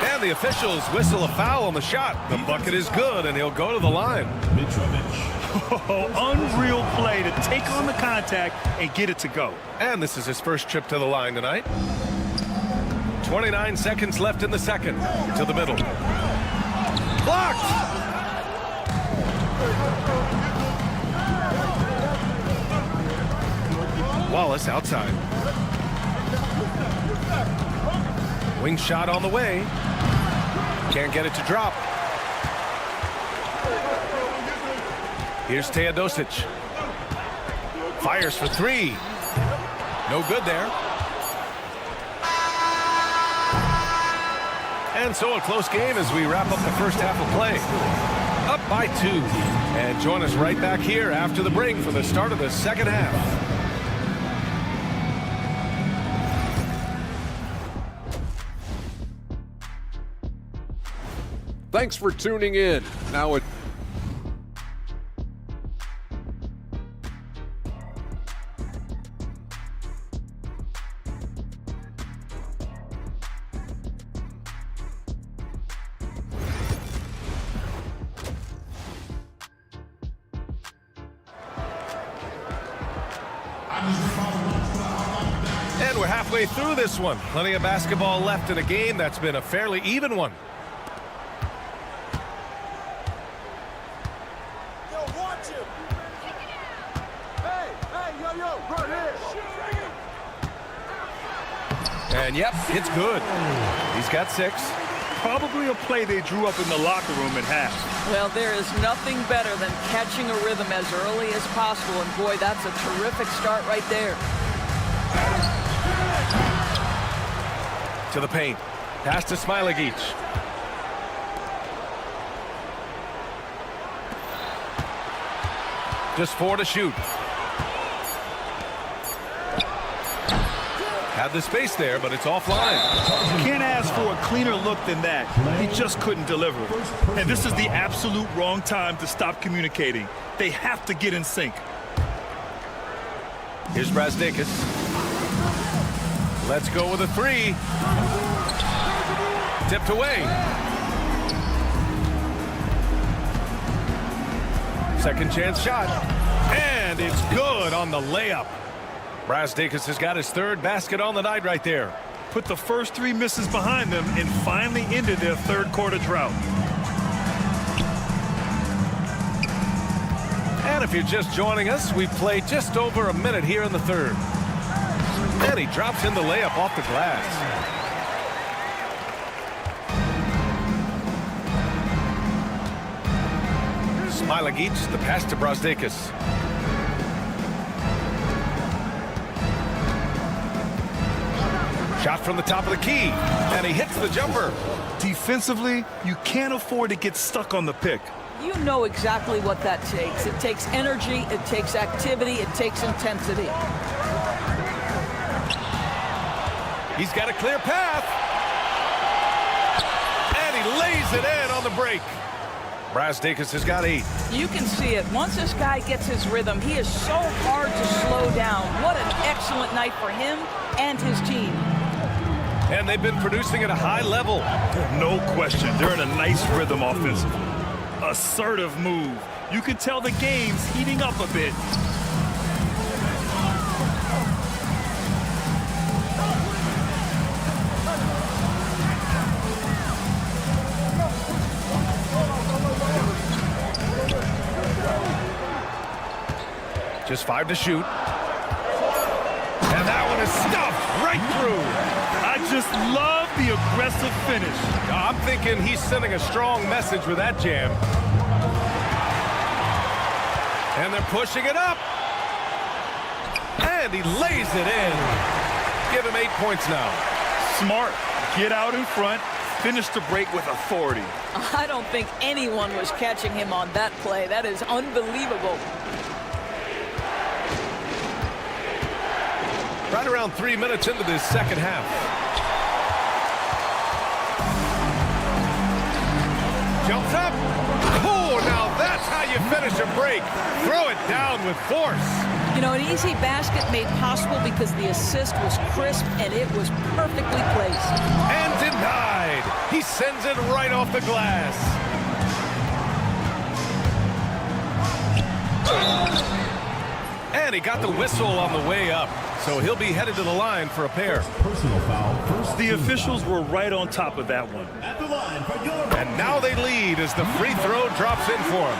And the officials whistle a foul on the shot. The bucket is good, and he'll go to the line. Oh, unreal play to take on the contact and get it to go. And this is his first trip to the line tonight. 29 seconds left in the second. To the middle. Blocked! Wallace outside. Wing shot on the way. Can't get it to drop. Here's Teodosic. Fires for 3. No good there. And so a close game as we wrap up the first half of play. Up by 2. And join us right back here after the break for the start of the second half. Thanks for tuning in. Now it. And we're halfway through this one. Plenty of basketball left in a game that's been a fairly even one. And yep, it's good. He's got 6. Probably a play they drew up in the locker room at half. Well, there is nothing better than catching a rhythm as early as possible, and boy, that's a terrific start right there. To the paint. Pass to Smilagic. Just 4 to shoot. Had the space there, but it's offline. You can't ask for a cleaner look than that. He just couldn't deliver. And this is the absolute wrong time to stop communicating. They have to get in sync. Here's Brazdeikis. Let's go with a 3. Tipped away. Second chance shot. And it's good on the layup. Brazdeikis has got his 3rd basket on the night right there. Put the first 3 misses behind them and finally ended their 3rd quarter drought. And if you're just joining us, we've played just over a minute here in the 3rd. And he drops in the layup off the glass. Smilagic, the pass to Brazdeikis. Shot from the top of the key, and he hits the jumper. Defensively, you can't afford to get stuck on the pick. You know exactly what that takes. It takes energy, it takes activity, it takes intensity. He's got a clear path. And he lays it in on the break. Brazdeikis has got 8. You can see it. Once this guy gets his rhythm, he is so hard to slow down. What an excellent night for him and his team. And they've been producing at a high level. No question. They're in a nice rhythm offensively. Assertive move. You can tell the game's heating up a bit. Just 5 to shoot. stuffed right through. I just love the aggressive finish. I'm thinking he's sending a strong message with that jam. And they're pushing it up. And he lays it in. Give him 8 points now. Smart. Get out in front. Finish the break with authority. I don't think anyone was catching him on that play. That is unbelievable. Right around 3 minutes into this second half. Jumps up. Oh, now that's how you finish a break. Throw it down with force. You know, an easy basket made possible because the assist was crisp and it was perfectly placed. And denied. He sends it right off the glass. And he got the whistle on the way up. So he'll be headed to the line for a pair. Personal foul. The officials were right on top of that one. At the line for your And now they lead as the free throw drops in for him.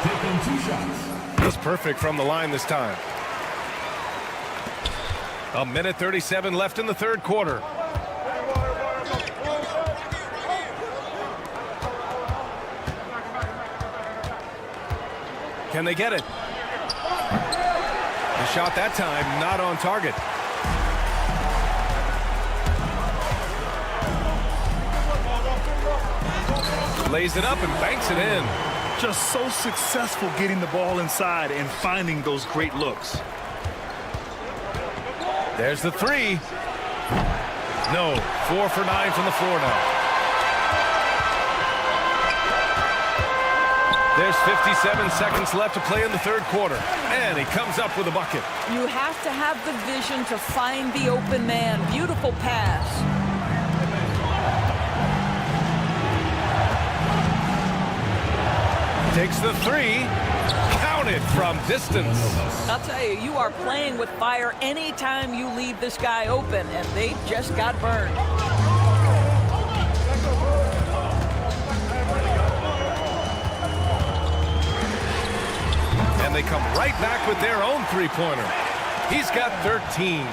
taking 2 shots. He's perfect from the line this time. 1:37 left in the third quarter. Can they get it? The shot that time not on target. Lays it up and banks it in. Just so successful getting the ball inside and finding those great looks. There's the three. No, 4 for 9 from the floor now. There's 57 seconds left to play in the third quarter. And he comes up with a bucket. You have to have the vision to find the open man. Beautiful pass. Takes the three. Counted from distance. I'll tell you, you are playing with fire anytime you leave this guy open, and they just got burned. And they come right back with their own three-pointer. He's got 13.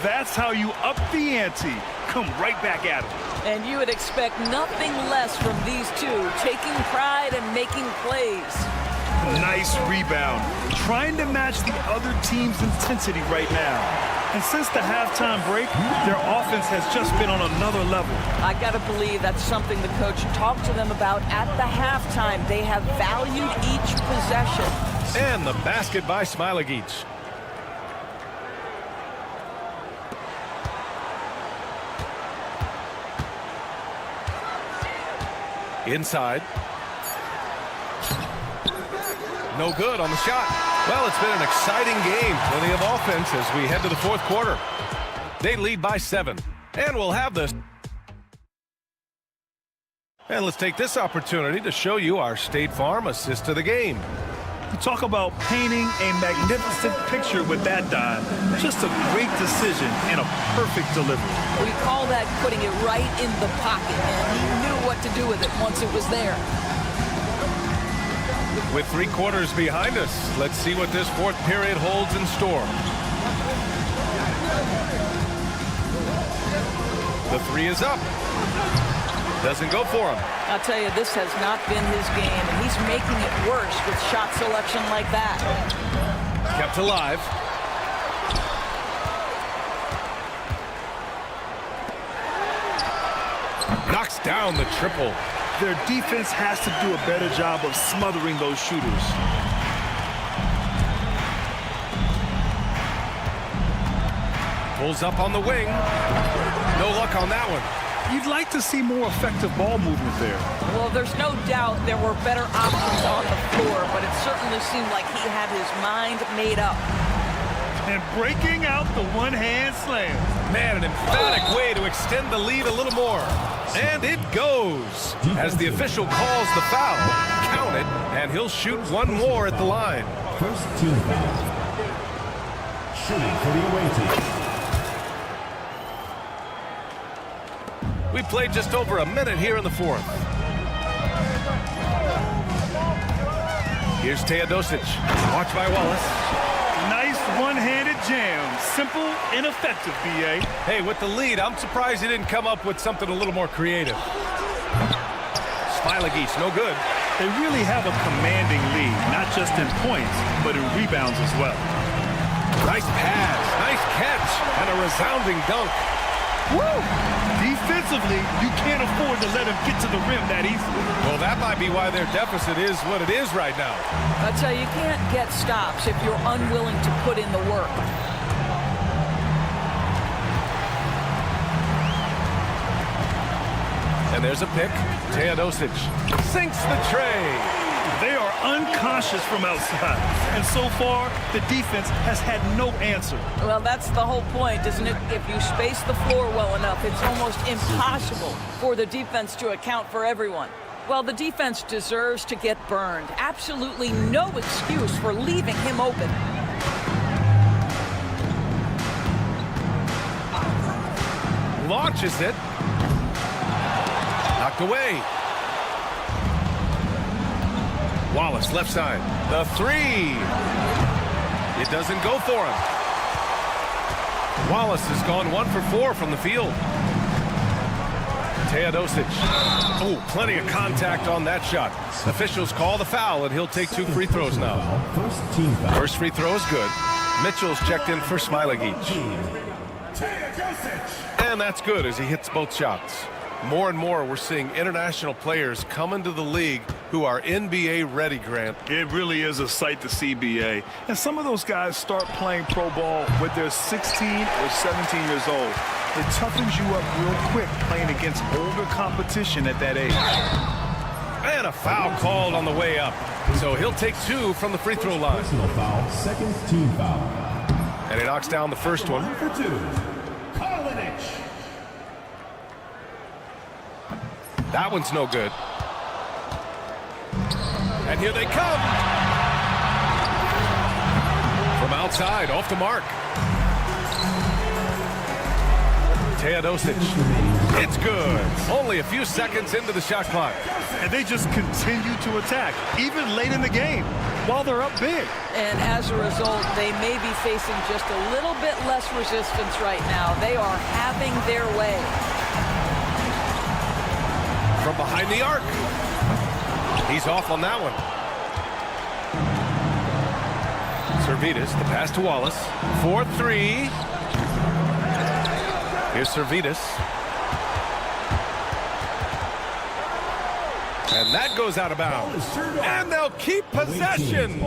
That's how you up the ante. Come right back at him. And you would expect nothing less from these two, taking pride and making plays. Nice rebound. Trying to match the other team's intensity right now. And since the halftime break, their offense has just been on another level. I got to believe that's something the coach talked to them about at the halftime. They have valued each possession. And the basket by Smilagic. Inside. No good on the shot. Well, it's been an exciting game. Plenty of offense as we head to the fourth quarter. They lead by 7. And we'll have this. And let's take this opportunity to show you our State Farm assist to the game. You talk about painting a magnificent picture with that dive. Just a great decision and a perfect delivery. We call that putting it right in the pocket, and he knew what to do with it once it was there. With 3 quarters behind us, let's see what this fourth period holds in store. The three is up. Doesn't go for him. I'll tell you, this has not been his game, and he's making it worse with shot selection like that. Kept alive. Knocks down the triple. Their defense has to do a better job of smothering those shooters. Pulls up on the wing. No luck on that one. You'd like to see more effective ball movement there. Well, there's no doubt there were better options on the floor, but it certainly seemed like he had his mind made up. And breaking out the one-hand slam. Man, an emphatic way to extend the lead a little more. And it goes. As the official calls the foul, count it, and he'll shoot one more at the line. First team foul. Shooting for the away team. We played just over a minute here in the fourth. Here's Teodosic. Watch by Wallace. Nice one-handed jam. Simple and effective, B.A. Hey, with the lead, I'm surprised he didn't come up with something a little more creative. Smiley-Geach, no good. They really have a commanding lead, not just in points, but in rebounds as well. Nice pass, nice catch, and a resounding dunk. Woo! Defensively, you can't afford to let him get to the rim that easily. Well, that might be why their deficit is what it is right now. I tell you, you can't get stops if you're unwilling to put in the work. And there's a pick. Teodosic sinks the tray. They are uncautious from outside. And so far, the defense has had no answer. Well, that's the whole point, isn't it? If you space the floor well enough, it's almost impossible for the defense to account for everyone. Well, the defense deserves to get burned. Absolutely no excuse for leaving him open. Launches it. Knocked away. Wallace, left side. The three. It doesn't go for him. Wallace has gone 1 for 4 from the field. Teodosic. Oh, plenty of contact on that shot. Officials call the foul, and he'll take 2 free throws now. First free throw is good. Mitchell's checked in for Smiley-Geach. And that's good as he hits both shots. More and more, we're seeing international players come into the league who are NBA ready, Grant. It really is a sight to see, B.A. And some of those guys start playing pro ball when they're 16 or 17 years old. It toughens you up real quick playing against older competition at that age. And a foul called on the way up. So he'll take 2 from the free throw line. Personal foul, second team foul. And he knocks down the first one. 1 for 2. That one's no good. And here they come. From outside, off the mark. Teodosic. It's good. Only a few seconds into the shot clock. And they just continue to attack, even late in the game, while they're up big. And as a result, they may be facing just a little bit less resistance right now. They are having their way. From behind the arc. He's off on that one. Servetus, the pass to Wallace. 4-3. Here's Servetus. And that goes out of bounds. And they'll keep possession.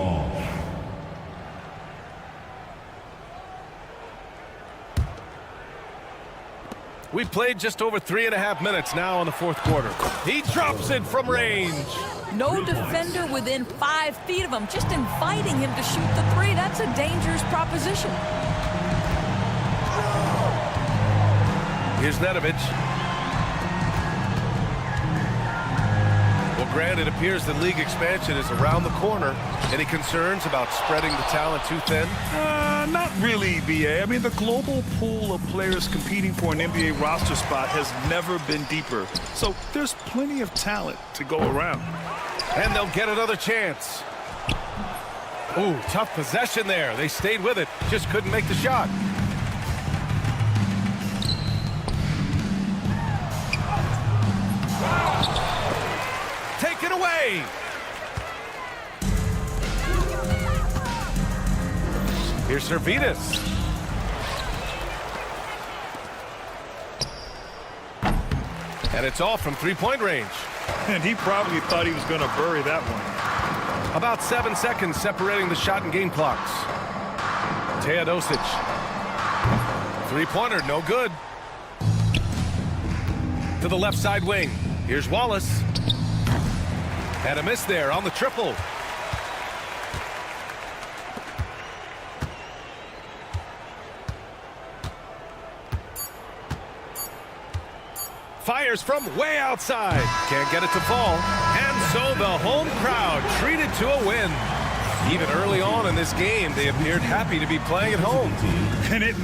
We played just over 3.5 minutes now in the fourth quarter. He drops it from range. No defender within 5 feet of him, just inviting him to shoot the three. That's a dangerous proposition. Here's Nedovic. Well, Grant, it appears the league expansion is around the corner. Any concerns about spreading the talent too thin? Not really, B.A. I mean, the global pool of players competing for an NBA roster spot has never been deeper. So there's plenty of talent to go around. And they'll get another chance. Ooh, tough possession there. They stayed with it, just couldn't make the shot. Taken away. Here's Servetus. And it's off from three-point range. And he probably thought he was going to bury that one. About 7 seconds separating the shot and game clocks. Teodosic. Three-pointer, no good. To the left side wing. Here's Wallace. And a miss there on the triple. Fires from way outside. Can't get it to fall. And so the home crowd treated to a win. Even early on in this game, they appeared happy to be playing at home. And it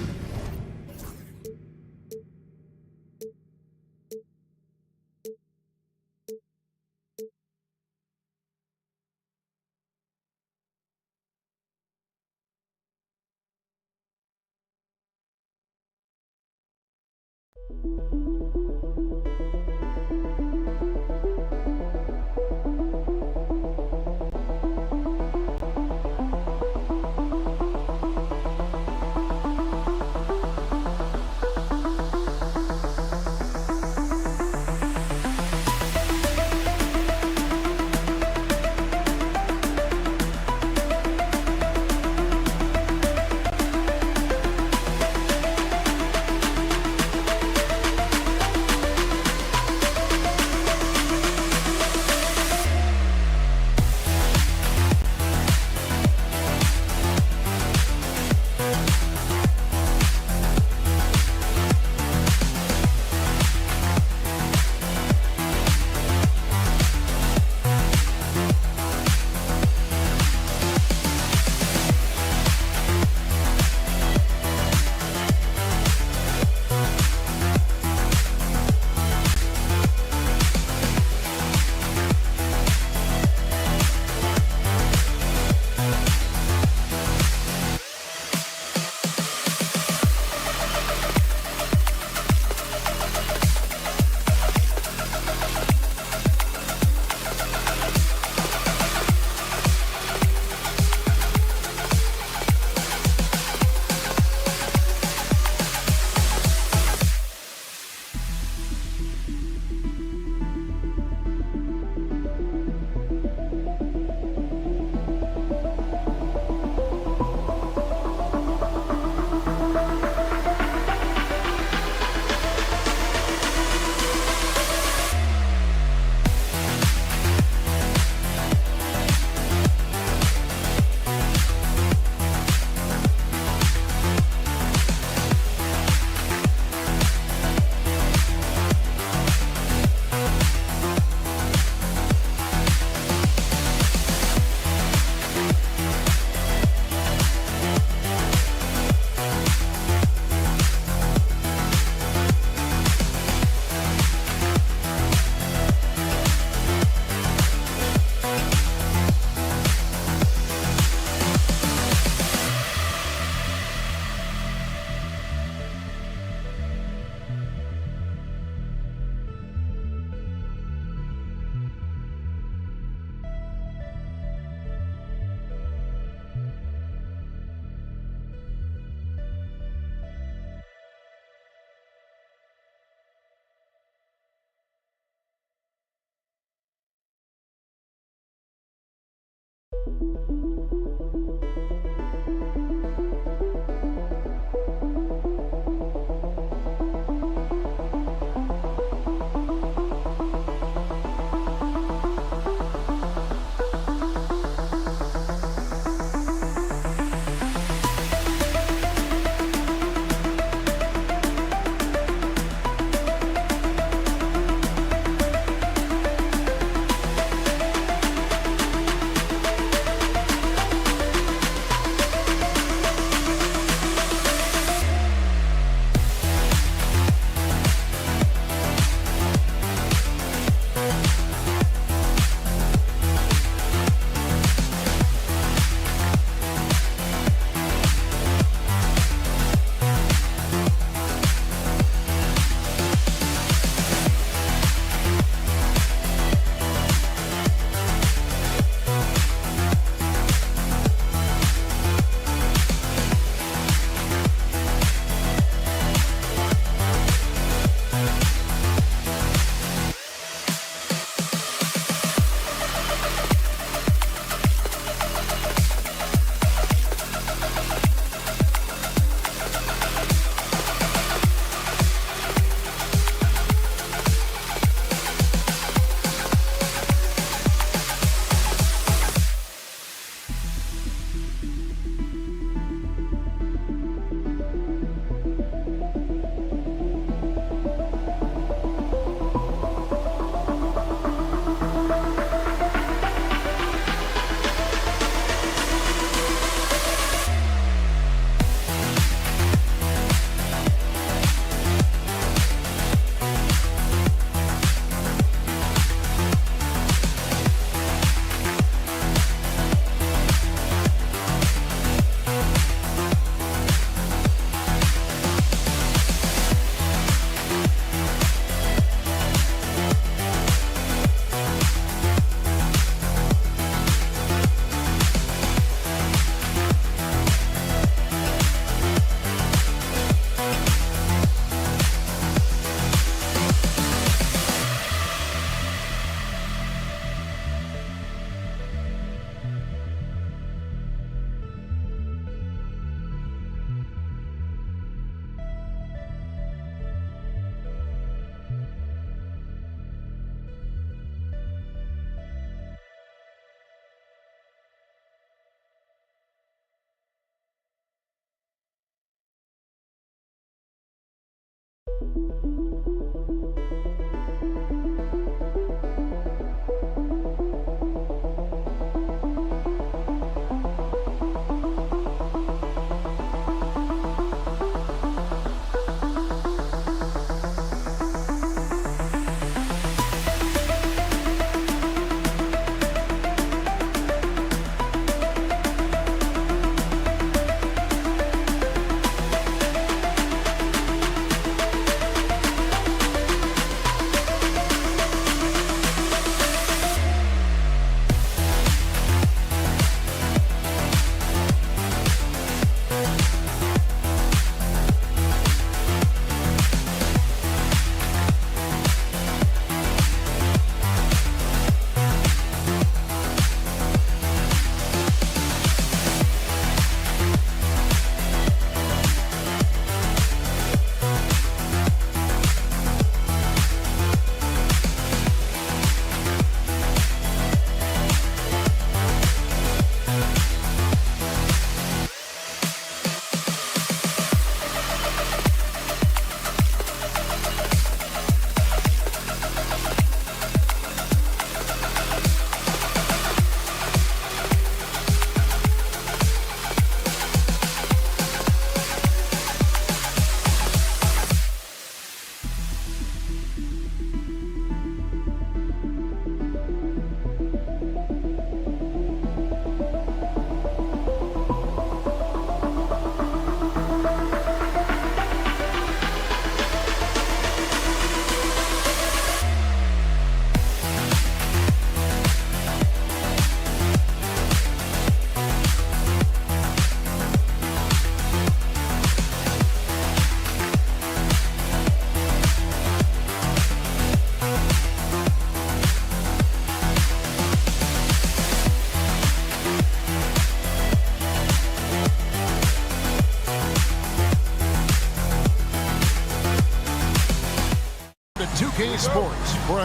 2K Sports for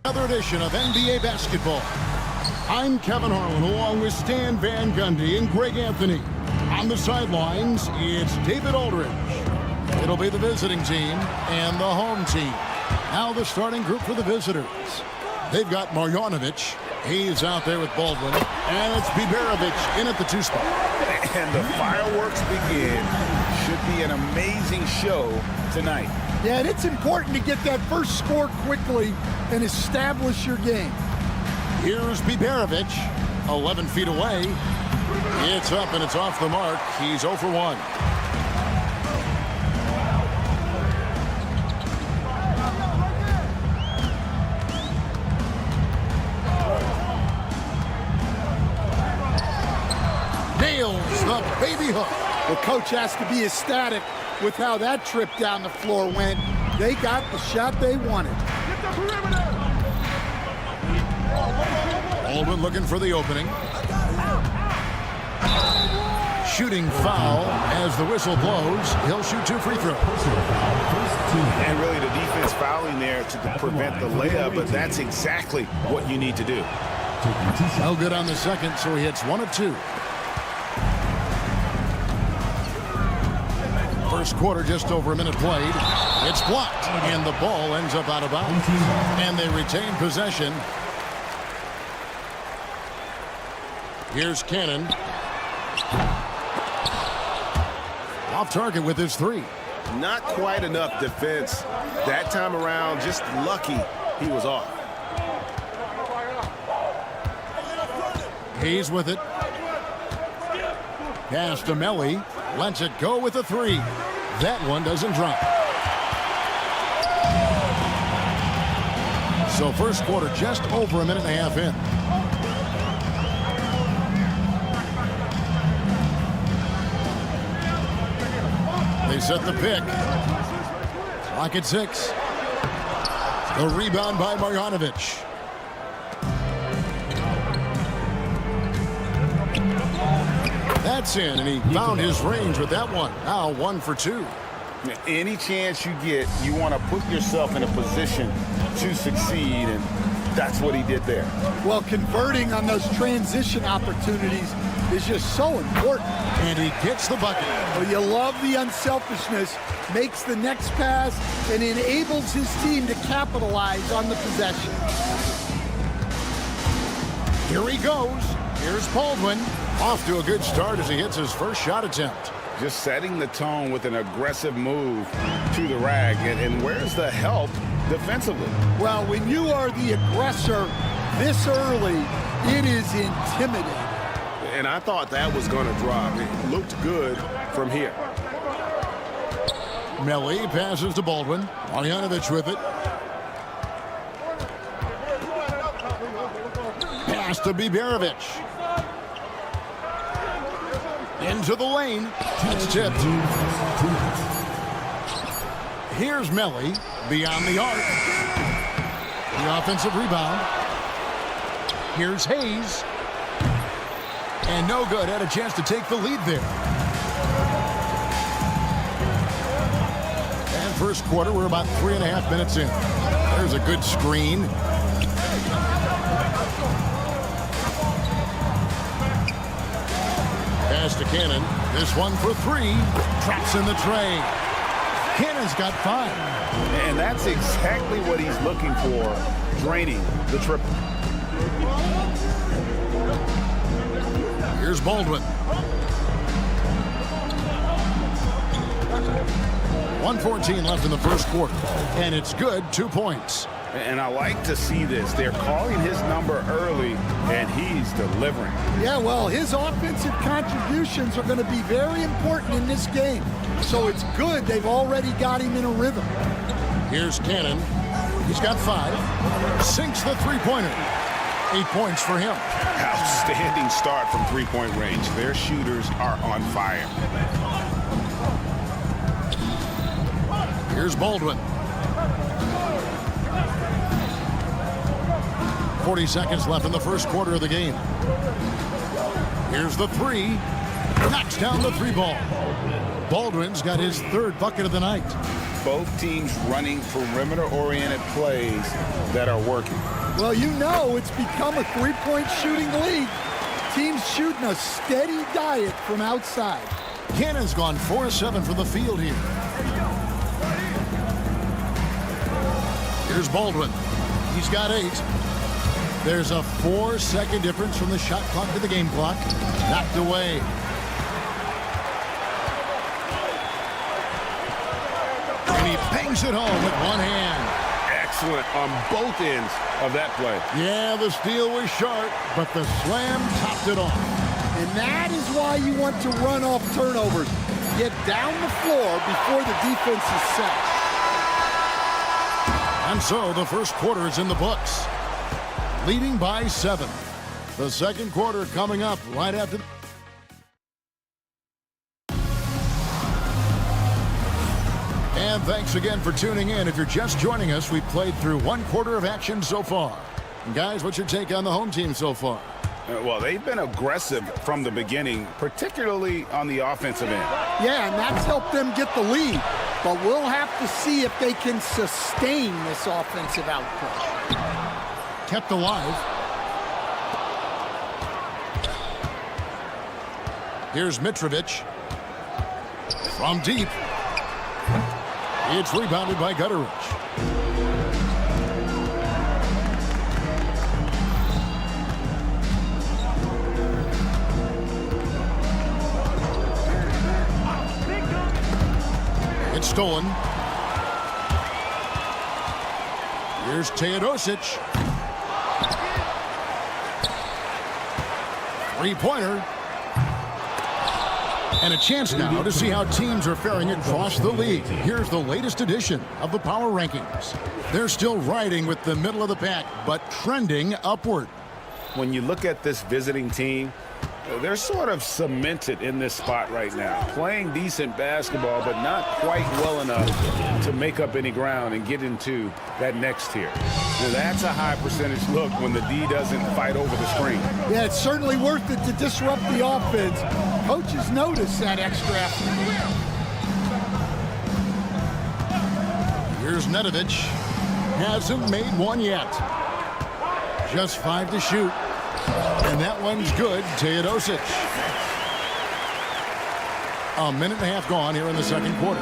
another edition of NBA basketball. I'm Kevin Harlan along with Stan Van Gundy and Greg Anthony. On the sidelines, it's David Aldridge. It'll be the visiting team and the home team. Now the starting group for the visitors. They've got Marjanovic. He's out there with Baldwin. And it's Biberovic in at the 2 spot. And the fireworks begin. Should be an amazing show tonight. Yeah, and it's important to get that first score quickly and establish your game. Here's Biberovic, 11 feet away. It's up and it's off the mark. He's 0 for 1. Nails the baby hook. The coach has to be ecstatic with how that trip down the floor went. They got the shot they wanted. Baldwin looking for the opening. Shooting foul as the whistle blows. He'll shoot 2 free throws. And really the defense fouling there to prevent the layup, but that's exactly what you need to do. No good on the second, so he hits 1 of 2. First quarter, just over a minute played. It's blocked, and the ball ends up out of bounds. And they retain possession. Here's Cannon. Off target with his 3. Not quite enough defense. That time around, just lucky he was off. He's with it. Pass to Melly. Lets it go with a 3. That one doesn't drop. So first quarter just over a minute and a half in. They set the pick. Clock at 6. The rebound by Marjanovic. That's in, and he found his range with that one. Now 1 for 2. Any chance you get, you want to put yourself in a position to succeed, and that's what he did there. Well, converting on those transition opportunities is just so important. And he gets the bucket. Well, you love the unselfishness, makes the next pass, and enables his team to capitalize on the possession. Here he goes. Here's Baldwin. Off to a good start as he hits his first shot attempt. Just setting the tone with an aggressive move to the rack. And where's the help defensively? Well, when you are the aggressor this early, it is intimidating. And I thought that was going to drop. It looked good from here. Melli passes to Baldwin. Marjanovic with it. Pass to Biberovic. Into the lane. It's tipped. Here's Melli beyond the arc. The offensive rebound. Here's Hayes. And no good. Had a chance to take the lead there. And first quarter, we're about 3.5 minutes in. There's a good screen. Pass to Cannon. This one for three. Traps in the tray. Cannon's got 5. And that's exactly what he's looking for, draining the triple. Here's Baldwin. 1:14 left in the first quarter. And it's good, 2 points. And I like to see this. They're calling his number early, and he's delivering. Yeah, well, his offensive contributions are going to be very important in this game. So it's good they've already got him in a rhythm. Here's Cannon. He's got 5. Sinks the three-pointer. 8 points for him. Outstanding start from three-point range. Their shooters are on fire. Here's Baldwin. 40 seconds left in the first quarter of the game. Here's the three. Knocks down the 3-ball. Baldwin's got his 3rd bucket of the night. Both teams running perimeter-oriented plays that are working. Well, you know it's become a 3-point shooting league. Teams shooting a steady diet from outside. Cannon's gone 4-7 from the field here. Here's Baldwin. He's got 8. There's a 4-second difference from the shot clock to the game clock. Knocked away. And he bangs it home with one hand. Excellent on both ends of that play. Yeah, the steal was sharp, but the slam topped it off. And that is why you want to run off turnovers. Get down the floor before the defense is set. And so the first quarter is in the books. Leading by 7. The second quarter coming up right after. And thanks again for tuning in. If you're just joining us, we've played through 1 quarter of action so far. And guys, what's your take on the home team so far? Well, they've been aggressive from the beginning, particularly on the offensive end. Yeah, and that's helped them get the lead. But we'll have to see if they can sustain this offensive output. Kept alive. Here's Mitrovic. From deep. It's rebounded by Gutteridge. It's stolen. Here's Teodosic. 3-pointer. And a chance now to see how teams are faring across the league. Here's the latest edition of the Power Rankings. They're still riding with the middle of the pack, but trending upward. When you look at this visiting team, they're sort of cemented in this spot right now. Playing decent basketball, but not quite well enough to make up any ground and get into that next tier. Now, that's a high percentage look when the D doesn't fight over the screen. Yeah, it's certainly worth it to disrupt the offense. Coaches notice that extra effort. Here's Nedovic. Hasn't made one yet. Just 5 to shoot. And that one's good. Teodosic. A minute and a half gone here in the second quarter.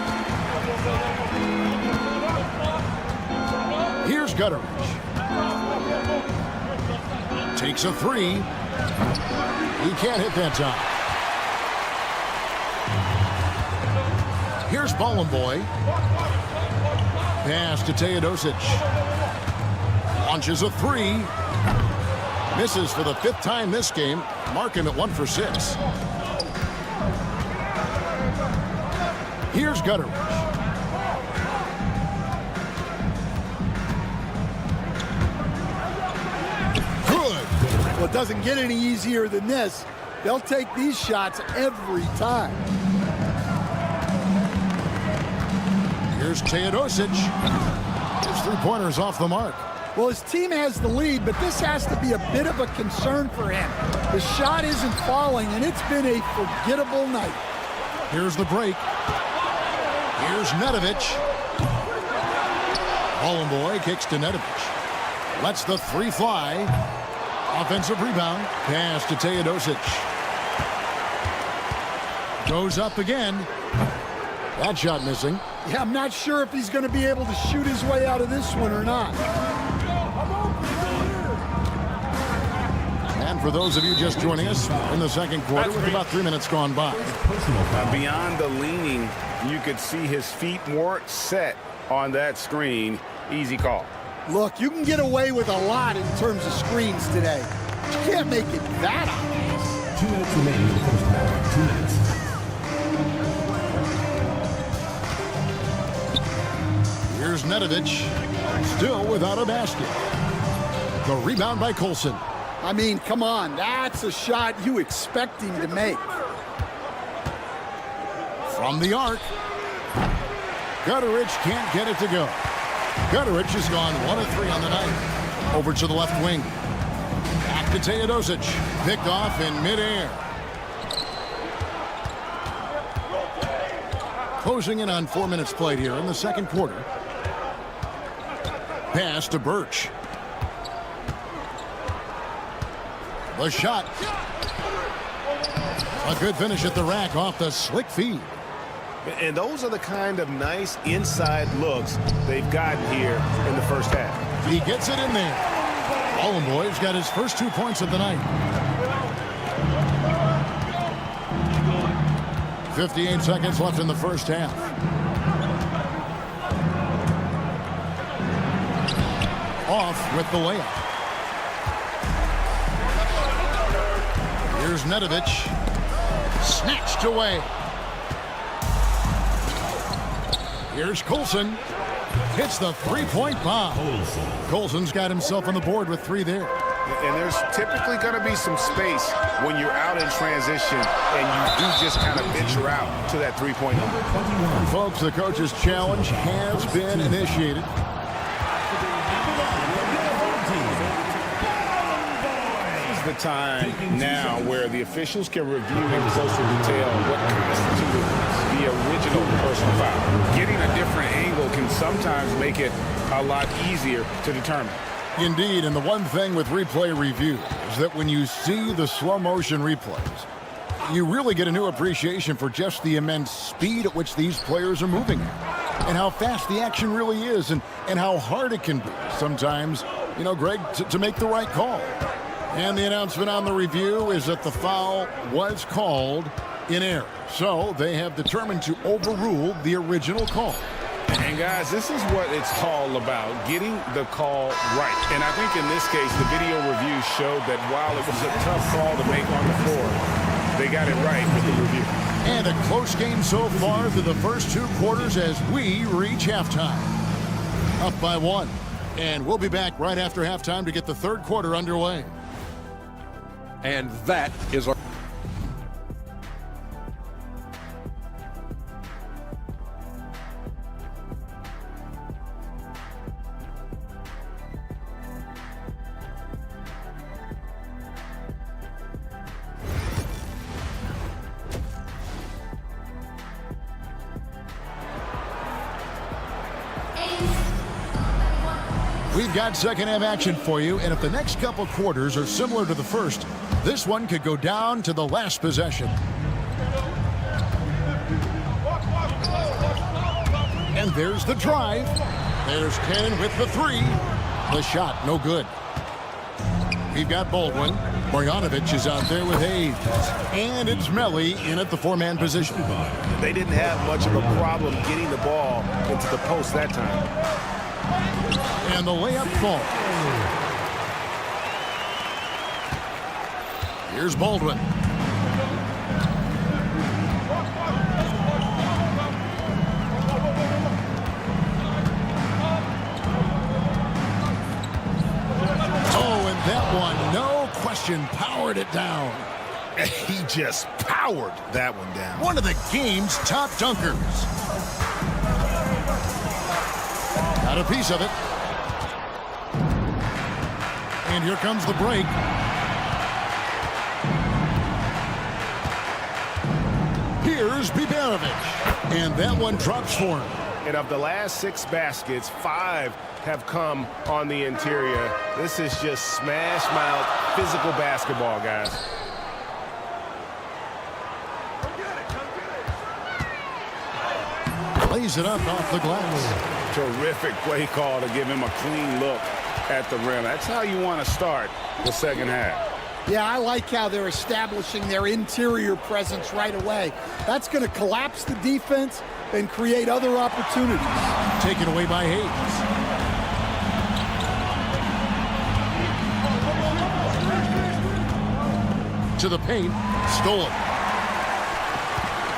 Here's Gutteridge. Takes a three. He can't hit that time. Here's Bollenboy. Pass to Teodosic. Launches a three. Misses for the 5th time this game. Mark him at 1 for 6. Here's Gutteridge. Good. Well, it doesn't get any easier than this. They'll take these shots every time. Here's Teodosic. His three-pointer's off the mark. Well, his team has the lead, but this has to be a bit of a concern for him. The shot isn't falling, and it's been a forgettable night. Here's the break. Here's Nedovic. Bollenboy kicks to Nedovic. Lets the three fly. Offensive rebound. Pass to Teodosic. Goes up again. That shot missing. Yeah, I'm not sure if he's going to be able to shoot his way out of this one or not. And for those of you just joining us in the second quarter, with about 3 minutes gone by. Beyond the leaning, you could see his feet more set on that screen. Easy call. Look, you can get away with a lot in terms of screens today. But you can't make it that obvious. 2 minutes remaining in the first half. 2 minutes. Here's Nedovic, still without a basket. The rebound by Colson. I mean, come on, that's a shot you expect him to make. From the arc, Gutteridge can't get it to go. Gutteridge has gone 1 of 3 on the night. Over to the left wing. Back to Teodosic. Picked off in midair. Closing in on 4 minutes played here in the second quarter. Pass to Birch. The shot. A good finish at the rack off the slick feed. And those are the kind of nice inside looks they've gotten here in the first half. He gets it in there. Bollenboy's got his first 2 points of the night. 58 seconds left in the first half. Off with the layup. Here's Nedovic. Snatched away. Here's Colson. Hits the three-point bomb. Colson's got himself on the board with 3 there. And there's typically going to be some space when you're out in transition and you do just kind of venture out to that three-point line. Folks, the coach's challenge has been initiated. The time now where the officials can review in closer detail what constituted the original personal foul. Getting a different angle can sometimes make it a lot easier to determine. Indeed, and the one thing with replay review is that when you see the slow motion replays, you really get a new appreciation for just the immense speed at which these players are moving at, and how fast the action really is, and how hard it can be sometimes, you know, Greg, to make the right call. And the announcement on the review is that the foul was called in error. So they have determined to overrule the original call. And guys, this is what it's all about, getting the call right. And I think in this case, the video review showed that while it was a tough call to make on the floor, they got it right with the review. And a close game so far through the first 2 quarters as we reach halftime. Up by 1. And we'll be back right after halftime to get the third quarter underway. And that is our... We've got second half action for you, and if the next couple quarters are similar to the first, this one could go down to the last possession. And there's the drive. There's Cannon with the three. The shot, no good. We've got Baldwin. Marjanovic is out there with Hayes. And it's Melly in at the four-man position. They didn't have much of a problem getting the ball into the post that time. And the layup falls. Here's Baldwin. That one, no question, powered it down. He just powered that one down. One of the game's top dunkers. Got a piece of it. And here comes the break. Here's Biberovic. And that one drops for him. And of the last 6 baskets, 5 have come on the interior. This is just smash mouth physical basketball, guys. Plays it up off the glass. Terrific play call to give him a clean look at the rim. That's how you want to start the second half. Yeah, I like how they're establishing their interior presence right away. That's going to collapse the defense and create other opportunities. Taken away by Hayes. To the paint, stolen.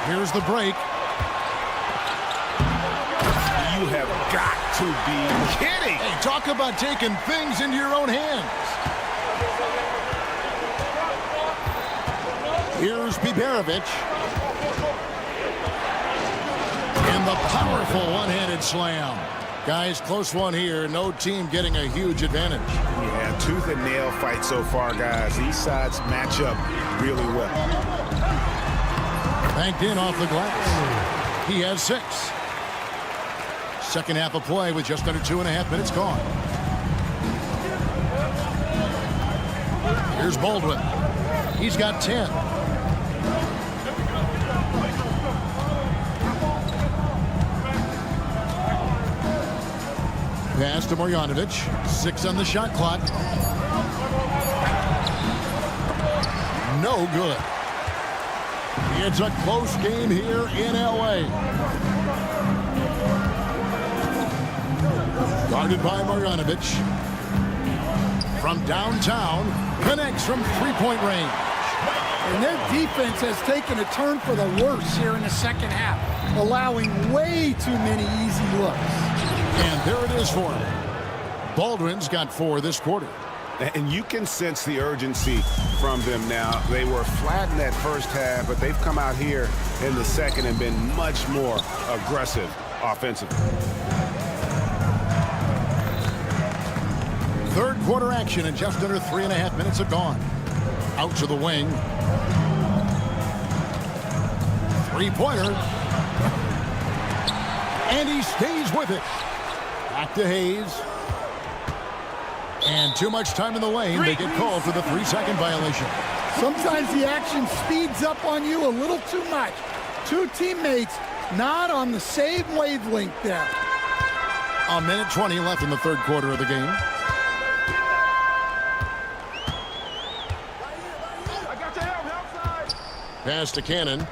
Here's the break. You have got to be kidding. Hey, talk about taking things into your own hands. Here's Biberovic. And the powerful one-handed slam. Guys, close one here. No team getting a huge advantage. Yeah, tooth and nail fight so far, guys. These sides match up really well. Banked in off the glass. He has 6. Second half of play with just under 2.5 minutes gone. Here's Baldwin. He's got 10. Pass to Marjanovic. 6 on the shot clock. No good. It's a close game here in L.A. Guarded by Marjanovic. From downtown. Connects from three-point range. And their defense has taken a turn for the worse here in the second half, allowing way too many easy looks. And there it is for him. Baldwin's got 4 this quarter. And you can sense the urgency from them now. They were flat in that first half, but they've come out here in the second and been much more aggressive offensively. Third quarter action, and just under 3.5 minutes have gone. Out to the wing. Three-pointer. And he stays with it. Back to Hayes. And too much time in the lane. They get called for the 3-second violation. Sometimes the action speeds up on you a little too much. 2 teammates not on the same wavelength there. 1:20 left in the third quarter of the game. Pass to Cannon.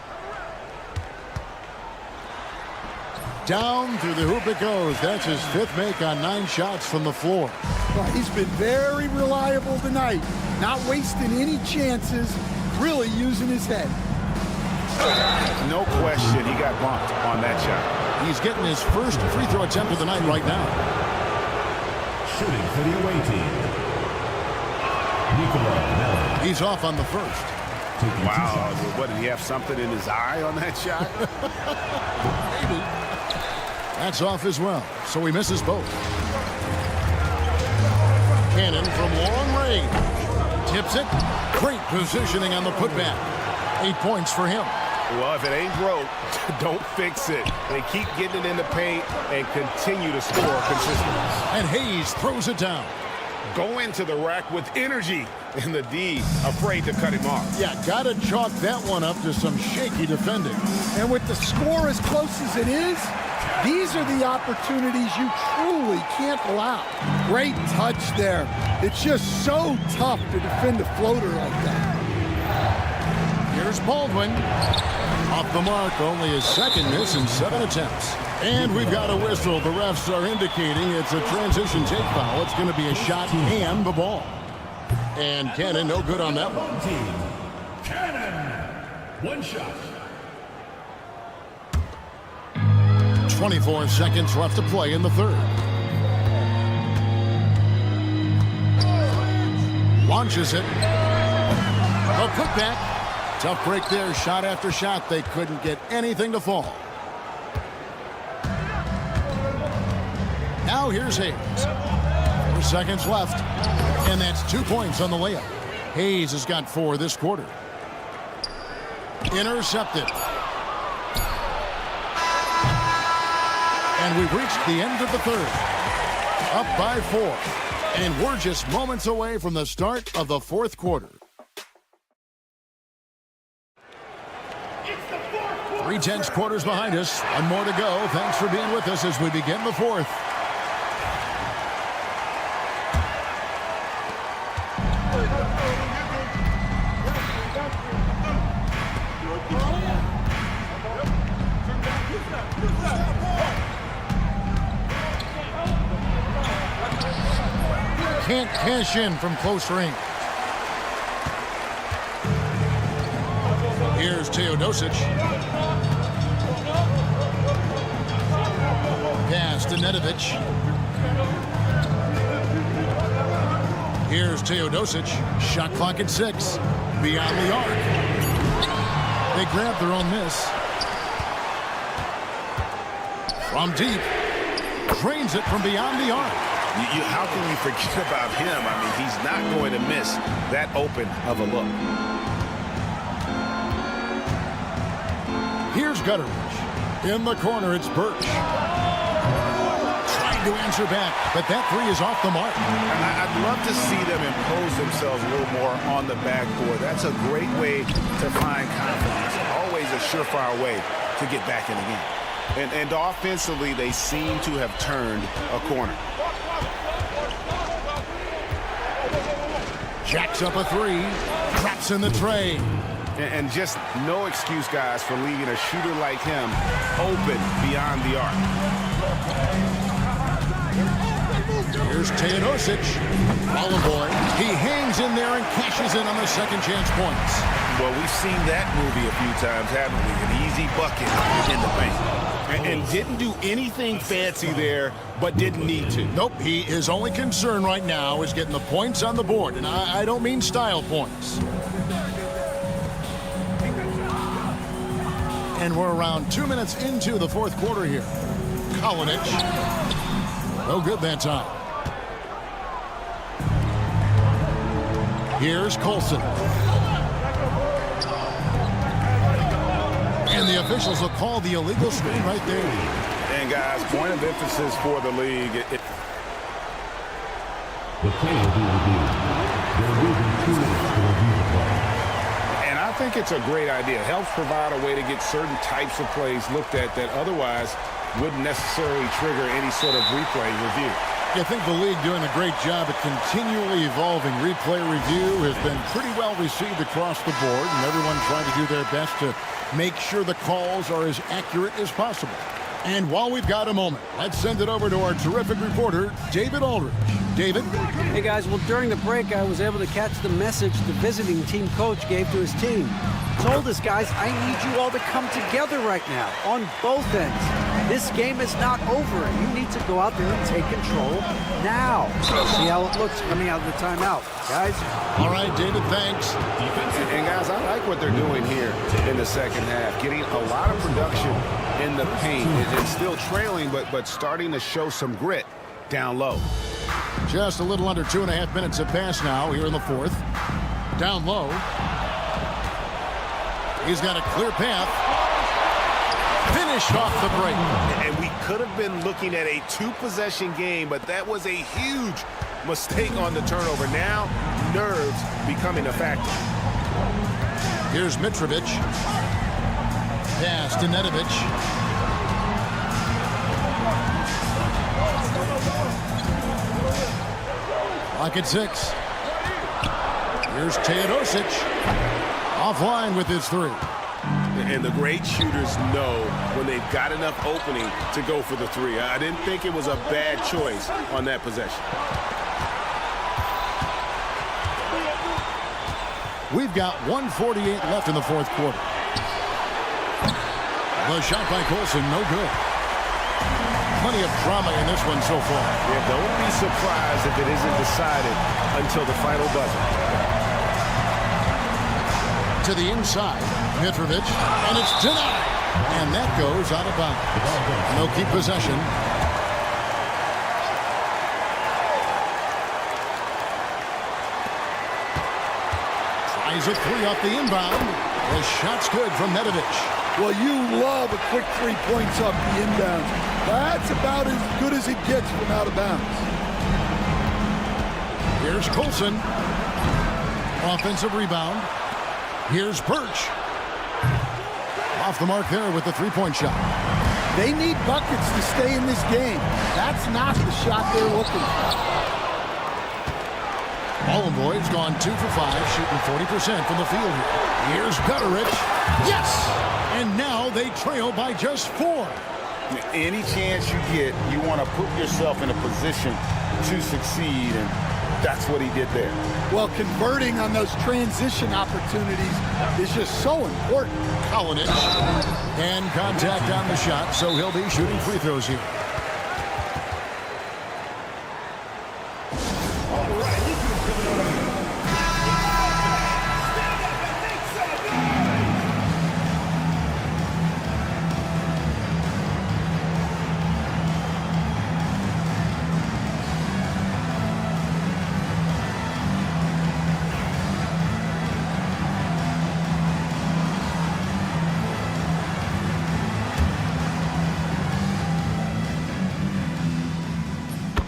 Down through the hoop it goes. That's his 5th make on 9 shots from the floor. Well, he's been very reliable tonight. Not wasting any chances. Really using his head. No question he got bumped on that shot. He's getting his first free throw attempt of the night right now. Shooting for the away team, Nicola. He's off on the first. Wow. What, did he have something in his eye on that shot? Maybe. That's off as well, so he misses both. Cannon from long range. Tips it. Great positioning on the putback. 8 points for him. Well, if it ain't broke, don't fix it. They keep getting it in the paint and continue to score consistently. And Hayes throws it down. Go into the rack with energy, and the D afraid to cut him off. Yeah, gotta chalk that one up to some shaky defending. And with the score as close as it is, these are the opportunities you truly can't allow. Great touch there. It's just so tough to defend a floater like that. Here's Baldwin. Off the mark, only his second miss in 7 attempts. And we've got a whistle. The refs are indicating it's a transition take foul. It's going to be a shot and the ball. And Cannon, no good on that one. Cannon, 1 shot. 24 seconds left to play in the third. Launches it. A putback. Tough break there. Shot after shot. They couldn't get anything to fall. Now here's Hayes. 4 seconds left. And that's 2 points on the layup. Hayes has got 4 this quarter. Intercepted. And we've reached the end of the third. Up by 4. And we're just moments away from the start of the fourth quarter. 3/10 quarters behind us. One more to go. Thanks for being with us as we begin the fourth. Can't cash in from close range. Here's Teodosic. Pass to Nedovic. Here's Teodosic. Shot clock at 6. Beyond the arc. They grab their own miss. From deep. Drains it from beyond the arc. How can we forget about him? I mean, he's not going to miss that open of a look. Here's Gutteridge. In the corner, it's Birch. Trying to answer back, but that 3 is off the mark. I'd love to see them impose themselves a little more on the backboard. That's a great way to find confidence. Always a surefire way to get back in the game. And offensively, they seem to have turned a corner. Jacks up a 3. Drops in the tray. And just no excuse, guys, for leaving a shooter like him open beyond the arc. Here's Teodosic. Ballin' boy. He hangs in there and cashes in on the second chance points. Well, we've seen that movie a few times, haven't we? An easy bucket in the paint. And didn't do anything fancy there, but didn't need to. Nope, his only concern right now is getting the points on the board. And I don't mean style points. And we're around 2 minutes into the fourth quarter here. Kalinic. No good that time. Here's Colson. And the officials will call the illegal screen right there. And guys, point of emphasis for the league. The play will be reviewed. They're losing 2 minutes to review the play. And I think it's a great idea. It helps provide a way to get certain types of plays looked at that otherwise wouldn't necessarily trigger any sort of replay review. I think the league doing a great job at continually evolving. Replay review has been pretty well received across the board, and everyone trying to do their best to make sure the calls are as accurate as possible. And while we've got a moment, let's send it over to our terrific reporter, David Aldridge. David? Hey, guys. Well, during the break, I was able to catch the message the visiting team coach gave to his team. Told us, guys, I need you all to come together right now on both ends. This game is not over. You need to go out there and take control now. See how it looks coming out of the timeout, guys? All right, David, thanks. And guys, I like what they're doing here in the second half. Getting a lot of production in the paint. It's still trailing, but starting to show some grit down low. Just a little under 2.5 minutes have passed now here in the fourth. Down low. He's got a clear path. Finished off the break. And we could have been looking at a two-possession game, but that was a huge mistake on the turnover. Now, nerves becoming a factor. Here's Mitrovic. Pass to Nedovic. Lock at 6. Here's Teodosic. Offline with his 3. And the great shooters know when they've got enough opening to go for the 3. I didn't think it was a bad choice on that possession. We've got 1:48 left in the fourth quarter. The shot by Colson, no good. Plenty of drama in this one so far. Yeah, don't be surprised if it isn't decided until the final buzzer. To the inside, Mitrovic, and it's denied. And that goes out of bounds. No keep possession. Tries a 3 off the inbound. The shot's good from Nedovic. Well, you love a quick 3 points off the inbound. That's about as good as it gets from out of bounds. Here's Colson. Offensive rebound. Here's Birch. Off the mark there with the 3-point shot. They need buckets to stay in this game. That's not the shot they're looking for. Boy's gone 2 for 5, shooting 40% from the field here. Here's Petterich. Yes! And now they trail by just 4. Any chance you get, you want to put yourself in a position to succeed, and that's what he did there. Well, converting on those transition opportunities is just so important. Kaunas. And contact on the shot, so he'll be shooting free throws here.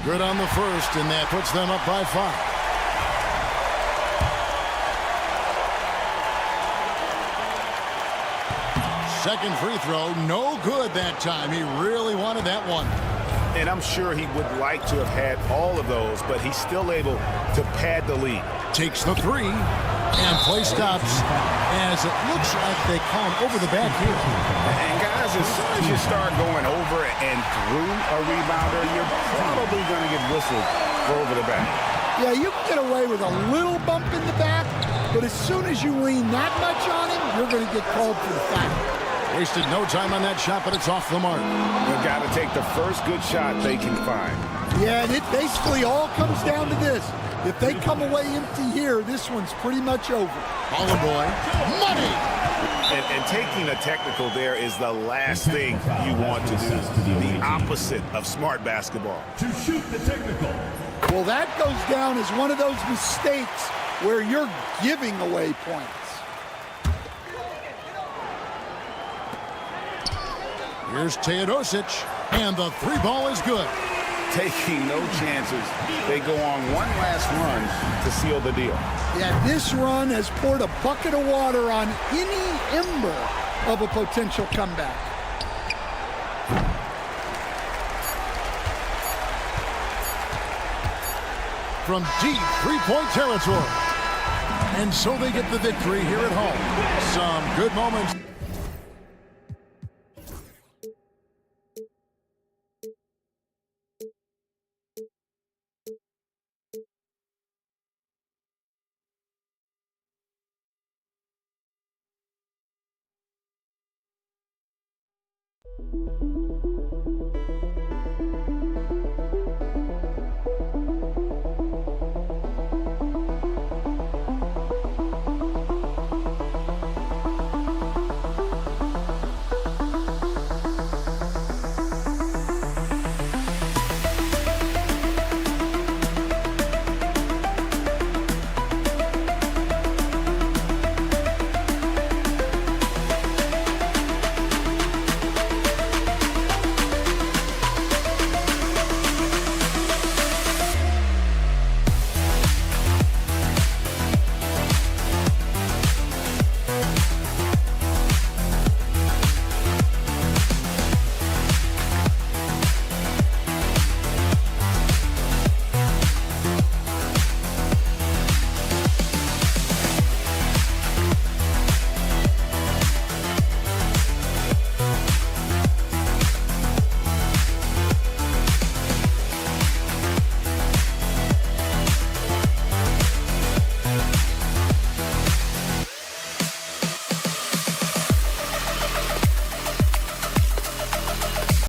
Good on the first, and that puts them up by 5. Second free throw, no good that time. He really wanted that one. And I'm sure he would like to have had all of those, but he's still able to pad the lead. Takes the 3, and play stops as it looks like they come over the back here. And guys, as soon as you start going over and through a rebounder, you're probably going to get whistled for over the back. Yeah, you can get away with a little bump in the back, but as soon as you lean that much on him, you're going to get called for the foul. Wasted no time on that shot, but it's off the mark. They've got to take the first good shot they can find. Yeah, and it basically all comes down to this. If they come away empty here, this one's pretty much over. Boy, money! And taking a technical there is the last thing you want to do. The opposite of smart basketball. To shoot the technical. Well, that goes down as one of those mistakes where you're giving away points. Here's Teodosic, and the 3 ball is good. Taking no chances. They go on one last run to seal the deal. Yeah, this run has poured a bucket of water on any ember of a potential comeback. From deep 3-point territory. And so they get the victory here at home. Some good moments.